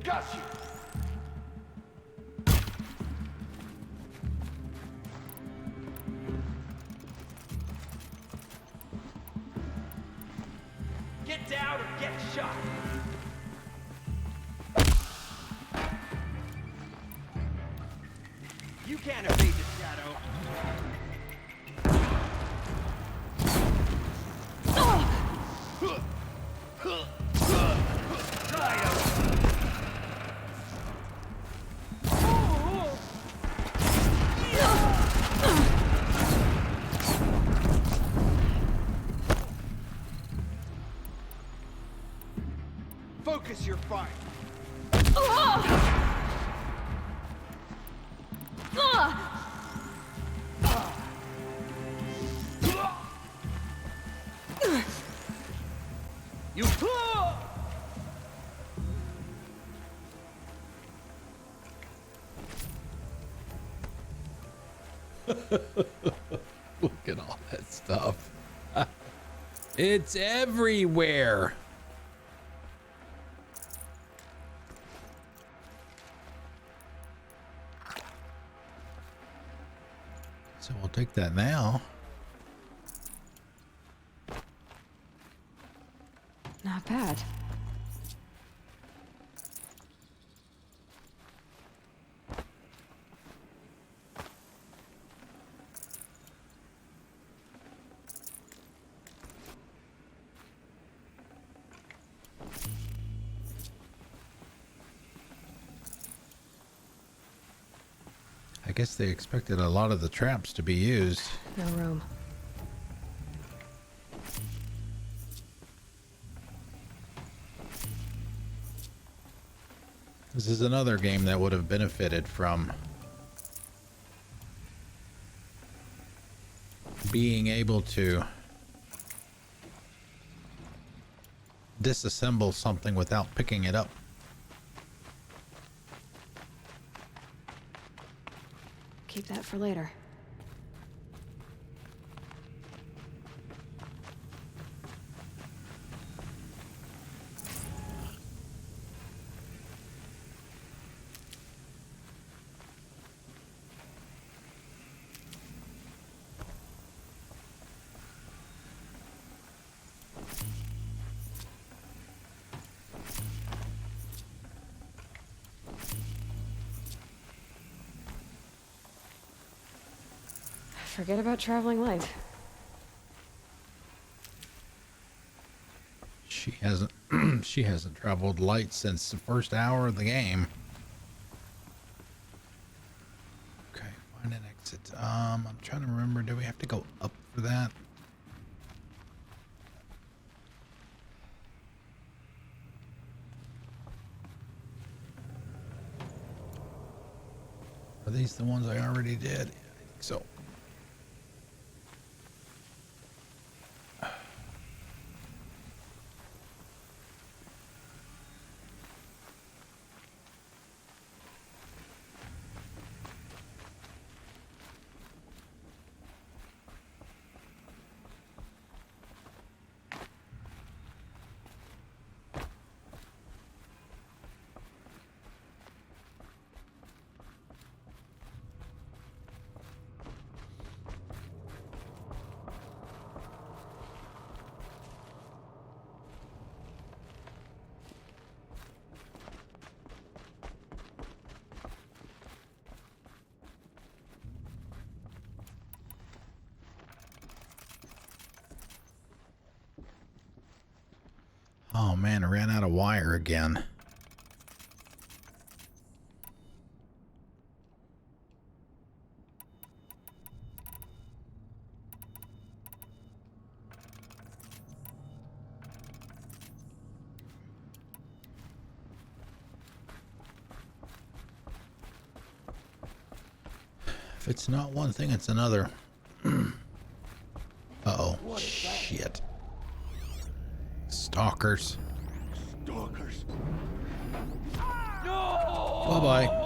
Got you. Get down or get shot. You can't evade the shadow. Focus your fire. You Look at all that stuff. It's everywhere. So we'll take that now. Not bad. I guess they expected a lot of the traps to be used. No room. This is another game that would have benefited from being able to disassemble something without picking it up. Keep that for later. Forget about traveling light. She hasn't she hasn't traveled light since the first hour of the game. Okay, find an exit. I'm trying to remember, do we have to go up for that? Are these the ones I already did? Yeah, I think so. Oh man, I ran out of wire again. If it's not one thing, it's another. Uh-oh. Shit. Stalkers. Stalkers. Bye-bye.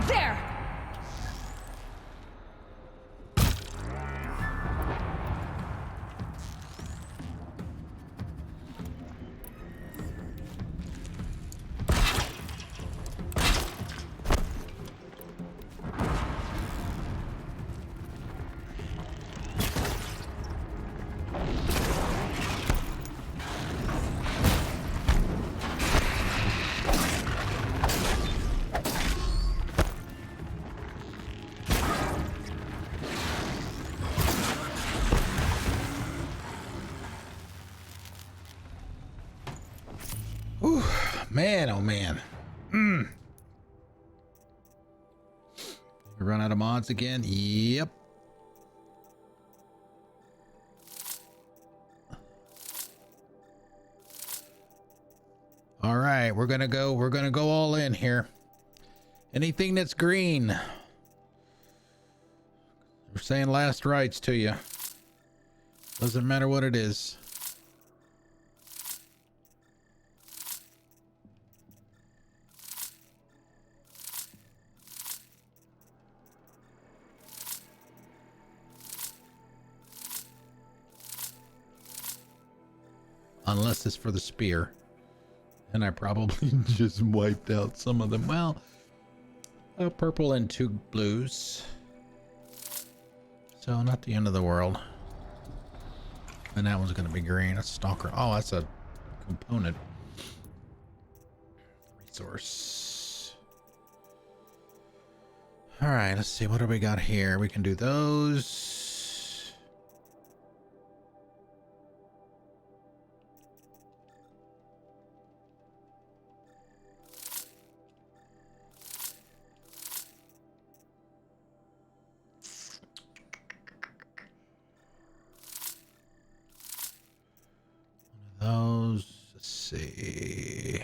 There! Whew, man, oh man. You run out of mods again? Yep. All right, we're gonna go all in here. Anything that's green. We're saying last rites to you. Doesn't matter what it is. Unless it's for the spear. And I probably just wiped out some of them. Well, a purple and 2 blues. So not the end of the world. And that one's going to be green. A stalker. Oh, that's a component. Resource. All right, let's see. What do we got here? We can do those. Those, let's see.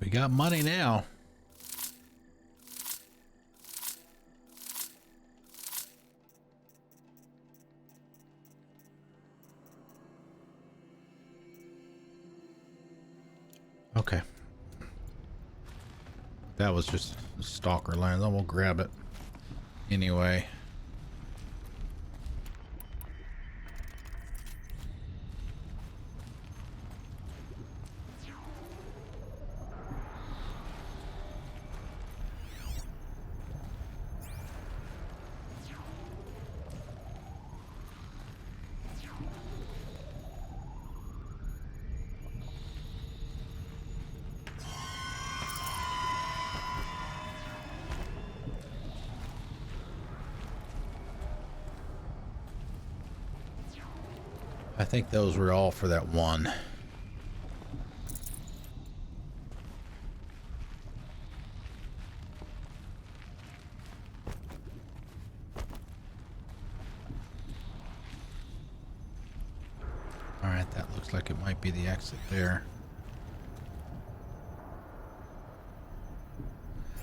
We got money now. Okay. That was just stalker land. Then we'll grab it anyway. I think those were all for that one. All right, that looks like it might be the exit there.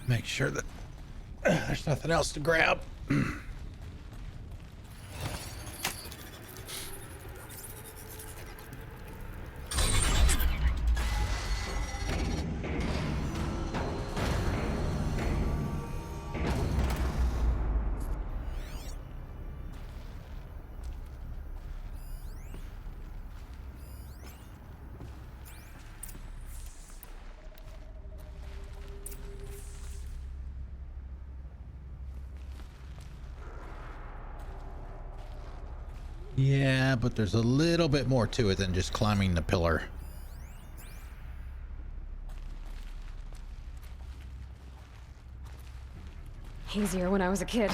Make sure that there's nothing else to grab. Yeah, but there's a little bit more to it than just climbing the pillar. Easier when I was a kid.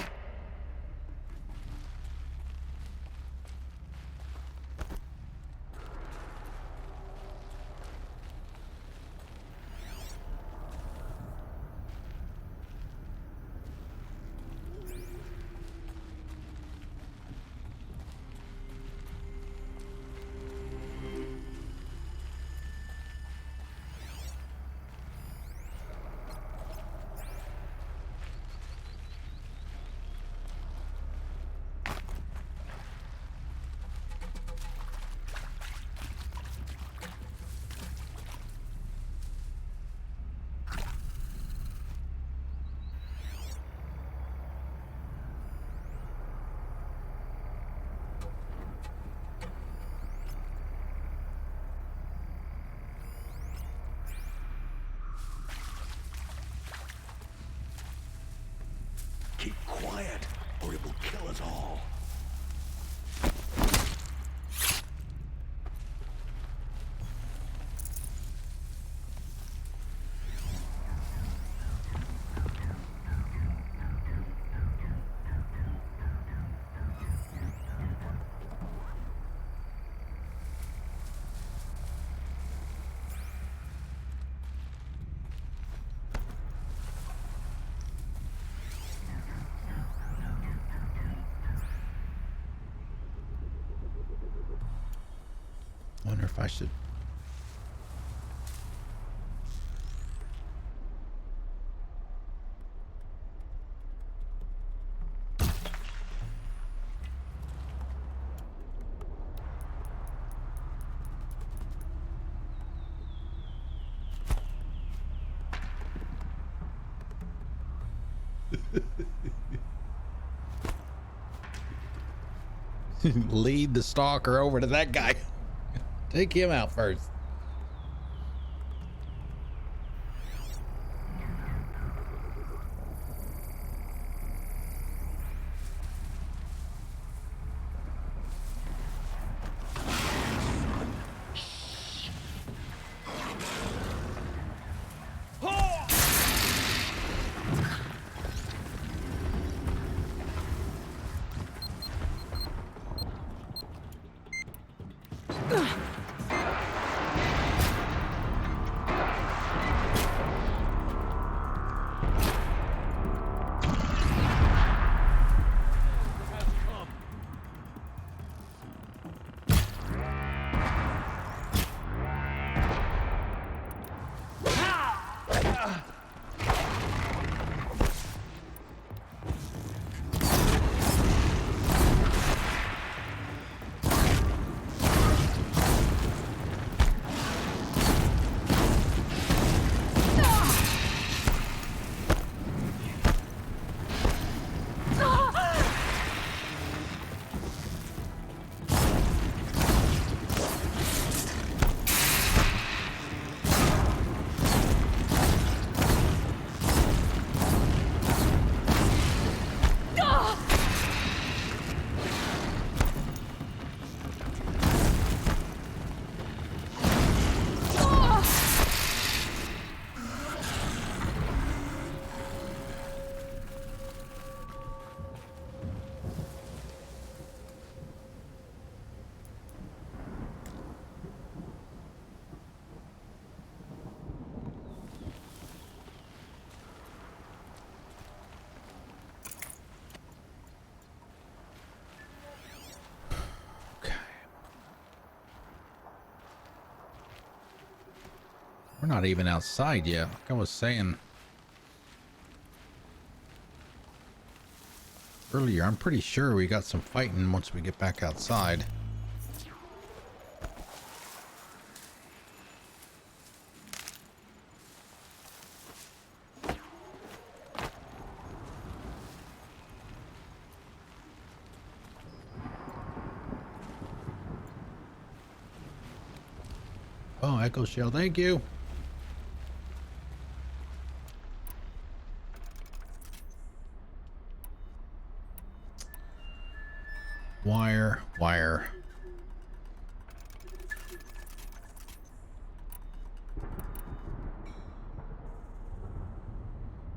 Keep quiet, or it will kill us all. wonder if I should. Lead the stalker over to that guy. Take him out first. We're not even outside yet, like I was saying earlier. I'm pretty sure we got some fighting once we get back outside. Oh, Echo Shell, thank you. Wire.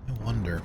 I wonder.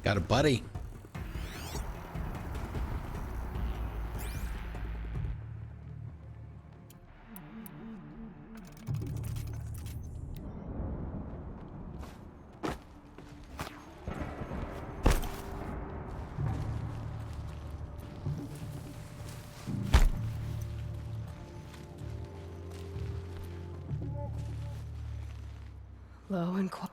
Got a buddy. Low and quiet.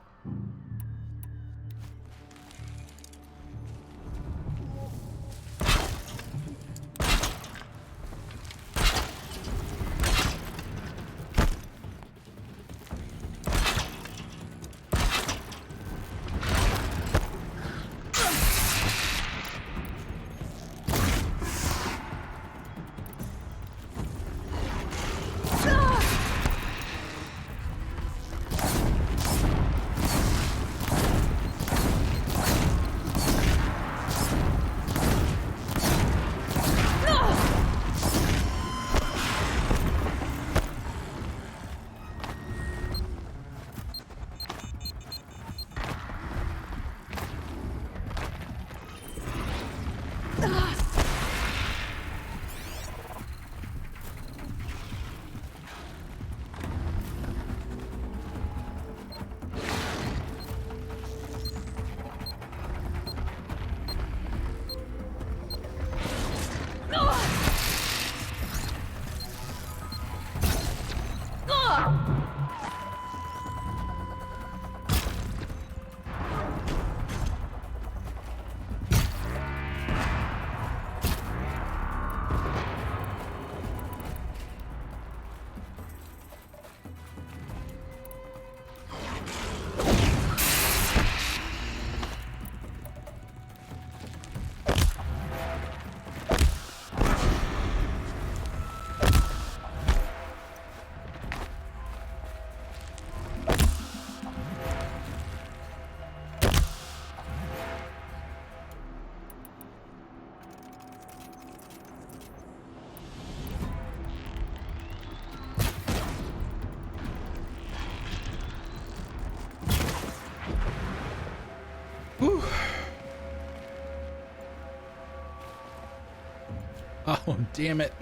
Oh, damn it.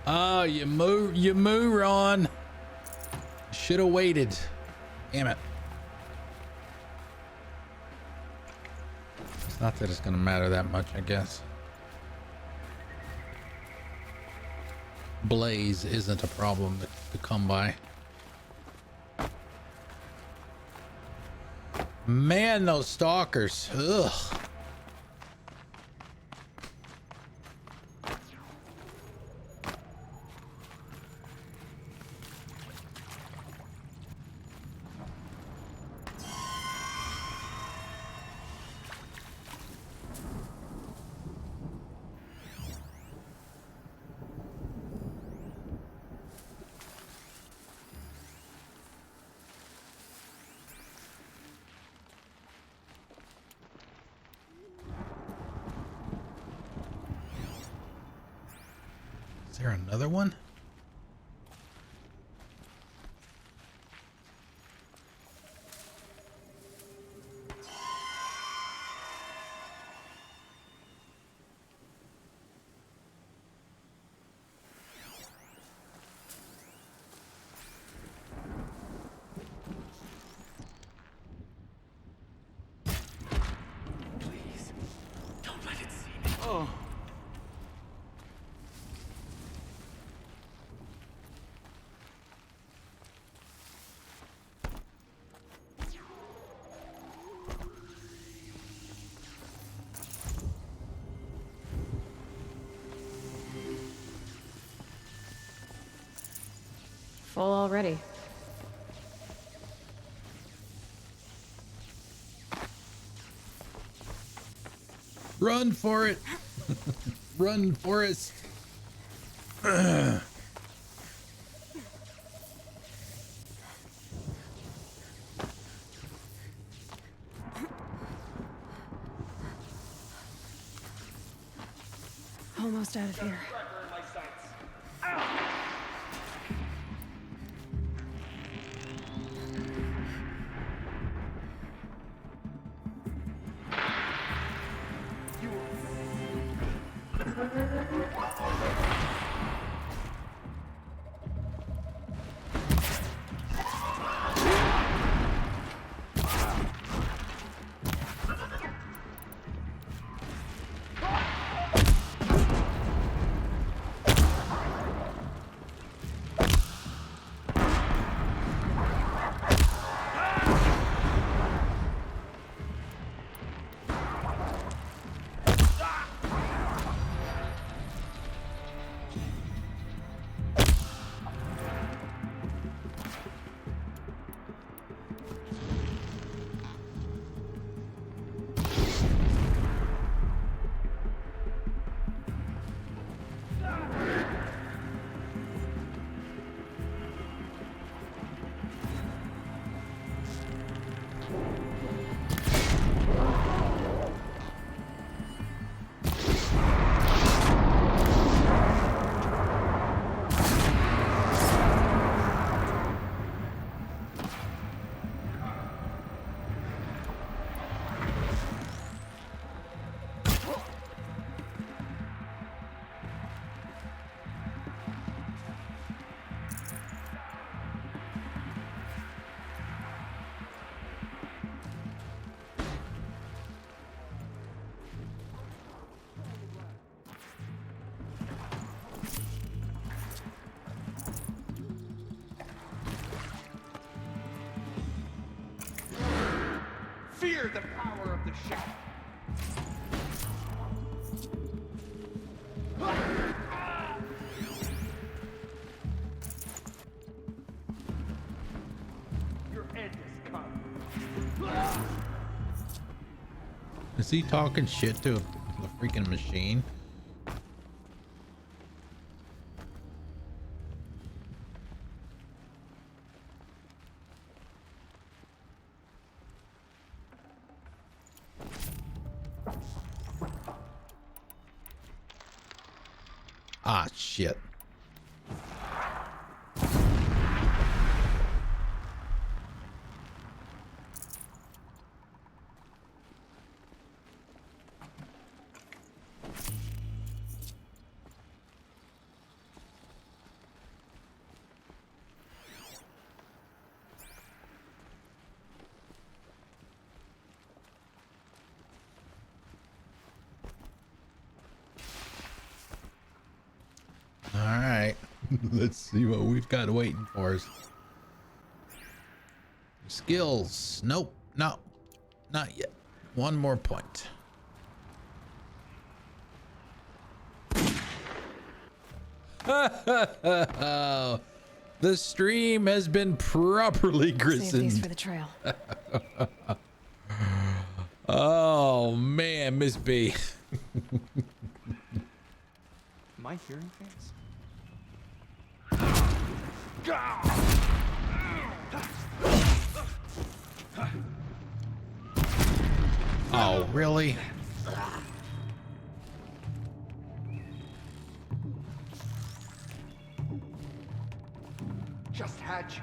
Oh, you move, Ron. Should have waited. Damn it. It's not that it's going to matter that much, I guess. Blaze isn't a problem to come by. Man, those stalkers. Ugh. Is there another one? Please, don't let it see me. Oh. Full already. Run for it. Run, Forrest. Almost out of here. Fear the power of the shadow. Your end is come. Is he talking shit to the freaking machine? Ah, shit. Let's see what we've got waiting for us. Skills. Nope. No. Not yet. One more point. The stream has been properly christened. Save these for the trail. Oh man, Miss B. Am I hearing things? Oh, really? Just hatch.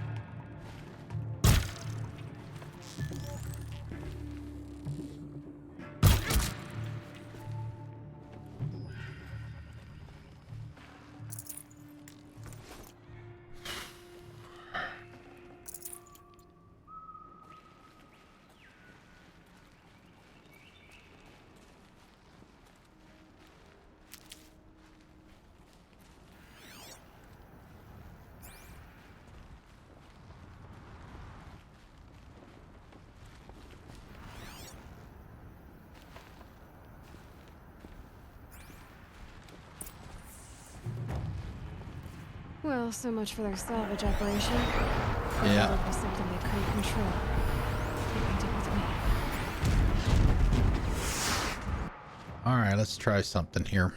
Well, so much for their salvage operation. Yeah. It was something they couldn't control. They went it with me. All right, let's try something here.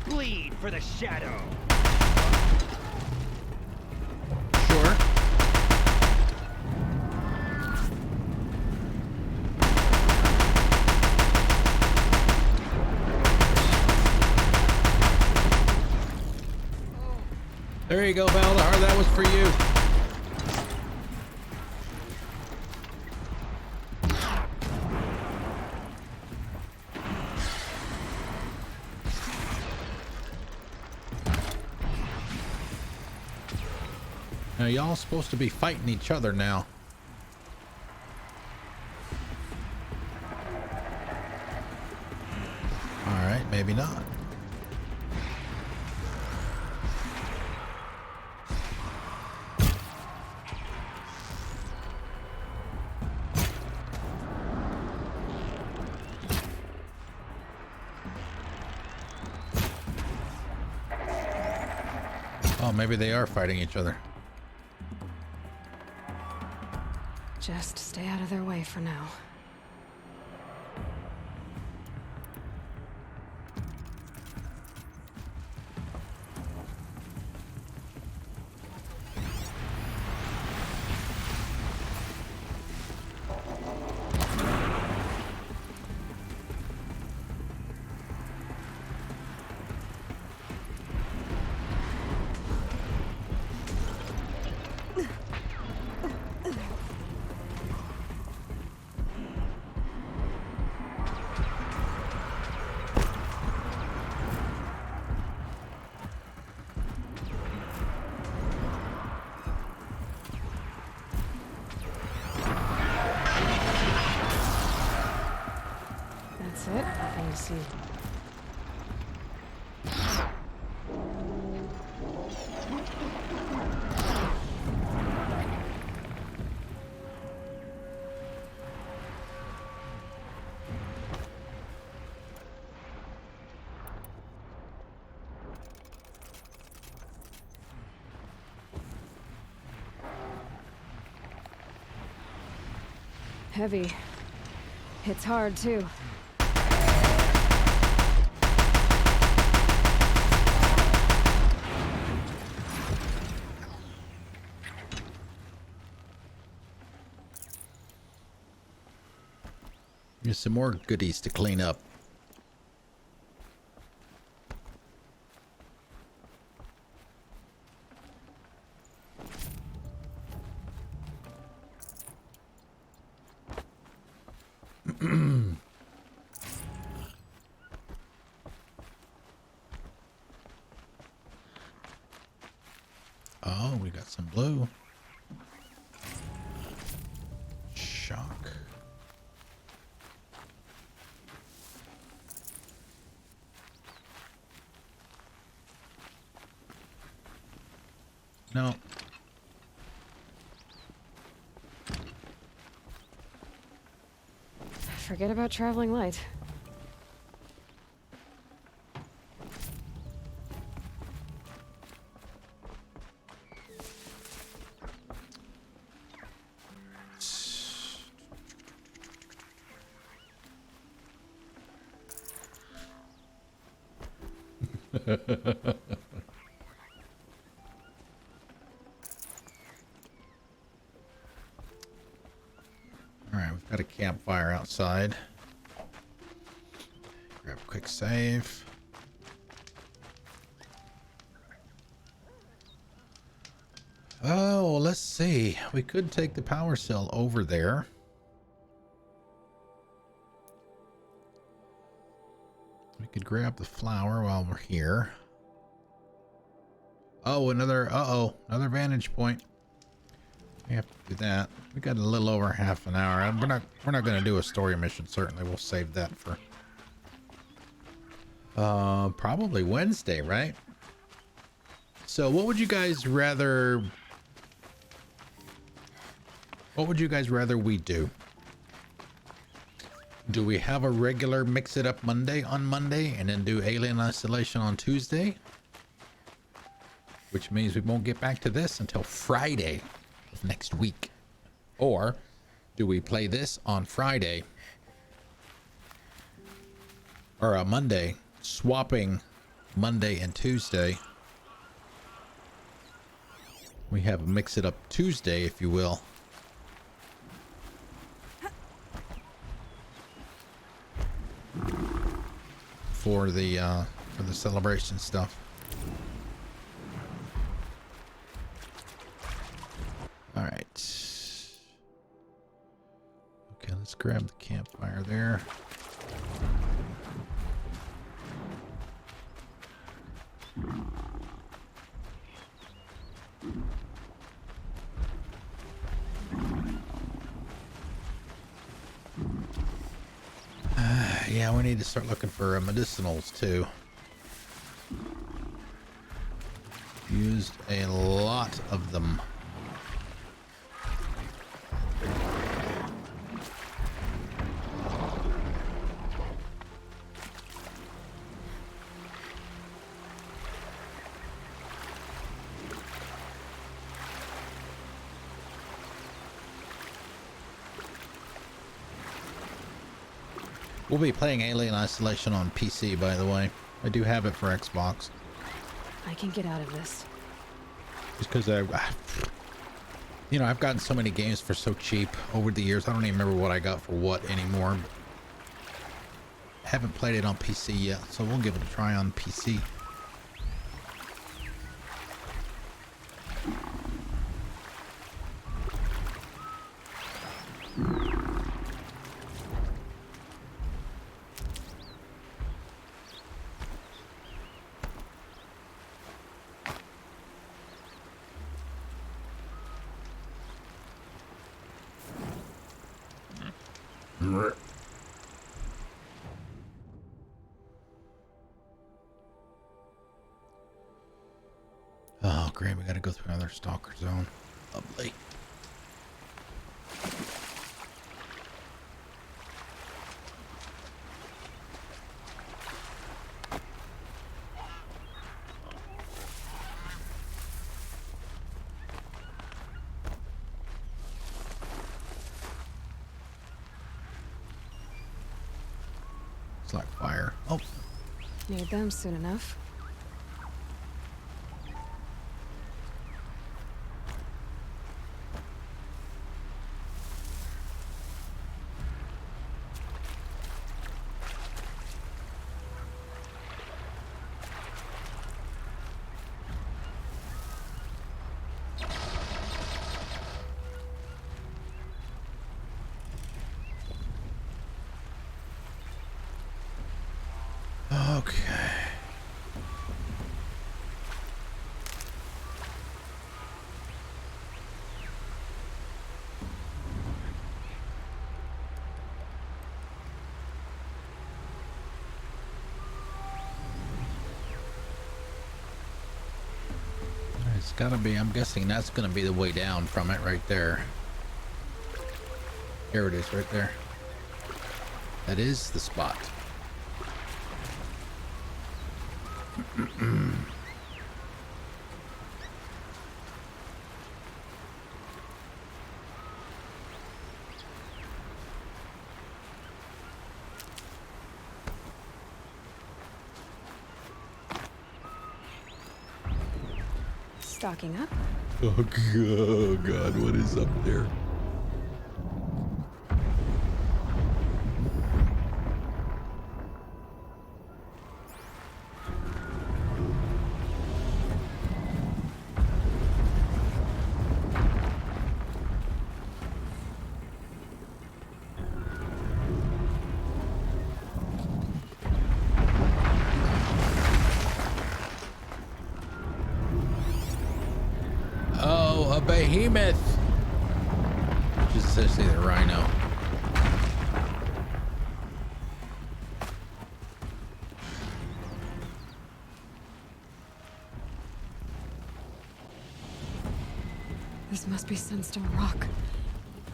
Bleed for the shadow. Sure. There you go, Valdahar. That was for you. Now y'all supposed to be fighting each other now. All right, maybe not. Oh, maybe they are fighting each other. Just stay out of their way for now. That's it. Nothing to see. Heavy. Hits hard, too. There's some more goodies to clean up. Oh, we got some blue. Shock. No. Forget about traveling light. Alright, we've got a campfire outside. Grab a quick save. Oh, let's see. We could take the power cell over there. We could grab the flower while we're here. Oh, another vantage point. We have to do that. We got a little over half an hour. We're not going to do a story mission. Certainly, we'll save that for probably Wednesday, right? So, what would you guys rather? What would you guys rather we do? Do we have a regular Mix It Up Monday on Monday and then do Alien Isolation on Tuesday? Which means we won't get back to this until Friday of next week. Or do we play this on Friday or a Monday, swapping Monday and Tuesday? We have a Mix It Up Tuesday, if you will. For the celebration stuff. All right. Okay, let's grab the campfire there. Yeah, we need to start looking for medicinals too. Used a lot of them. We'll be playing Alien Isolation on PC, by the way. I do have it for Xbox. I can get out of this. Just because you know, I've gotten so many games for so cheap over the years. I don't even remember what I got for what anymore. Haven't played it on PC yet, so we'll give it a try on PC. Oh, great. We got to go through another stalker zone. Lovely. It's like fire. Oh. Need them soon enough. Okay. It's gotta be, I'm guessing that's gonna be the way down from it right there. Here it is right there. That is the spot. Stocking up. Oh God, what is up there? Oh, a behemoth, which is essentially the rhino. This must be Sunstone Rock.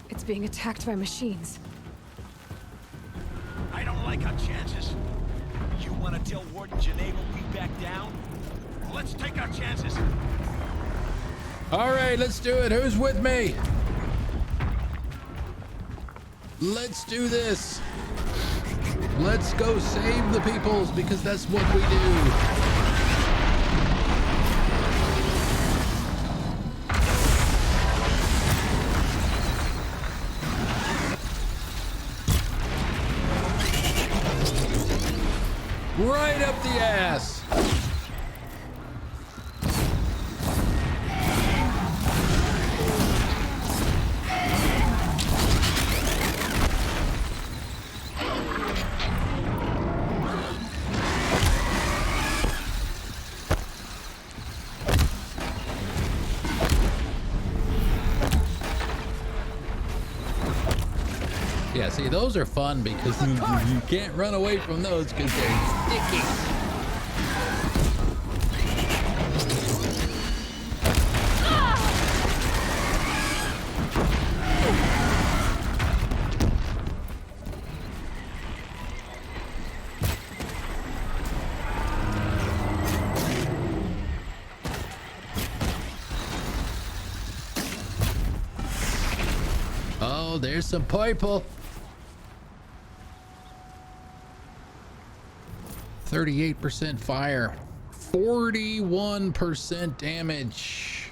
It's being attacked by machines. I don't like our chances. You want to tell Warden Geneva we back down? Let's take our chances. All right, let's do it. Who's with me? Let's do this. Let's go save the peoples because that's what we do. Right up the ass. Yeah, see, those are fun because you can't run away from those because they're sticky. Oh, there's some purple. 38% fire, 41% damage.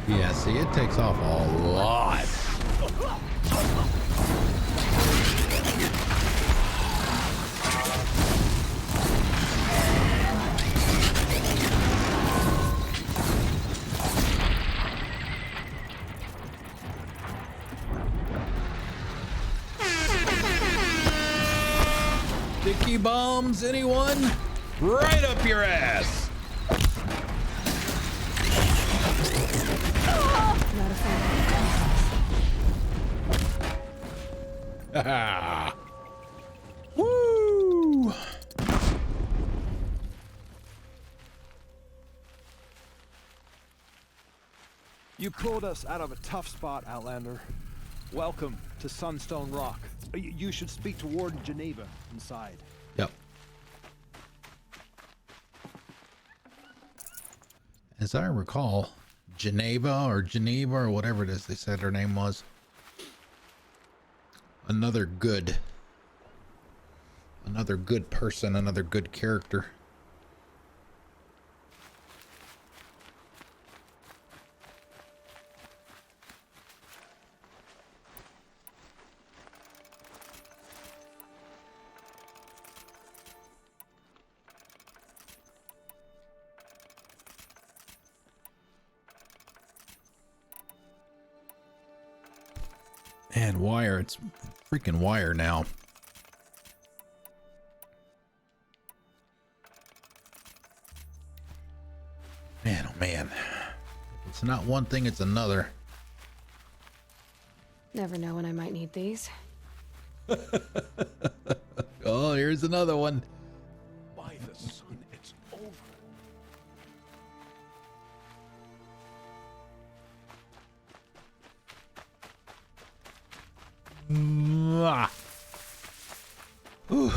Yeah, see, it takes off a lot. Sticky bombs, anyone? Right up your ass. Not a fan. Ah. Woo! You pulled us out of a tough spot, Outlander. Welcome to Sunstone Rock. You should speak to Warden Geneva inside. Yep. As I recall, Geneva or whatever it is they said her name was. Another good person, another good character. Man, wire. It's freaking wire now. Man, oh man. It's not one thing, it's another. Never know when I might need these. Oh, here's another one. By the sun, it's over. Mwah. Ooh.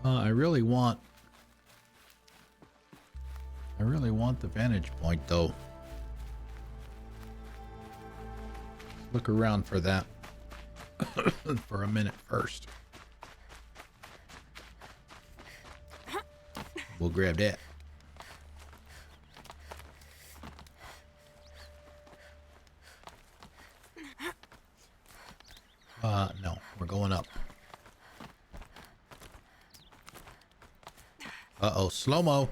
I really want the vantage point though. Let's look around for that for a minute first. We'll grab that. No, we're going up. Uh-oh, slow-mo.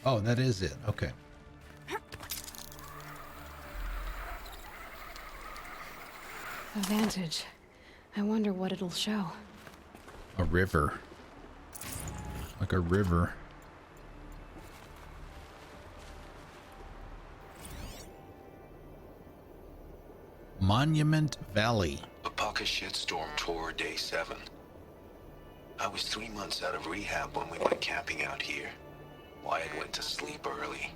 Oh, that is it. Okay. A vantage. I wonder what it'll show. A river. Like a river. Monument Valley. A pocket shitstorm tore day 7. I was 3 months out of rehab when we went camping out here. Wyatt went to sleep early.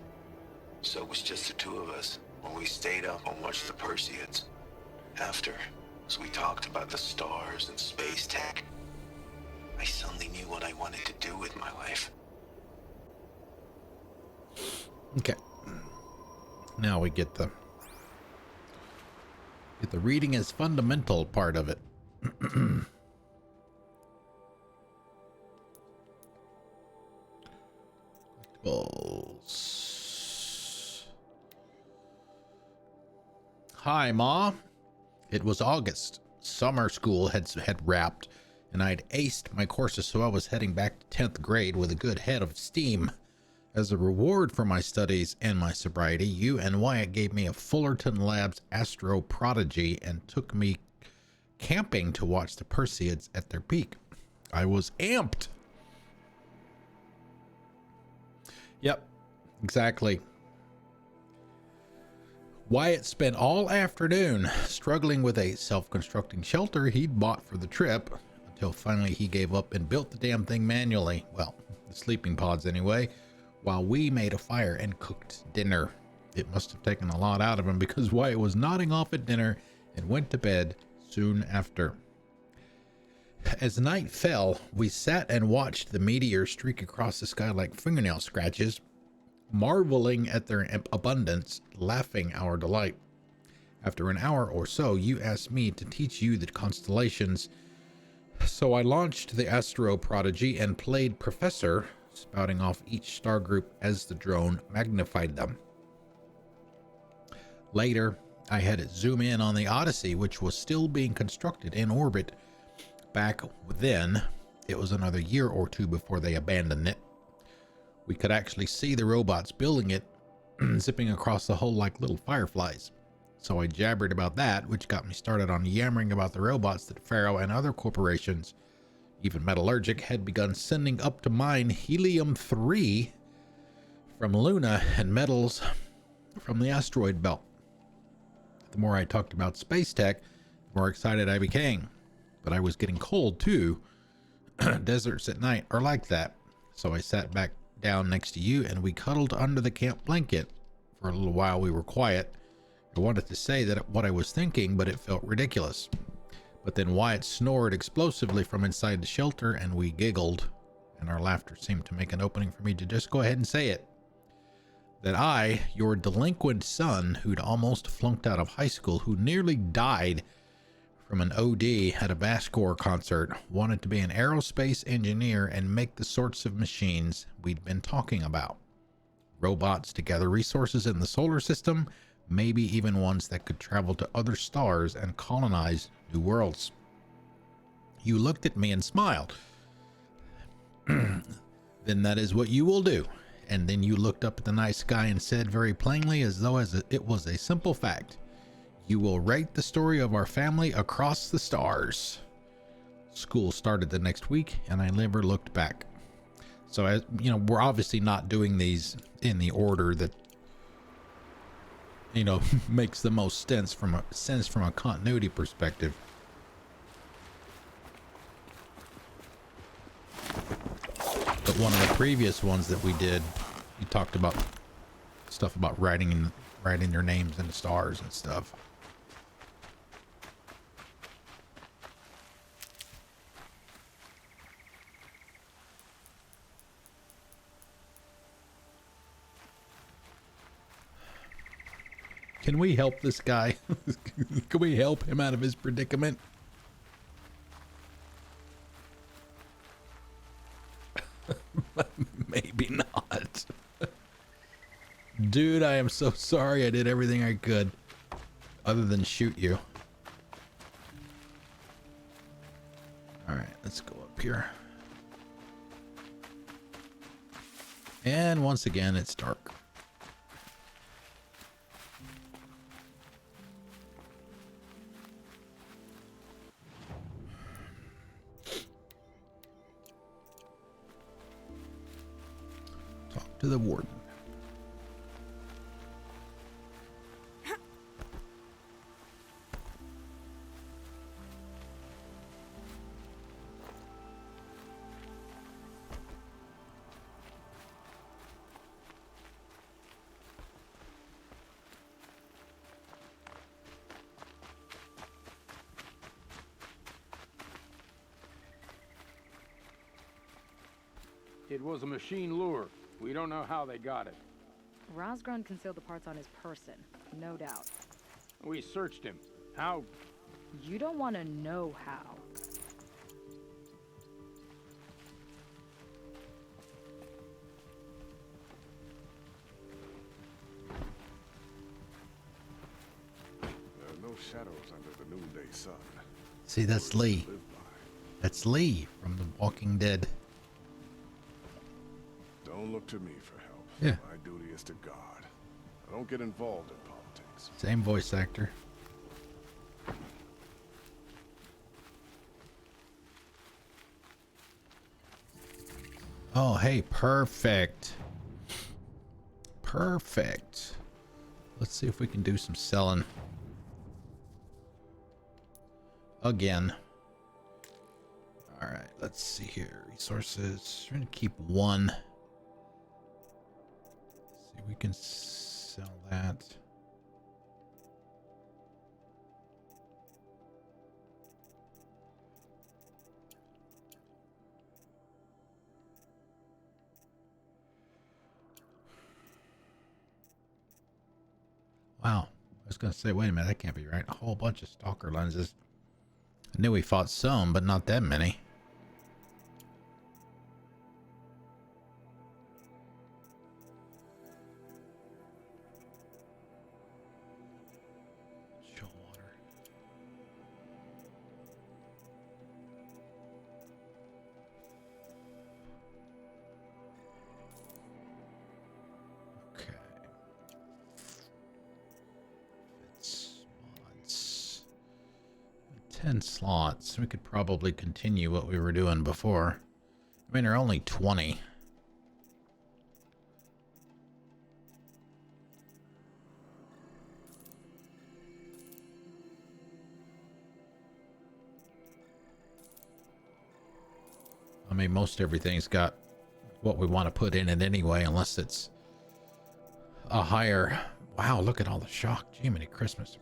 So it was just the two of us when we stayed up and watched the Perseids. After, as we talked about the stars and space tech, I suddenly knew what I wanted to do with my life. Okay. Now we get the reading is fundamental part of it. Collectibles. Hi, Ma. It was August. Summer school had wrapped, and I'd aced my courses, so I was heading back to 10th grade with a good head of steam. As a reward for my studies and my sobriety, you and Wyatt gave me a Fullerton Labs Astro Prodigy and took me camping to watch the Perseids at their peak. I was amped. Yep, exactly. Wyatt spent all afternoon struggling with a self-constructing shelter he'd bought for the trip, until finally he gave up and built the damn thing manually. Well, the sleeping pods anyway, while we made a fire and cooked dinner. It must have taken a lot out of him, because Wyatt was nodding off at dinner and went to bed soon after. As night fell, we sat and watched the meteor streak across the sky like fingernail scratches, marveling at their abundance, laughing our delight. After an hour or so, you asked me to teach you the constellations, so I launched the Astro Prodigy and played Professor, spouting off each star group as the drone magnified them. Later, I had it zoom in on the Odyssey, which was still being constructed in orbit. Back then, it was another year or two before they abandoned it. We could actually see the robots building it, zipping across the hull like little fireflies. So I jabbered about that, which got me started on yammering about the robots that Pharaoh and other corporations, even Metallurgic, had begun sending up to mine helium-3 from Luna and metals from the asteroid belt. The more I talked about space tech, the more excited I became. But I was getting cold too. Deserts at night are like that. So I sat back down next to you and we cuddled under the camp blanket. For a little while we were quiet. I wanted to say that what I was thinking, but it felt ridiculous. But then Wyatt snored explosively from inside the shelter and we giggled, and our laughter seemed to make an opening for me to just go ahead and say it. that I, your delinquent son, who'd almost flunked out of high school, who nearly died from an OD at a Bashcore concert, wanted to be an aerospace engineer and make the sorts of machines we'd been talking about. Robots to gather resources in the solar system, maybe even ones that could travel to other stars and colonize new worlds. You looked at me and smiled. Then that is what you will do. And then you looked up at the night sky and said very plainly, as though it was a simple fact, you will write the story of our family across the stars. School started the next week, and I never looked back. So, as you know, we're obviously not doing these in the order that, you know, makes the most sense from a continuity perspective. But one of the previous ones that we did, we talked about stuff about writing their names in the stars and stuff. Can we help this guy? Can we help him out of his predicament? Maybe not. Dude, I am so sorry. I did everything I could other than shoot you. All right, let's go up here. And once again, it's dark. Talk to the warden. It was a machine lure. We don't know how they got it. Rosgrun concealed the parts on his person, no doubt. We searched him. How? You don't want to know how. There are no shadows under the noonday sun. See, that's Lee. That's Lee from The Walking Dead. Don't look to me for help. Yeah. My duty is to God. I don't get involved in politics. Same voice actor. Oh, hey, perfect. Perfect. Let's see if we can do some selling. Again. All right, let's see here. Resources. We're going to keep one. See if we can sell that. Wow. I was going to say, wait a minute, that can't be right. A whole bunch of stalker lenses. I knew we fought some, but not that many. Chill water. Okay. Slots. 10 slots. We could probably continue what we were doing before. I mean, there are only 20. I mean, most everything's got what we want to put in it anyway, unless it's a higher... Wow, look at all the shock. Jiminy Christmas.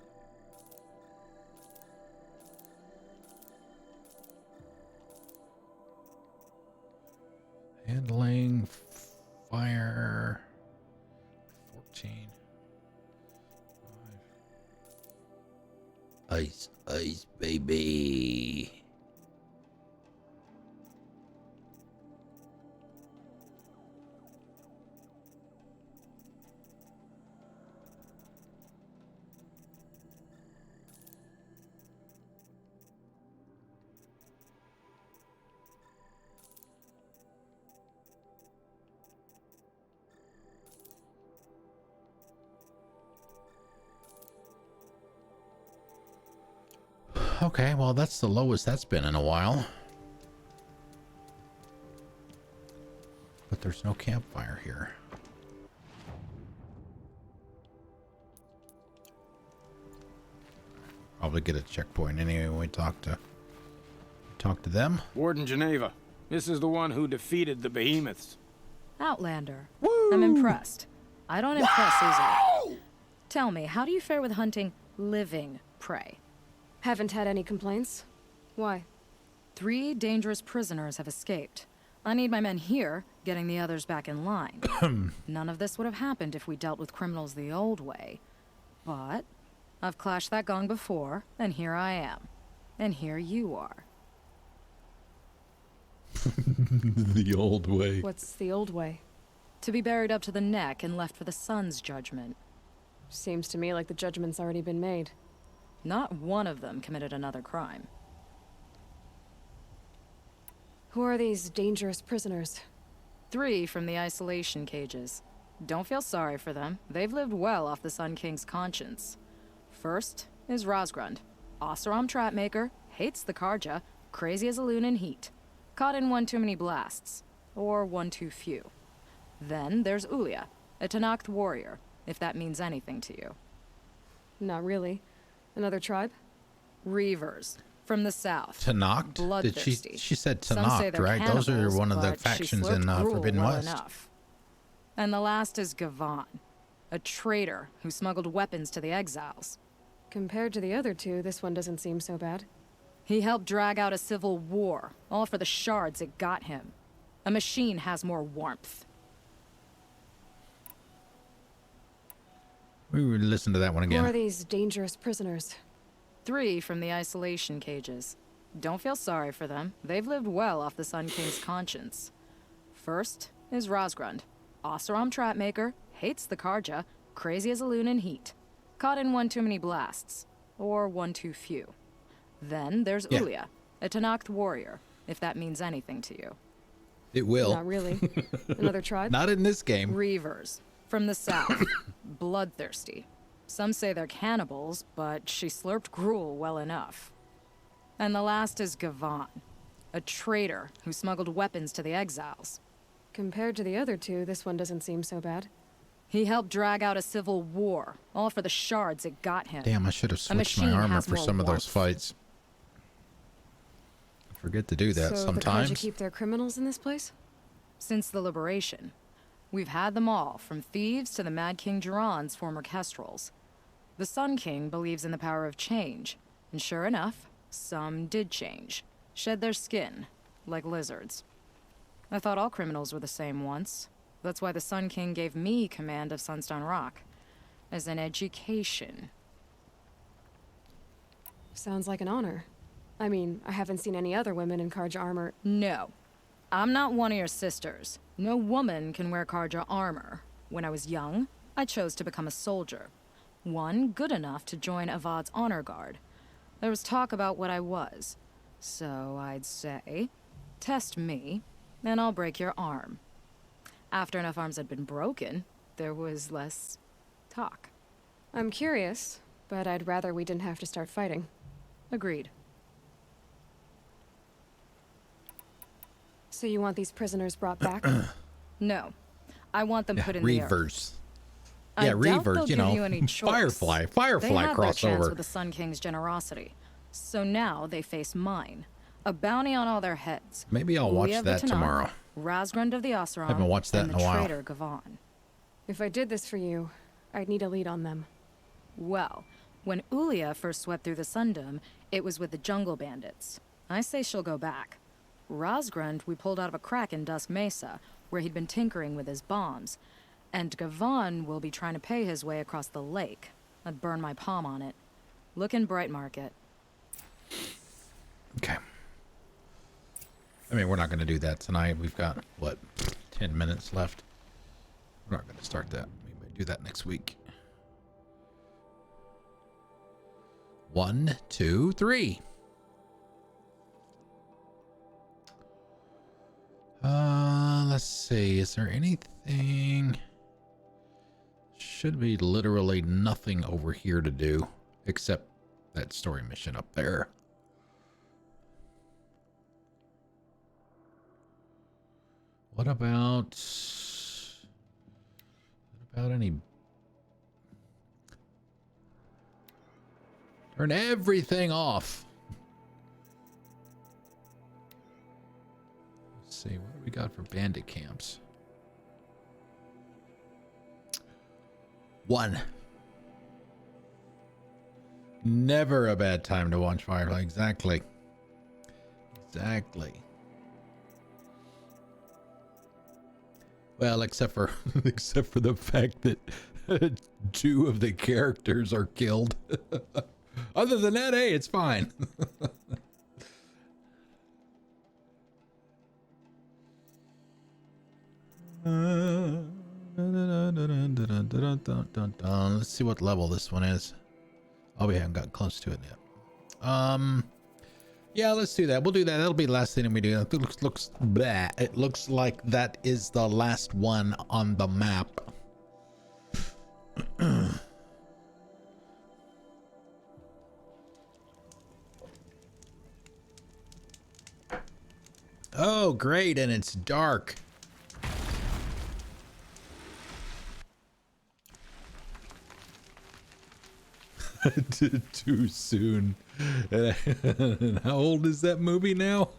Handling, fire, 14. Ice, ice, baby. Okay, well, that's the lowest that's been in a while. But there's no campfire here. Probably get a checkpoint anyway when we talk to them. Warden Geneva, this is the one who defeated the behemoths. Outlander. Woo! I'm impressed. I don't impress easily. Tell me, how do you fare with hunting living prey? Haven't had any complaints. Why? 3 dangerous prisoners have escaped. I need my men here, getting the others back in line. None of this would have happened if we dealt with criminals the old way. But I've clashed that gong before, and here I am. And here you are. The old way. What's the old way? To be buried up to the neck and left for the sun's judgment. Seems to me like the judgment's already been made. Not one of them committed another crime. Who are these dangerous prisoners? 3 from the isolation cages. Don't feel sorry for them. They've lived well off the Sun King's conscience. First is Rosgrund. Oseram trapmaker, hates the Karja, crazy as a loon in heat. Caught in one too many blasts. Or one too few. Then there's Ulia, a Tenakth warrior, if that means anything to you. Not really. Another tribe? Reavers, from the south. Tenakth? Bloodthirsty. She said Some say Tenakth, they're right? Those are cannibals, one of the but factions she in slurped gruel Forbidden well West. Enough. And the last is Gavan, a traitor who smuggled weapons to the exiles. Compared to the other 2, this one doesn't seem so bad. He helped drag out a civil war, all for the shards it got him. A machine has more warmth. We would listen to that one again. Who are these dangerous prisoners? 3 from the isolation cages. Don't feel sorry for them. They've lived well off the Sun King's conscience. First is Rosgrund. Oseram trapmaker, hates the Karja, crazy as a loon in heat. Caught in one too many blasts. Or one too few. Then there's Ulia, a Tenakth warrior, if that means anything to you. It will. Not really. Another tribe? Not in this game. Reavers, from the south. Bloodthirsty. Some say they're cannibals, but she slurped gruel well enough. And the last is Gavan, a traitor who smuggled weapons to the exiles. Compared to the other 2, this one doesn't seem so bad. He helped drag out a civil war, all for the shards it got him. Damn, I should have switched my armor for some of those fights. I forget to do that so sometimes. The Karja keep their criminals in this place? Since the liberation. We've had them all, from thieves to the Mad King Jiran's former kestrels. The Sun King believes in the power of change, and sure enough, some did change. Shed their skin, like lizards. I thought all criminals were the same once. That's why the Sun King gave me command of Sunstone Rock. As an education. Sounds like an honor. I mean, I haven't seen any other women in Karja armor. No. I'm not one of your sisters. No woman can wear Karja armor. When I was young, I chose to become a soldier. One good enough to join Avad's honor guard. There was talk about what I was. So I'd say, test me, and I'll break your arm. After enough arms had been broken, there was less talk. I'm curious, but I'd rather we didn't have to start fighting. Agreed. So you want these prisoners brought back? No. I want them put in the earth. Reavers. I Yeah, doubt Reavers, they'll you give know, you any choice. Firefly They had their chance crossover. with the Sun King's generosity. So now they face mine. A bounty on all their heads. Maybe I'll watch Ulia of the that Tenakth, tomorrow. Rosgrund of the Oseram, Haven't watched that and in the a while. traitor Gavan. If I did this for you, I'd need a lead on them. Well, when Ulia first swept through the Sundom, it was with the jungle bandits. I say she'll go back. Rosgrund we pulled out of a crack in Dusk Mesa, where he'd been tinkering with his bombs. And Gavon will be trying to pay his way across the lake. I'd burn my palm on it. Looking bright, Market. Okay. I mean, we're not going to do that tonight. We've got, what, 10 minutes left. We're not going to start that. We might do that next week. 1, 2, 3. Let's see. Is there anything? Should be literally nothing over here to do except that story mission up there. What about any? Turn everything off. Let's see, what do we got for bandit camps? 1. Never a bad time to watch Firefly. Exactly. Exactly. Well, except for the fact that 2 of the characters are killed. Other than that, hey, it's fine. Let's see what level this one is. Oh, we haven't gotten close to it yet. Yeah, let's do that. We'll do that. That'll be the last thing we do. It looks blah. It looks like that is the last one on the map. Oh, great, and it's dark. Too soon. And how old is that movie now?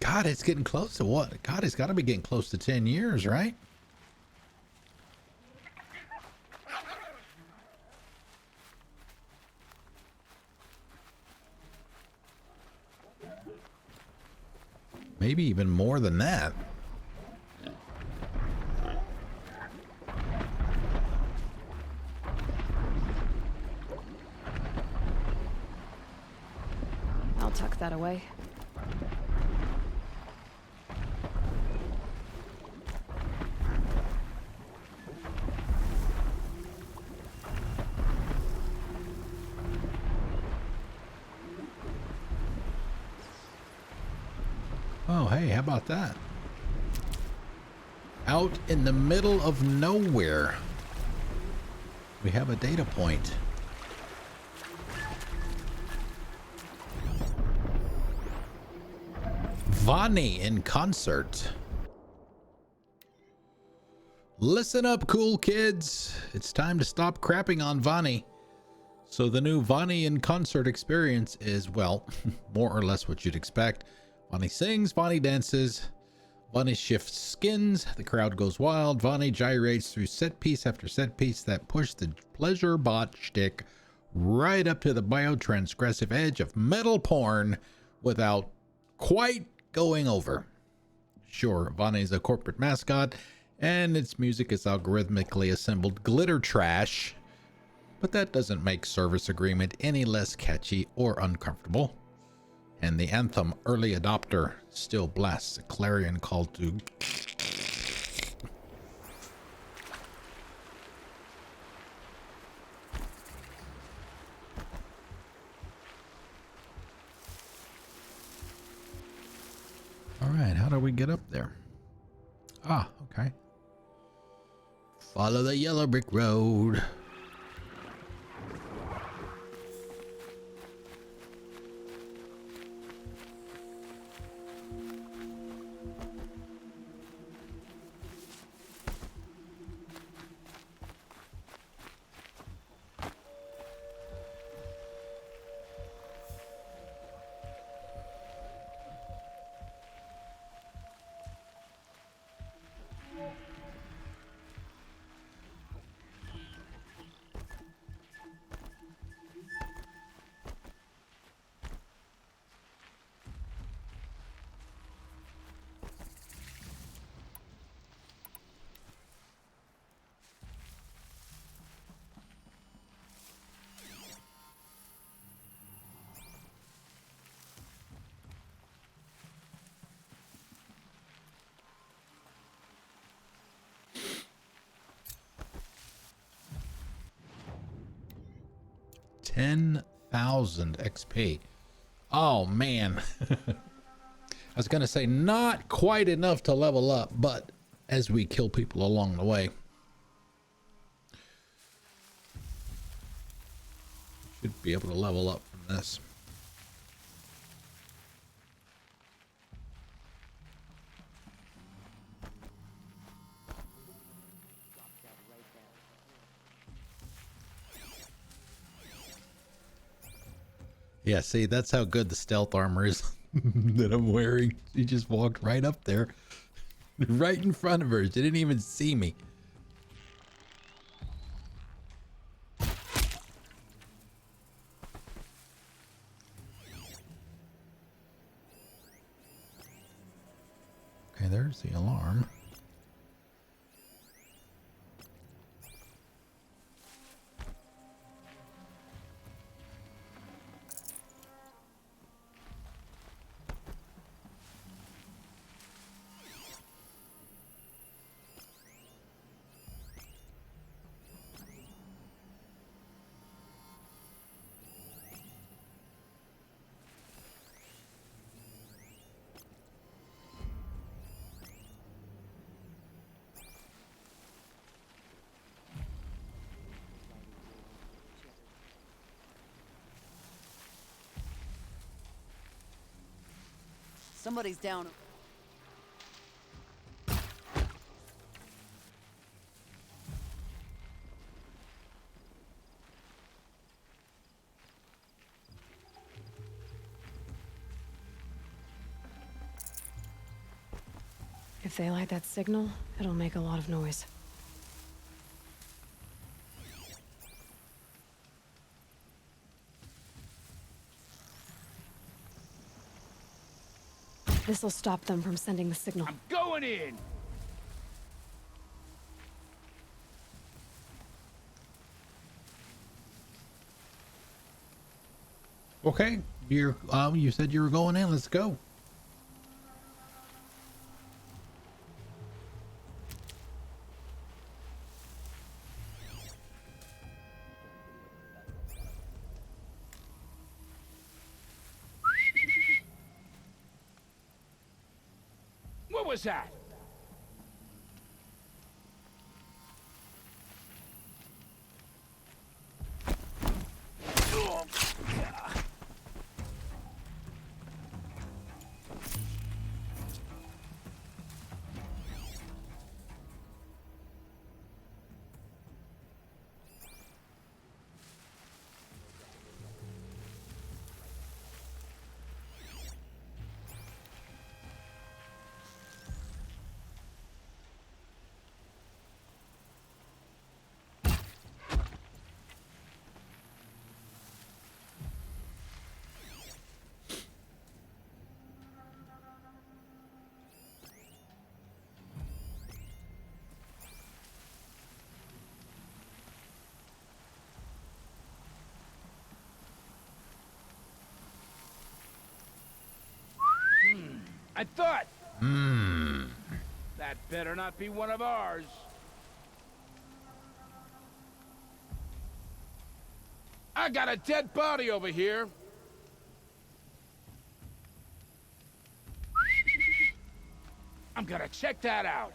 God, it's getting close to what? God, it's got to be getting close to 10 years, right? Maybe even more than that. I'll tuck that away. Oh, hey, how about that? Out in the middle of nowhere, we have a data point. Vani in concert. Listen up, cool kids. It's time to stop crapping on Vani. So the new Vani in concert experience is, well, more or less what you'd expect. Vani sings, Vani dances, Vani shifts skins, the crowd goes wild, Vani gyrates through set piece after set piece that push the pleasure bot shtick right up to the biotransgressive edge of metal porn without quite going over. Sure, Vani is a corporate mascot, and its music is algorithmically assembled glitter trash, but that doesn't make Service Agreement any less catchy or uncomfortable. And the anthem Early Adopter still blasts a clarion call to... All right, how do we get up there? Ah, okay. Follow the yellow brick road. 10,000 XP. Oh man. I was gonna say not quite enough to level up, but as we kill people along the way, should be able to level up from this. Yeah, see, that's how good the stealth armor is that I'm wearing. He just walked right up there, right in front of her. She didn't even see me. Okay, there's the alarm. Somebody's down. If they light that signal, it'll make a lot of noise. This'll stop them from sending the signal. I'm going in! Okay, you said you were going in. Let's go. What was that? I thought. That better not be one of ours. I got a dead body over here. I'm gonna check that out.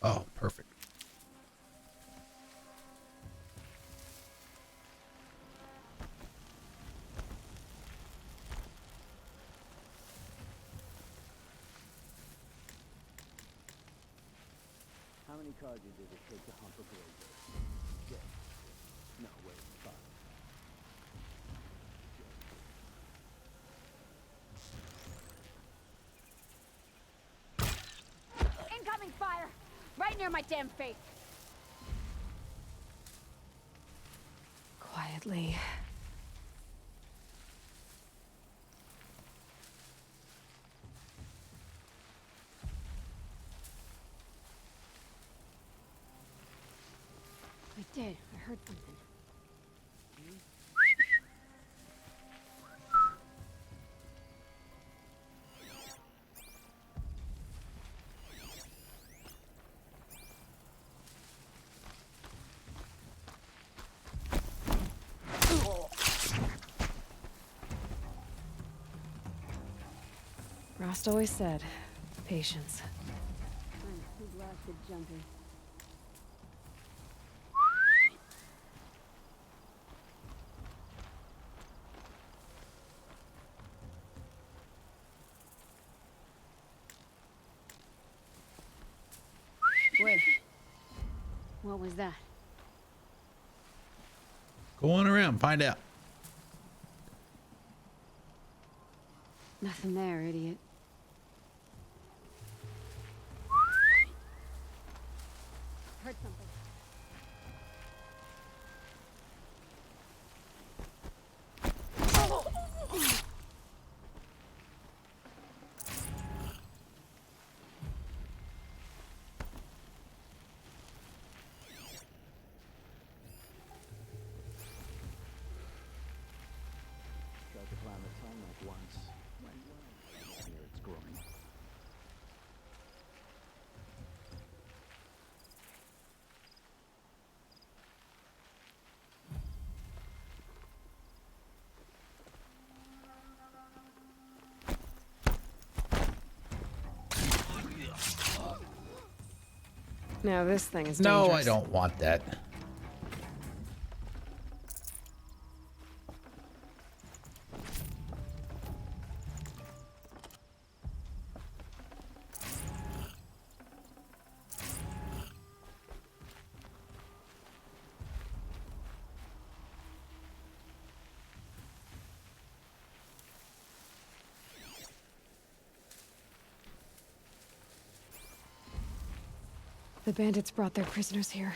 Oh, perfect. How many cards did it take to hump a grader? Six. No, wait, 5. Incoming fire! Right near my damn face! quietly. I did. I heard something. Rost always said, patience. I'm too blasted jumpy. Wait. What was that? Go on around, find out. Nothing there, idiot. Heard something. Tried to climb the tarmac once. Went well. Near its groin. Now this thing is No, dangerous. I don't want that. The bandits brought their prisoners here.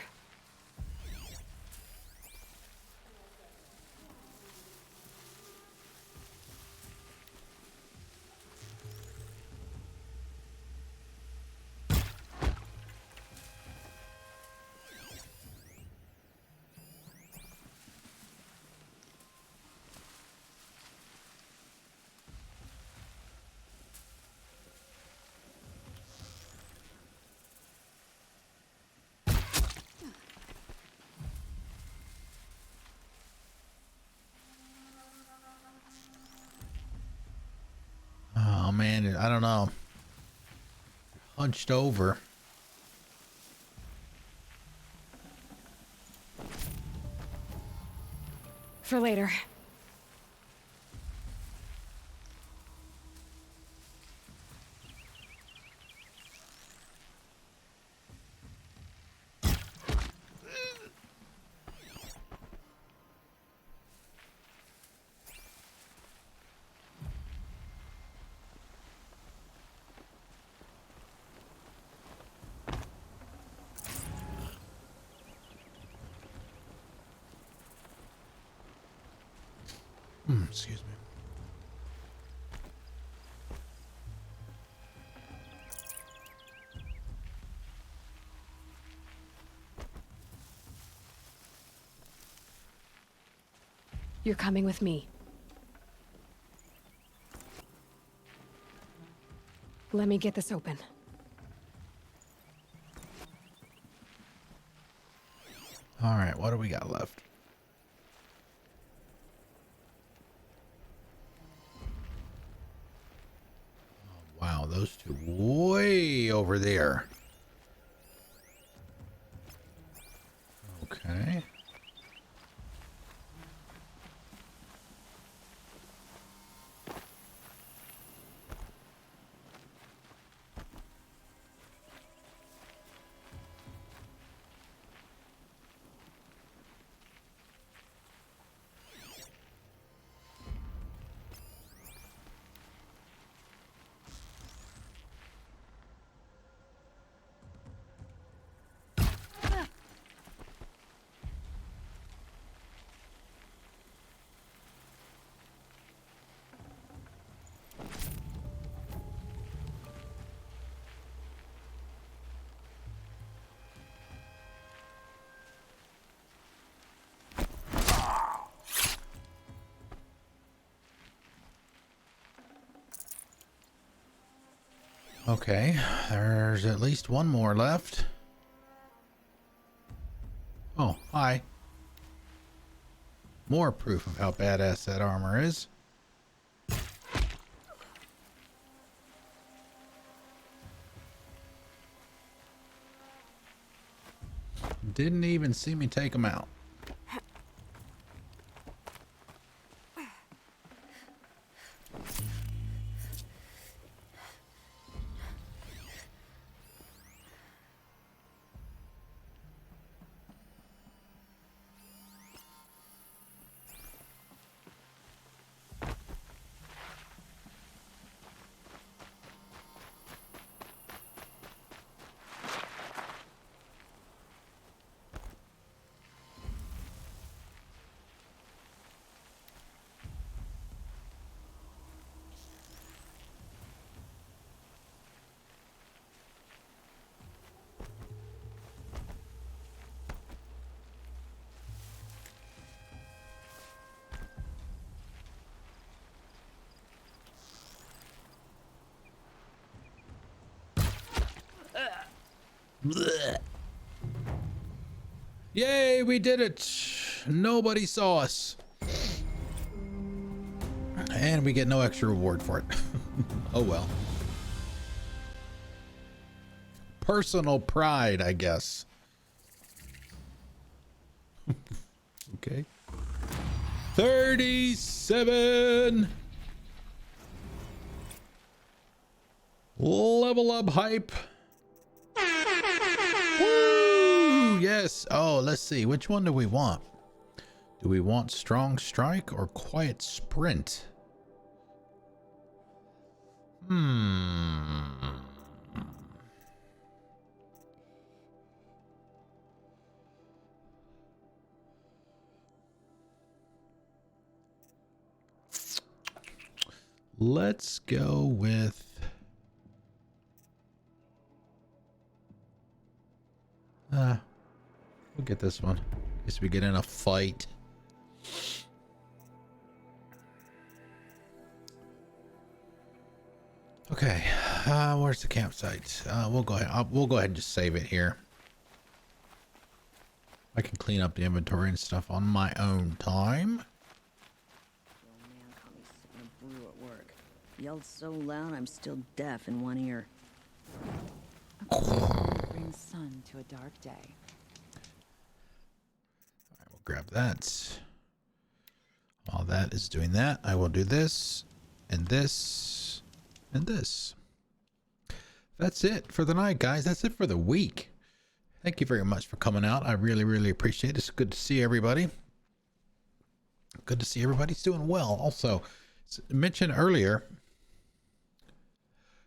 Oh man, I don't know. Hunched over. For later. Excuse me. You're coming with me. Let me get this open. All right, what do we got left? Oh, wow, those two way over there. Okay. Okay, there's at least one more left. Oh, hi. More proof of how badass that armor is. Didn't even see me take him out. Blech. Yay, we did it. Nobody saw us. And we get no extra reward for it. Oh well. Personal pride, I guess. Okay. 37. Level up hype. Woo! Yes. Oh, let's see. Which one do we want? Do we want strong strike or quiet sprint? Let's go with we'll get this one. Guess we get in a fight. Okay, where's the campsite? We'll go ahead. We'll go ahead and just save it here. I can clean up the inventory and stuff on my own time. Yelled so loud I'm still deaf in one ear. Brings sun to a dark day. I will grab that. While that is doing that, I will do this and this and this. That's it for the night, guys. That's it for the week. Thank you very much for coming out. I really, really appreciate it. It's good to see everybody. Good to see everybody's doing well. Also, mentioned earlier,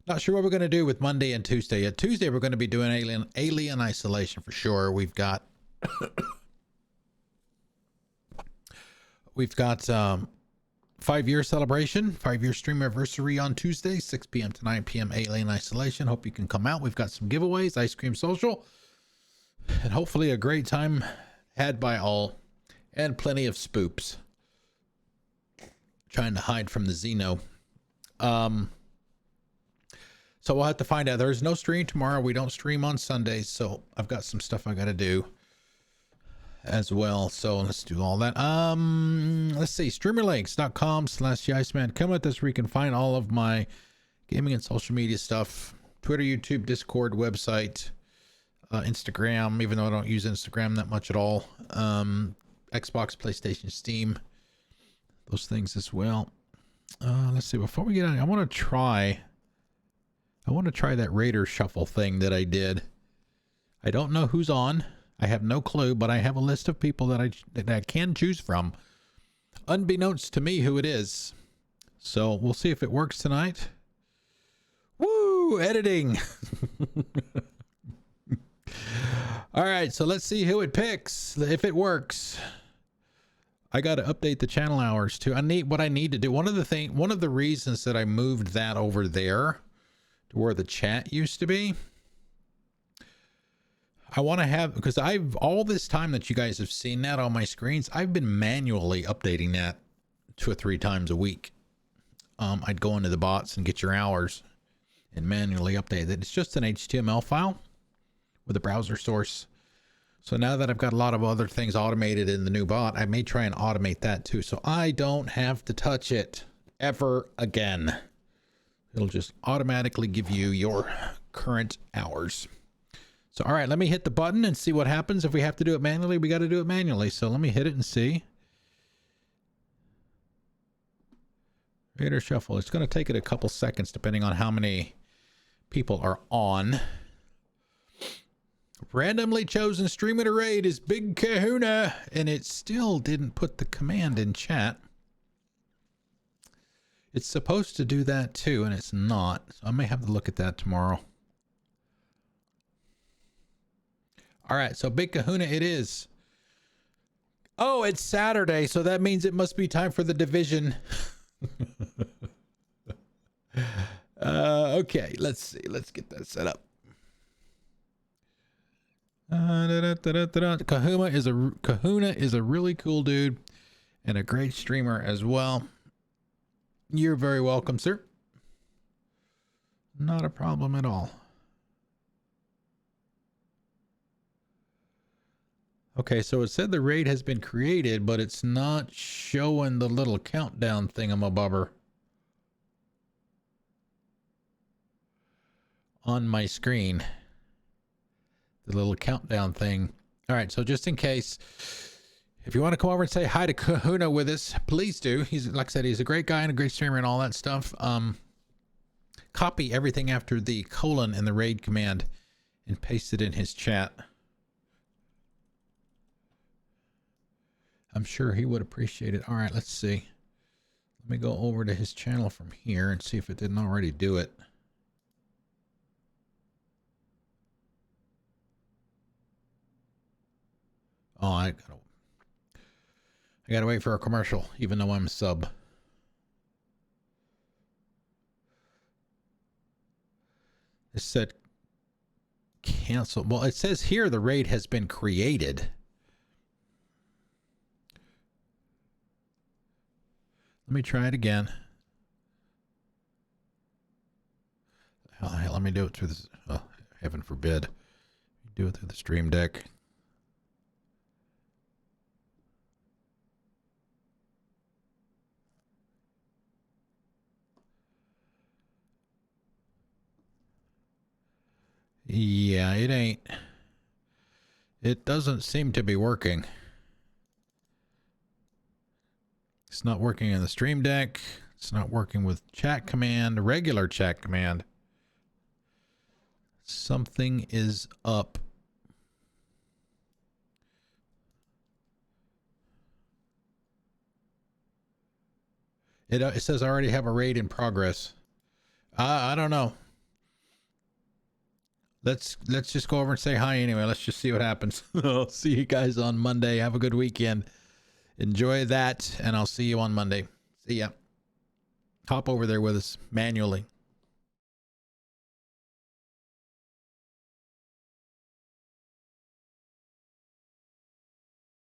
not sure what we're going to do with Monday and Tuesday yet. Tuesday, we're going to be doing Alien Isolation for sure. We've got 5-year celebration, 5-year stream anniversary on Tuesday, 6 p.m. to 9 p.m. Alien Isolation. Hope you can come out. We've got some giveaways, ice cream social, and hopefully a great time had by all, and plenty of spoops. Trying to hide from the Xeno. So we'll have to find out. There's no stream tomorrow. We don't stream on Sundays, so I've got some stuff I got to do as well. So let's do all that. Let's see. Streamerlinks.com/Yiceman. Come with us where you can find all of my gaming and social media stuff. Twitter, YouTube, Discord, website, Instagram, even though I don't use Instagram that much at all. Xbox, PlayStation, Steam. Those things as well. Let's see. Before we get on, I want to try that Raider Shuffle thing that I did. I don't know who's on. I have no clue, but I have a list of people that I can choose from, unbeknownst to me who it is. So we'll see if it works tonight. Woo! Editing. All right, so let's see who it picks. If it works, I got to update the channel hours too. What I need to do. One of the reasons that I moved that over there to where the chat used to be, I want to have, because all this time that you guys have seen that on my screens, I've been manually updating that 2 or 3 times a week. I'd go into the bots and get your hours, and manually update it. It's just an HTML file with a browser source. So now that I've got a lot of other things automated in the new bot, I may try and automate that too. So I don't have to touch it ever again. It'll just automatically give you your current hours. So, all right, let me hit the button and see what happens. If we have to do it manually, we got to do it manually. So let me hit it and see. Raider shuffle. It's going to take it a couple seconds depending on how many people are on. Randomly chosen streamer to raid is Big Kahuna, and it still didn't put the command in chat. It's supposed to do that too, and it's not. So I may have to look at that tomorrow. All right, so Big Kahuna it is. Oh, it's Saturday, so that means it must be time for the division. Okay, let's see. Let's get that set up. Kahuna is a really cool dude and a great streamer as well. You're very welcome, sir. Not a problem at all. Okay, so it said the raid has been created, but it's not showing the little countdown thingamabobber on my screen. The little countdown thing. All right, so just in case, if you want to come over and say hi to Kahuna with us, please do. He's, like I said, he's a great guy and a great streamer and all that stuff. Copy everything after the colon in the raid command and paste it in his chat. I'm sure he would appreciate it. All right, let's see. Let me go over to his channel from here and see if it didn't already do it. Oh, I gotta wait for a commercial, even though I'm a sub. It said cancel. Well, it says here the raid has been created. Let me try it again. Oh, let me do it through this. Oh, heaven forbid. Do it through the Stream Deck. Yeah, it ain't. It doesn't seem to be working. It's not working in the Stream Deck. It's not working with chat command, regular chat command. Something is up. It says I already have a raid in progress. I don't know. Let's just go over and say hi anyway. Let's just see what happens. I'll see you guys on Monday. Have a good weekend. Enjoy that, and I'll see you on Monday. See ya. Hop over there with us manually.